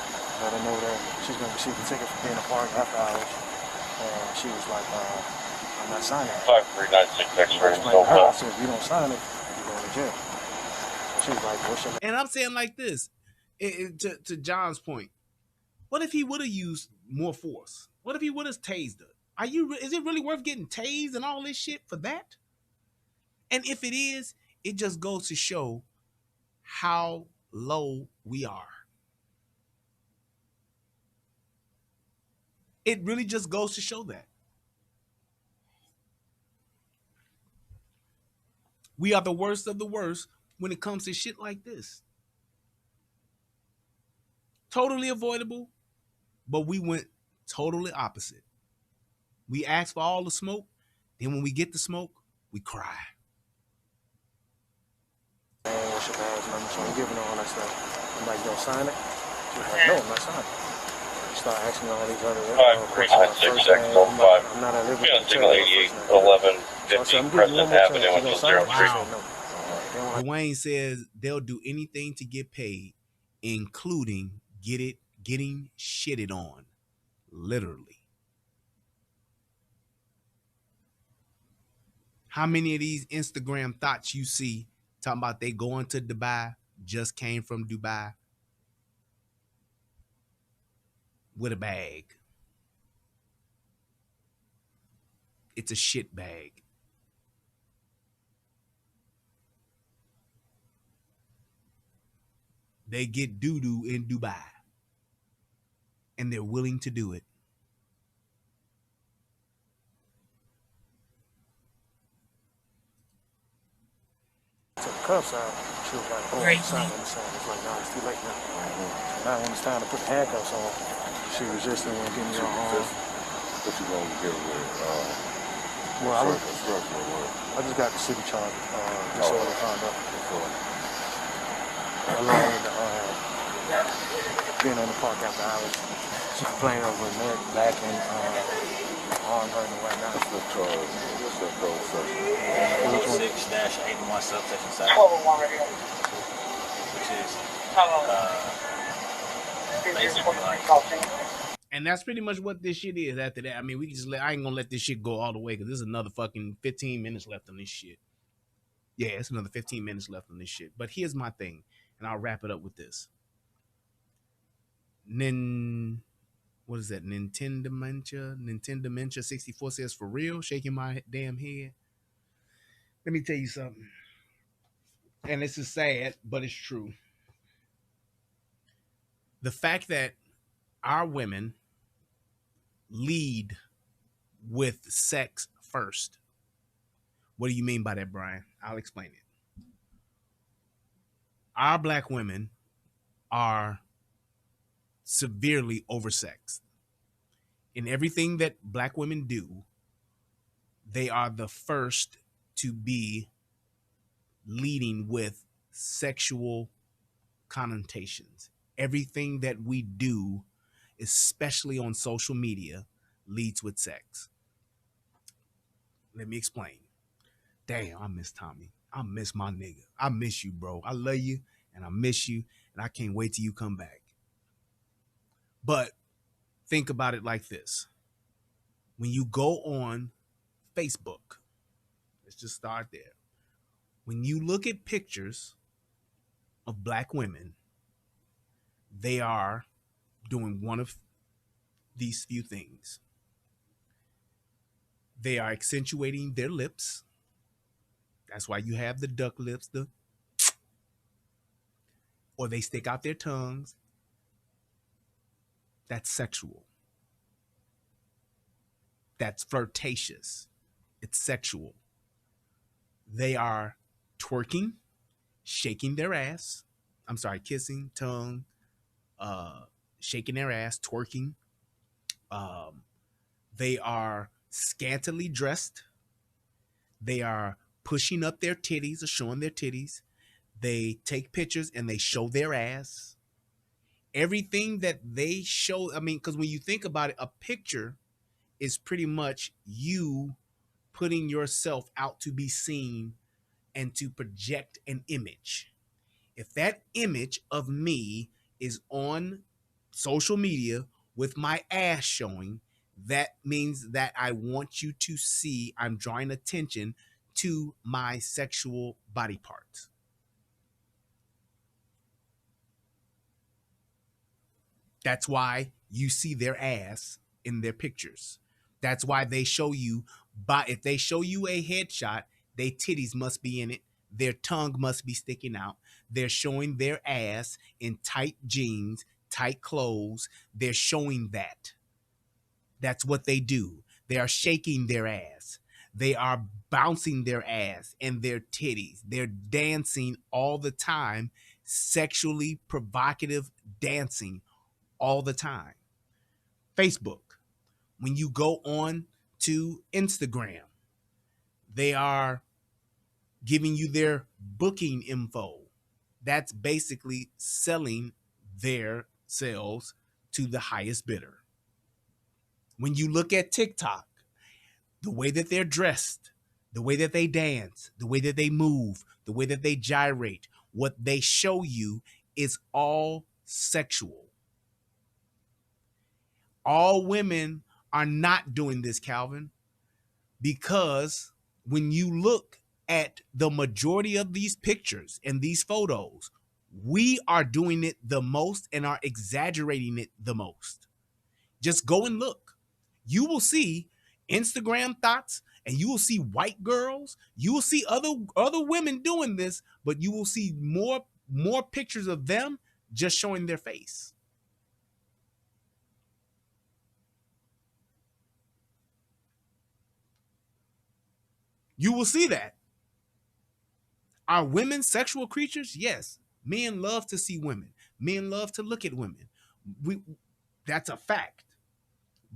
Let her know that she's going to receive a ticket for being a park after hours. And she was like, I'm not signing it. 5396 X-ray. I said, if you don't sign it, you're going to jail. She was like, what's your name? And I'm saying like this, to John's point, what if he would have used more force? What if he would have tased her? Is it really worth getting tased and all this shit for that? And if it is, it just goes to show how low we are. It really just goes to show that. We are the worst of the worst when it comes to shit like this. Totally avoidable, but we went totally opposite. We asked for all the smoke, then when we get the smoke, we cry. What's your badge number? So I'm giving her all that stuff. I'm like, you don't sign it? She was like, no, I'm not signing it. She started asking me all these other 5396 X-05. I'm not at liberty Be on to signal tell you 88 11 50 President Avenue in Ladero Street. Dwayne says they'll do anything to get paid, including getting shitted on. Literally. How many of these Instagram thoughts you see talking about they going to Dubai, just came from Dubai with a bag? It's a shit bag. They get doo-doo in Dubai, and they're willing to do it. Took the cuffs out. She was like, oh, I'm signing the sign. It's like, nah, it's too late now. So now when it's time to put the handcuffs on, she resisted and won't give me her arm. What you going to give with Well, I just got the city charge, disorderly conduct. Along with being in the park after hours. She complained over her neck, back, and arm hurting and whatnot. What's the code section? 106-81 subsection 7. Which is basically like. And that's pretty much what this shit is after that. I mean, we can just I ain't gonna let this shit go all the way because there's another fucking 15 minutes left on this shit. Yeah, it's another 15 minutes left on this shit. But here's my thing, and I'll wrap it up with this. What is that? Nintendo Dementia 64 says, for real? Shaking my damn head. Let me tell you something. And this is sad, but it's true. The fact that our women lead with sex first. What do you mean by that, Brian? I'll explain it. Our black women are severely oversexed. In everything that black women do, they are the first to be leading with sexual connotations. Everything that we do especially on social media, leads with sex. Let me explain. Damn, I miss Tommy. I miss my nigga. I miss you, bro. I love you and I miss you and I can't wait till you come back. But think about it like this. When you go on Facebook, let's just start there. When you look at pictures of black women, they are doing one of these few things. They are accentuating their lips. That's why you have the duck lips, or they stick out their tongues. That's sexual. That's flirtatious. It's sexual. They are twerking, shaking their ass. I'm sorry, kissing, tongue, shaking their ass, twerking. They are scantily dressed. They are pushing up their titties or showing their titties. They take pictures and they show their ass. Everything that they show, I mean, because when you think about it, a picture is pretty much you putting yourself out to be seen and to project an image. If that image of me is on social media with my ass showing, that means that I want you to see I'm drawing attention to my sexual body parts. That's why you see their ass in their pictures. That's why they show you, if they show you a headshot, their titties must be in it. Their tongue must be sticking out. They're showing their ass in tight jeans, tight clothes. They're showing that. That's what they do. They are shaking their ass. They are bouncing their ass and their titties. They're dancing all the time, sexually provocative dancing all the time. Facebook, when you go on to Instagram, they are giving you their booking info. That's basically selling their sales to the highest bidder. When you look at TikTok, the way that they're dressed, the way that they dance, the way that they move, the way that they gyrate, what they show you is all sexual. All women are not doing this, Calvin, because when you look at the majority of these pictures and these photos, we are doing it the most and are exaggerating it the most. Just go and look. You will see Instagram thoughts and you will see white girls. You will see other women doing this, but you will see more pictures of them just showing their face. You will see that. Are women sexual creatures? Yes. Men love to see women. Men love to look at women. That's a fact.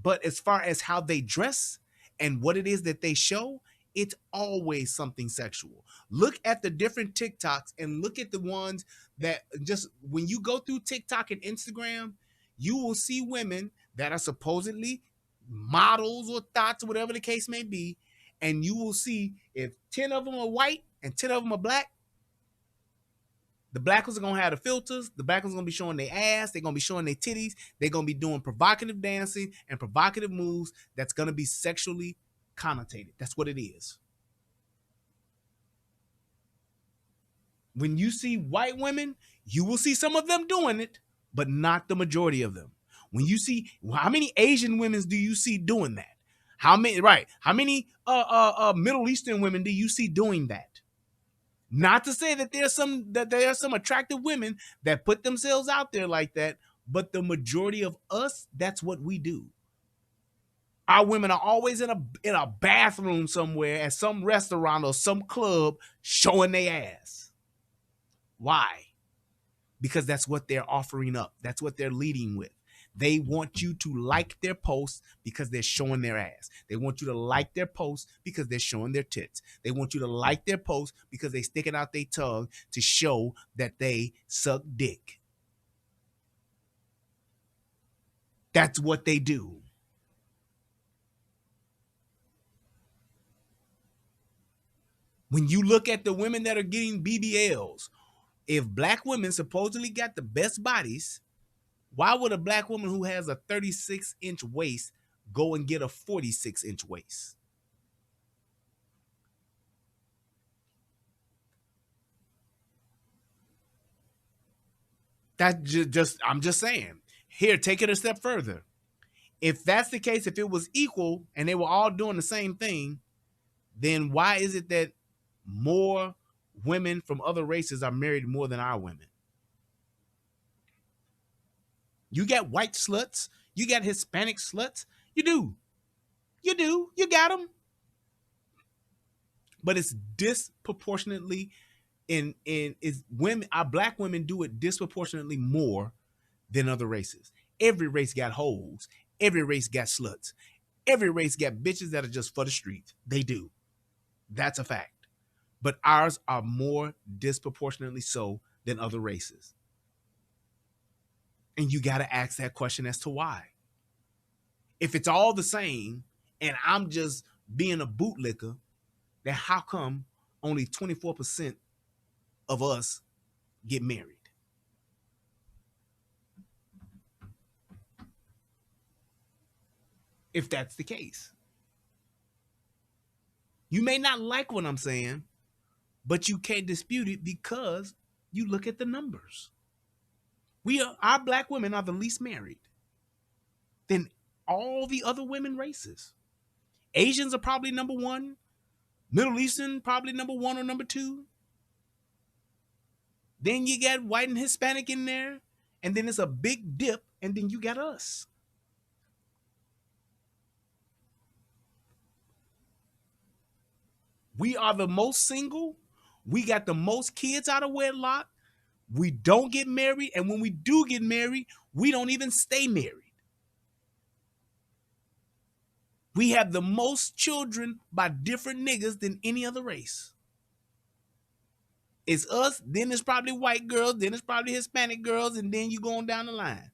But as far as how they dress and what it is that they show, it's always something sexual. Look at the different TikToks and look at the ones that just, when you go through TikTok and Instagram, you will see women that are supposedly models or thoughts, whatever the case may be, and you will see if 10 of them are white and 10 of them are black, the black ones are going to have the filters. The black ones are going to be showing their ass. They're going to be showing their titties. They're going to be doing provocative dancing and provocative moves that's going to be sexually connotated. That's what it is. When you see white women, you will see some of them doing it, but not the majority of them. When you see, how many Asian women do you see doing that? How many Middle Eastern women do you see doing that? Not to say that there are some attractive women that put themselves out there like that, but the majority of us, that's what we do. Our women are always in a bathroom somewhere at some restaurant or some club showing their ass. Why? Because that's what they're offering up. That's what they're leading with. They want you to like their posts because they're showing their ass. They want you to like their posts because they're showing their tits. They want you to like their posts because they're sticking out their tongue to show that they suck dick. That's what they do. When you look at the women that are getting BBLs, if black women supposedly got the best bodies, why would a black woman who has a 36-inch waist go and get a 46-inch waist? That just I'm just saying. Here, take it a step further. If that's the case, if it was equal and they were all doing the same thing, then why is it that more women from other races are married more than our women? You got white sluts, you got Hispanic sluts. You do. You got them. But it's disproportionately in is women, our black women do it disproportionately more than other races. Every race got hoes. Every race got sluts. Every race got bitches that are just for the streets. They do. That's a fact. But ours are more disproportionately so than other races. And you got to ask that question as to why. If it's all the same and I'm just being a bootlicker, then how come only 24% of us get married? If that's the case. You may not like what I'm saying, but you can't dispute it because you look at the numbers. Our black women are the least married than all the other women races. Asians are probably number one. Middle Eastern probably number one or number two. Then you got white and Hispanic in there. And then it's a big dip. And then you got us. We are the most single. We got the most kids out of wedlock. We don't get married. And when we do get married, we don't even stay married. We have the most children by different niggas than any other race. It's us, then it's probably white girls, then it's probably Hispanic girls, and then you going down the line.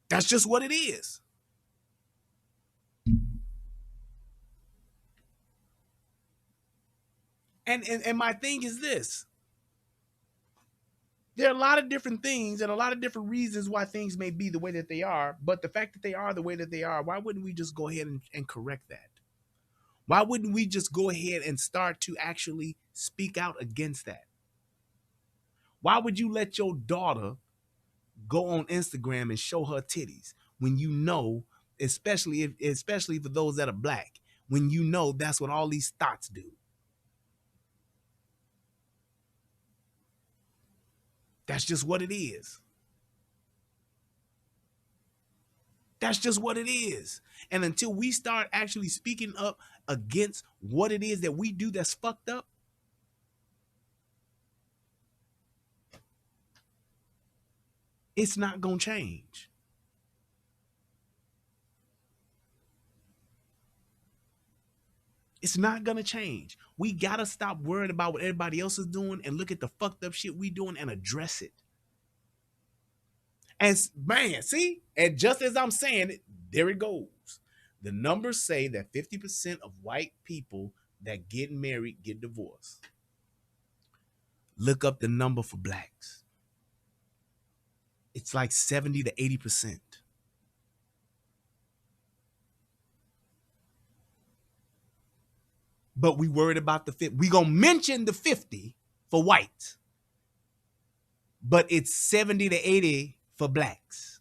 That's just what it is. And my thing is this. There are a lot of different things and a lot of different reasons why things may be the way that they are, but the fact that they are the way that they are, why wouldn't we just go ahead and correct that? Why wouldn't we just go ahead and start to actually speak out against that? Why would you let your daughter go on Instagram and show her titties when you know, especially for those that are black, when you know that's what all these thoughts do? That's just what it is. That's just what it is. And until we start actually speaking up against what it is that we do that's fucked up, it's not going to change. It's not going to change. We got to stop worrying about what everybody else is doing and look at the fucked up shit we doing and address it. And man, see, and just as I'm saying it, there it goes. The numbers say that 50% of white people that get married get divorced. Look up the number for blacks. It's like 70 to 80%. But we worried about the 50. We gonna mention the 50 for whites, but it's 70 to 80 for blacks.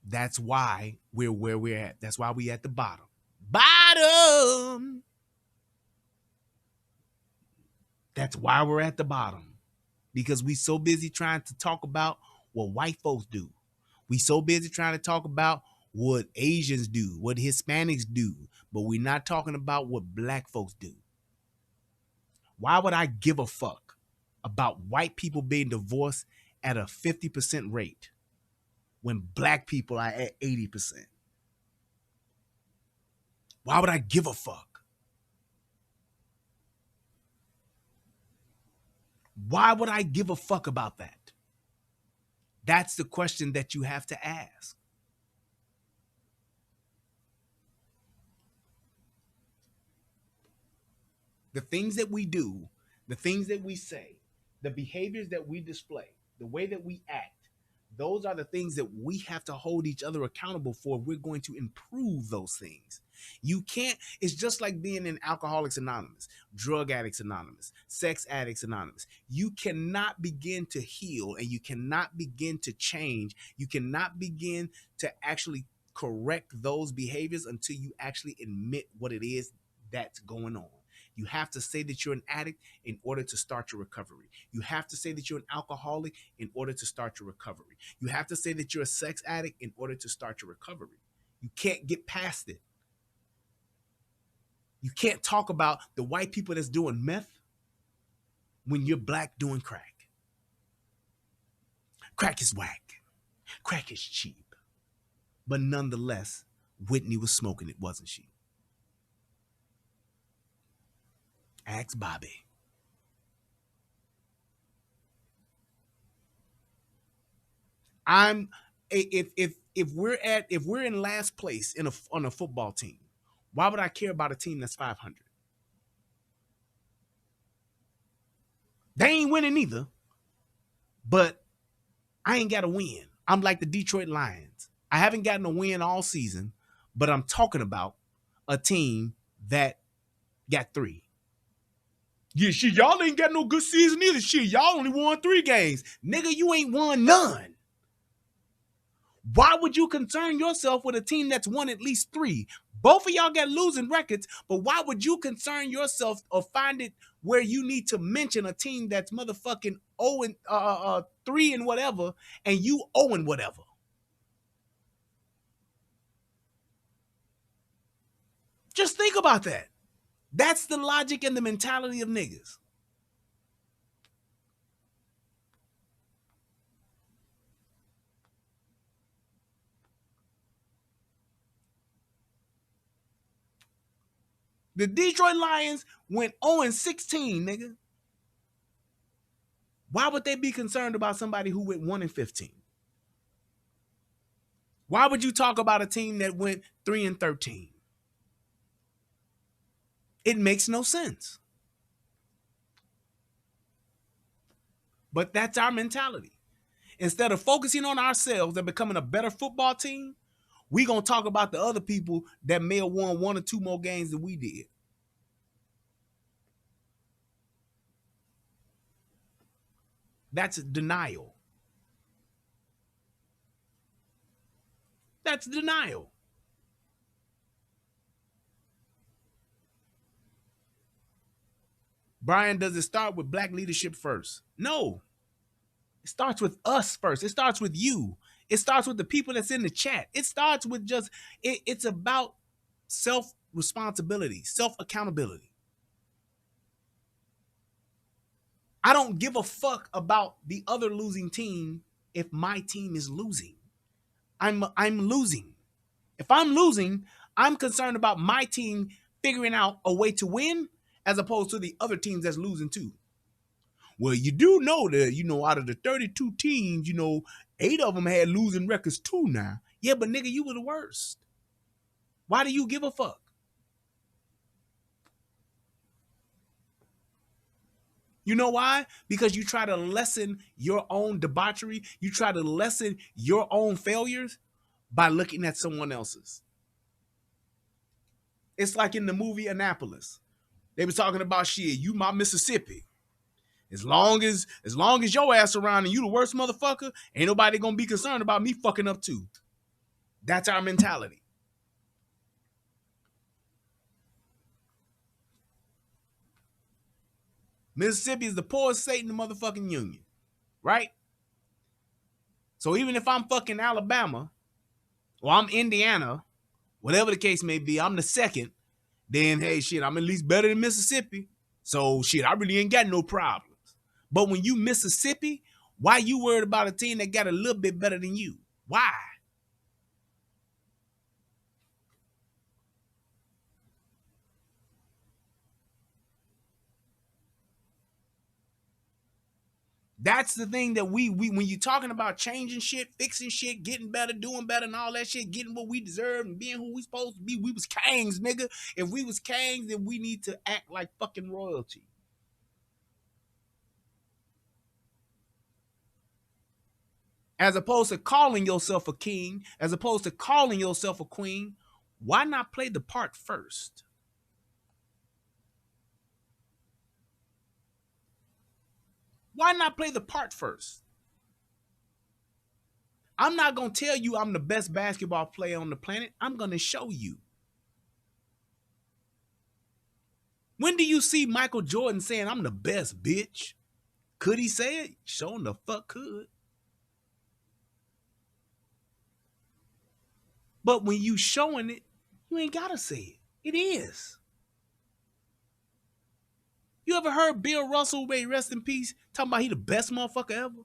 That's why we're where we're at. That's why we at the bottom. Bottom. That's why we're at the bottom. Because we so busy trying to talk about what white folks do. We so busy trying to talk about what Asians do, what Hispanics do, but we're not talking about what black folks do. Why would I give a fuck about white people being divorced at a 50% rate when black people are at 80%? Why would I give a fuck? Why would I give a fuck about that? That's the question that you have to ask. The things that we do, the things that we say, the behaviors that we display, the way that we act, those are the things that we have to hold each other accountable for. We're going to improve those things. You can't, it's just like being in Alcoholics Anonymous, Drug Addicts Anonymous, Sex Addicts Anonymous. You cannot begin to heal and you cannot begin to change. You cannot begin to actually correct those behaviors until you actually admit what it is that's going on. You have to say that you're an addict in order to start your recovery. You have to say that you're an alcoholic in order to start your recovery. You have to say that you're a sex addict in order to start your recovery. You can't get past it. You can't talk about the white people that's doing meth when you're black doing crack. Crack is whack. Crack is cheap. But nonetheless, Whitney was smoking it, wasn't she? Ask Bobby. If we're in last place on a football team, why would I care about a team that's 500? They ain't winning either, but I ain't got to win. I'm like the Detroit Lions. I haven't gotten a win all season, but I'm talking about a team that got 3. Yeah, shit, y'all ain't got no good season either. Shit, y'all only won 3 games. Nigga, you ain't won none. Why would you concern yourself with a team that's won at least 3? Both of y'all got losing records, but why would you concern yourself or find it where you need to mention a team that's motherfucking 0 and 3 and whatever, and you 0 and whatever? Just think about that. That's the logic and the mentality of niggas. The Detroit Lions went 0 and 16, nigga. Why would they be concerned about somebody who went 1 and 15? Why would you talk about a team that went 3 and 13? It makes no sense. But that's our mentality. Instead of focusing on ourselves and becoming a better football team, we going to talk about the other people that may have won 1 or 2 more games than we did. That's denial. That's denial. Brian, does it start with black leadership first? No. It starts with us first. It starts with you. It starts with the people that's in the chat. It starts with just, it's about self-responsibility, self-accountability. I don't give a fuck about the other losing team if my team is losing. I'm losing. If I'm losing, I'm concerned about my team figuring out a way to win as opposed to the other teams that's losing too. Well, you do know that, out of the 32 teams, 8 of them had losing records too now. Yeah, but nigga, you were the worst. Why do you give a fuck? You know why? Because you try to lessen your own debauchery. You try to lessen your own failures by looking at someone else's. It's like in the movie Annapolis. They were talking about shit, you my Mississippi. As long as your ass around and you the worst motherfucker, ain't nobody gonna be concerned about me fucking up too. That's our mentality. Mississippi is the poorest state in the motherfucking union, right? So even if I'm fucking Alabama or I'm Indiana, whatever the case may be, I'm the second, then hey, shit, I'm at least better than Mississippi. So shit, I really ain't got no problems. But when you Mississippi, why you worried about a team that got a little bit better than you? Why? That's the thing that we when you're talking about changing shit, fixing shit, getting better, doing better, and all that shit, getting what we deserve and being who we supposed to be. We was kings, nigga. If we was kings, then we need to act like fucking royalty. As opposed to calling yourself a king, as opposed to calling yourself a queen, why not play the part first? Why not play the part first? I'm not going to tell you I'm the best basketball player on the planet. I'm going to show you. When do you see Michael Jordan saying, I'm the best, bitch? Could he say it? Sure the fuck could. But when you showing it, you ain't got to say it. It is. You ever heard Bill Russell, may rest in peace, talking about he the best motherfucker ever?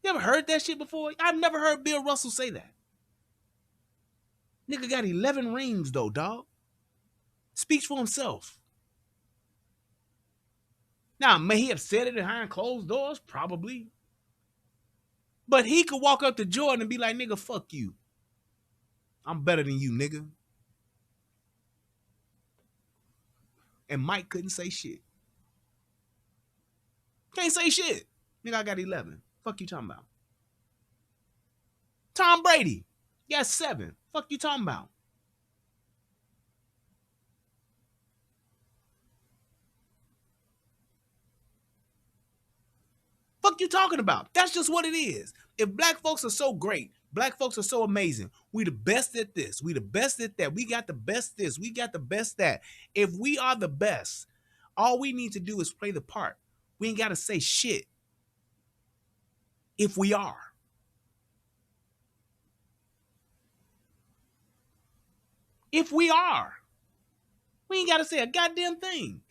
You ever heard that shit before? I've never heard Bill Russell say that. Nigga got 11 rings though, dog. Speaks for himself. Now, may he have said it behind closed doors? Probably. But he could walk up to Jordan and be like, nigga, fuck you. I'm better than you, nigga. And Mike couldn't say shit. Can't say shit. Nigga, I got 11. Fuck you talking about? Tom Brady got 7. Fuck you talking about? Fuck you talking about? That's just what it is. If black folks are so great, black folks are so amazing, we the best at this, we the best at that, we got the best this, we got the best that. If we are the best, all we need to do is play the part. We ain't got to say shit if we are. If we are, we ain't got to say a goddamn thing.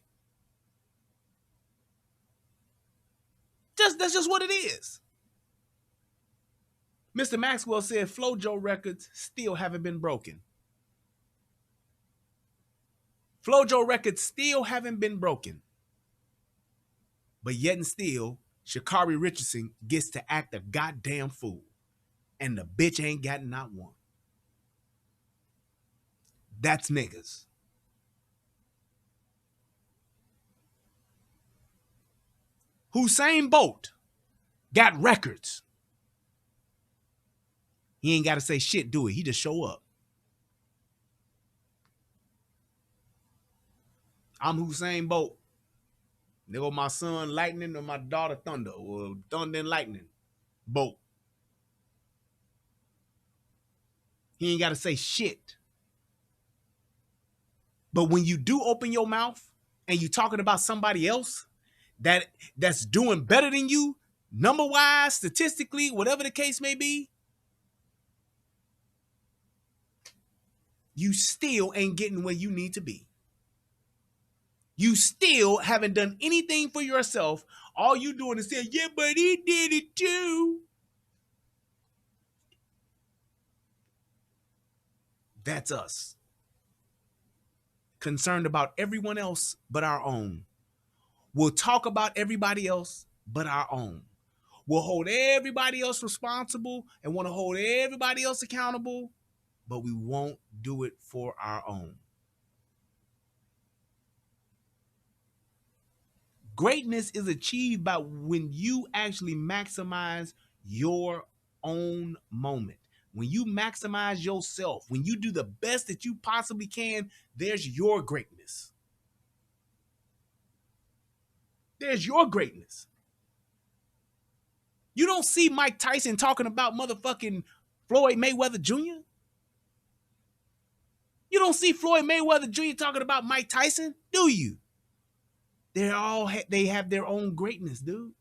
That's just what it is. Mr. Maxwell said FloJo records still haven't been broken. FloJo records still haven't been broken. But yet and still, Sha'Carri Richardson gets to act a goddamn fool. And the bitch ain't got not one. That's niggas. Usain Bolt got records. He ain't got to say shit, do it. He just show up. I'm Usain Bolt. There go my son Lightning or my daughter Thunder, or Thunder and Lightning. Bolt. He ain't got to say shit. But when you do open your mouth and you talking about somebody else that's doing better than you, number-wise, statistically, whatever the case may be, you still ain't getting where you need to be. You still haven't done anything for yourself. All you doing is saying, yeah, but he did it too. That's us. Concerned about everyone else but our own. We'll talk about everybody else but our own. We'll hold everybody else responsible and want to hold everybody else accountable, but we won't do it for our own. Greatness is achieved by when you actually maximize your own moment. When you maximize yourself, when you do the best that you possibly can, there's your greatness. There's your greatness. You don't see Mike Tyson talking about motherfucking Floyd Mayweather Jr.? You don't see Floyd Mayweather Jr. talking about Mike Tyson, do you? They have their own greatness, dude.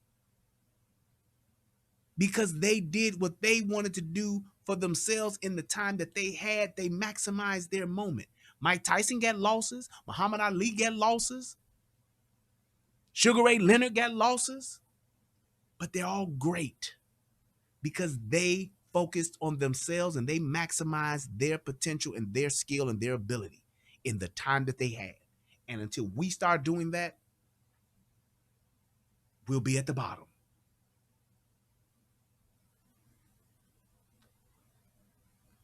Because they did what they wanted to do for themselves in the time that they had. They maximized their moment. Mike Tyson got losses. Muhammad Ali got losses. Sugar Ray Leonard got losses. But they're all great because they focused on themselves and they maximized their potential and their skill and their ability in the time that they had. And until we start doing that, we'll be at the bottom.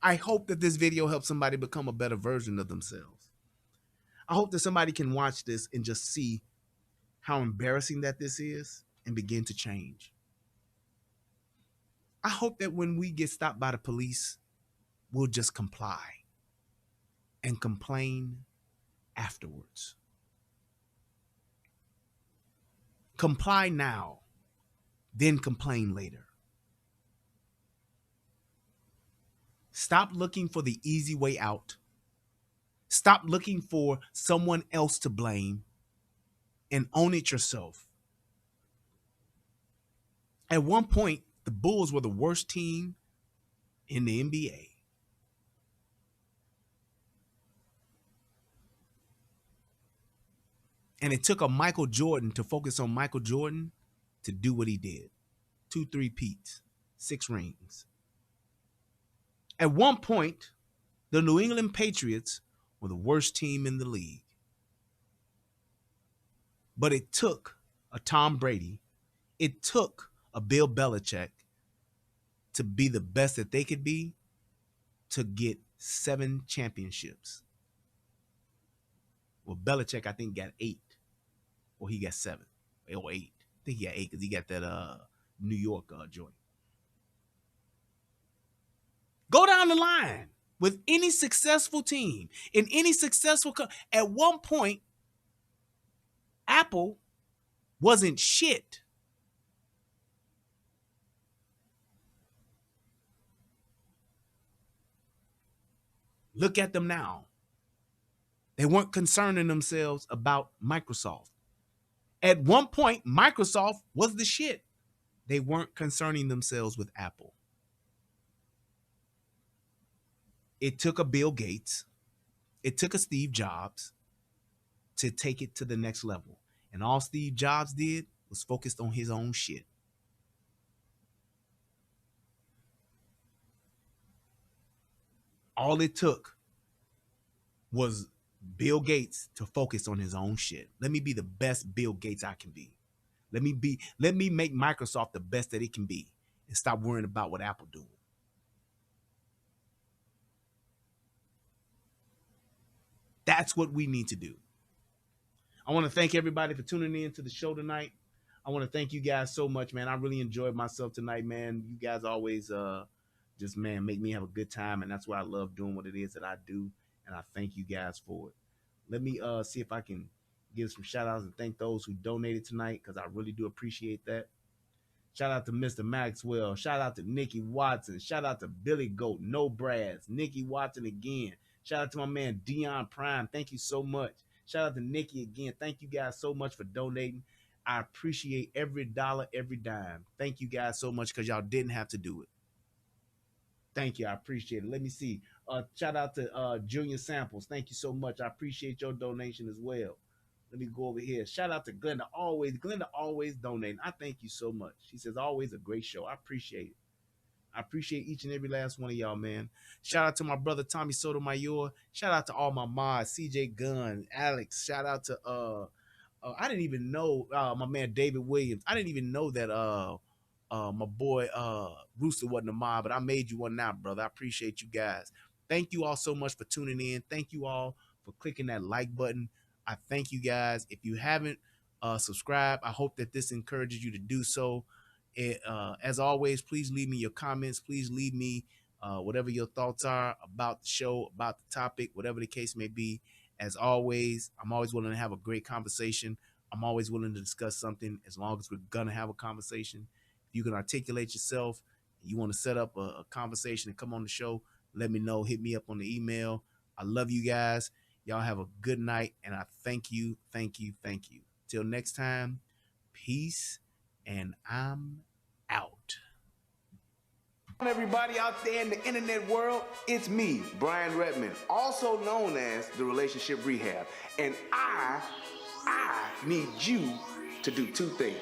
I hope that this video helps somebody become a better version of themselves. I hope that somebody can watch this and just see how embarrassing that this is and begin to change. I hope that when we get stopped by the police, we'll just comply and complain afterwards. Comply now, then complain later. Stop looking for the easy way out. Stop looking for someone else to blame and own it yourself. At one point, the Bulls were the worst team in the NBA. And it took a Michael Jordan to focus on Michael Jordan to do what he did. 2 3-peats, 6 rings. At one point, the New England Patriots were the worst team in the league. But it took a Tom Brady, it took a Bill Belichick to be the best that they could be to get 7 championships. Well, Belichick, I think, got 8. Or he got 7 or 8. I think he got 8 because he got that New York joint. Go down the line with any successful team in any successful at one point, Apple wasn't shit. Look at them now. They weren't concerning themselves about Microsoft. At one point, Microsoft was the shit. They weren't concerning themselves with Apple. It took a Bill Gates. It took a Steve Jobs to take it to the next level. And all Steve Jobs did was focused on his own shit. All it took was Bill Gates to focus on his own shit. Let me be the best Bill Gates I can be. Let me make Microsoft the best that it can be and stop worrying about what Apple doing. That's what we need to do. I want to thank everybody for tuning in to the show tonight. I want to thank you guys so much, man. I really enjoyed myself tonight, man. You guys always just, man, make me have a good time, and that's why I love doing what it is that I do, and I thank you guys for it. Let me see if I can give some shout outs and thank those who donated tonight, because I really do appreciate that. Shout out to Mr. Maxwell. Shout out to Nikki Watson. Shout out to Billy Goat, No Brass, Nikki Watson again. Shout out to my man Dion Prime. Thank you so much. Shout out to Nikki again. Thank you guys so much for donating. I appreciate every dollar, every dime. Thank you guys so much, because y'all didn't have to do it. Thank you. I appreciate it. Let me see. Shout out to Junior Samples. Thank you so much. I appreciate your donation as well. Let me go over here. Shout out to Glenda. Glenda always donating. I thank you so much. She says, always a great show. I appreciate it. I appreciate each and every last one of y'all, man. Shout out to my brother Tommy Sotomayor. Shout out to all my mods, CJ Gunn, Alex. Shout out to I didn't even know my man David Williams. I didn't even know that my boy Rooster wasn't a mod, but I made you one now, brother. I appreciate you guys. Thank you all so much for tuning in. Thank you all for clicking that like button. I thank you guys. If you haven't subscribed, I hope that this encourages you to do so. As always, please leave me your comments. Please leave me whatever your thoughts are about the show, about the topic, whatever the case may be. As always, I'm always willing to have a great conversation. I'm always willing to discuss something as long as we're going to have a conversation. If you can articulate yourself, you want to set up a conversation and come on the show, let me know. Hit me up on the email. I love you guys. Y'all have a good night, and I thank you, thank you, thank you. Till next time, peace, and I'm out. Everybody out there in the internet world, it's me, Brian Redmond, also known as the Relationship Rehab, and I need you to do 2 things.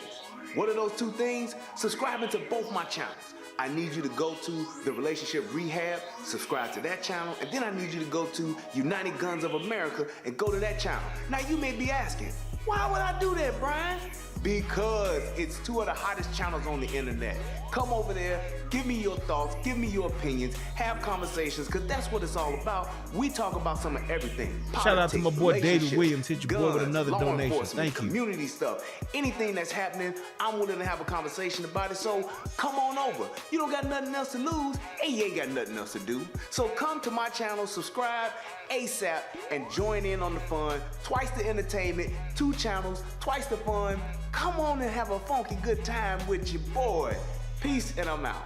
What are those 2 things? Subscribing to both my channels. I need you to go to the Relationship Rehab, subscribe to that channel, and then I need you to go to United Guns of America and go to that channel. Now you may be asking, why would I do that, Brian? Because it's two of the hottest channels on the internet. Come over there, give me your thoughts, give me your opinions, have conversations, because that's what it's all about. We talk about some of everything. Shout out to my boy David Williams. Hit your boy with guns, another law donation. enforcement, Thank you. community stuff. Anything that's happening, I'm willing to have a conversation about it. So come on over. You don't got nothing else to lose, and you ain't got nothing else to do. So come to my channel, subscribe ASAP, and join in on the fun. Twice the entertainment, 2 channels, twice the fun. Come on and have a funky good time with your boy. Peace, and I'm out.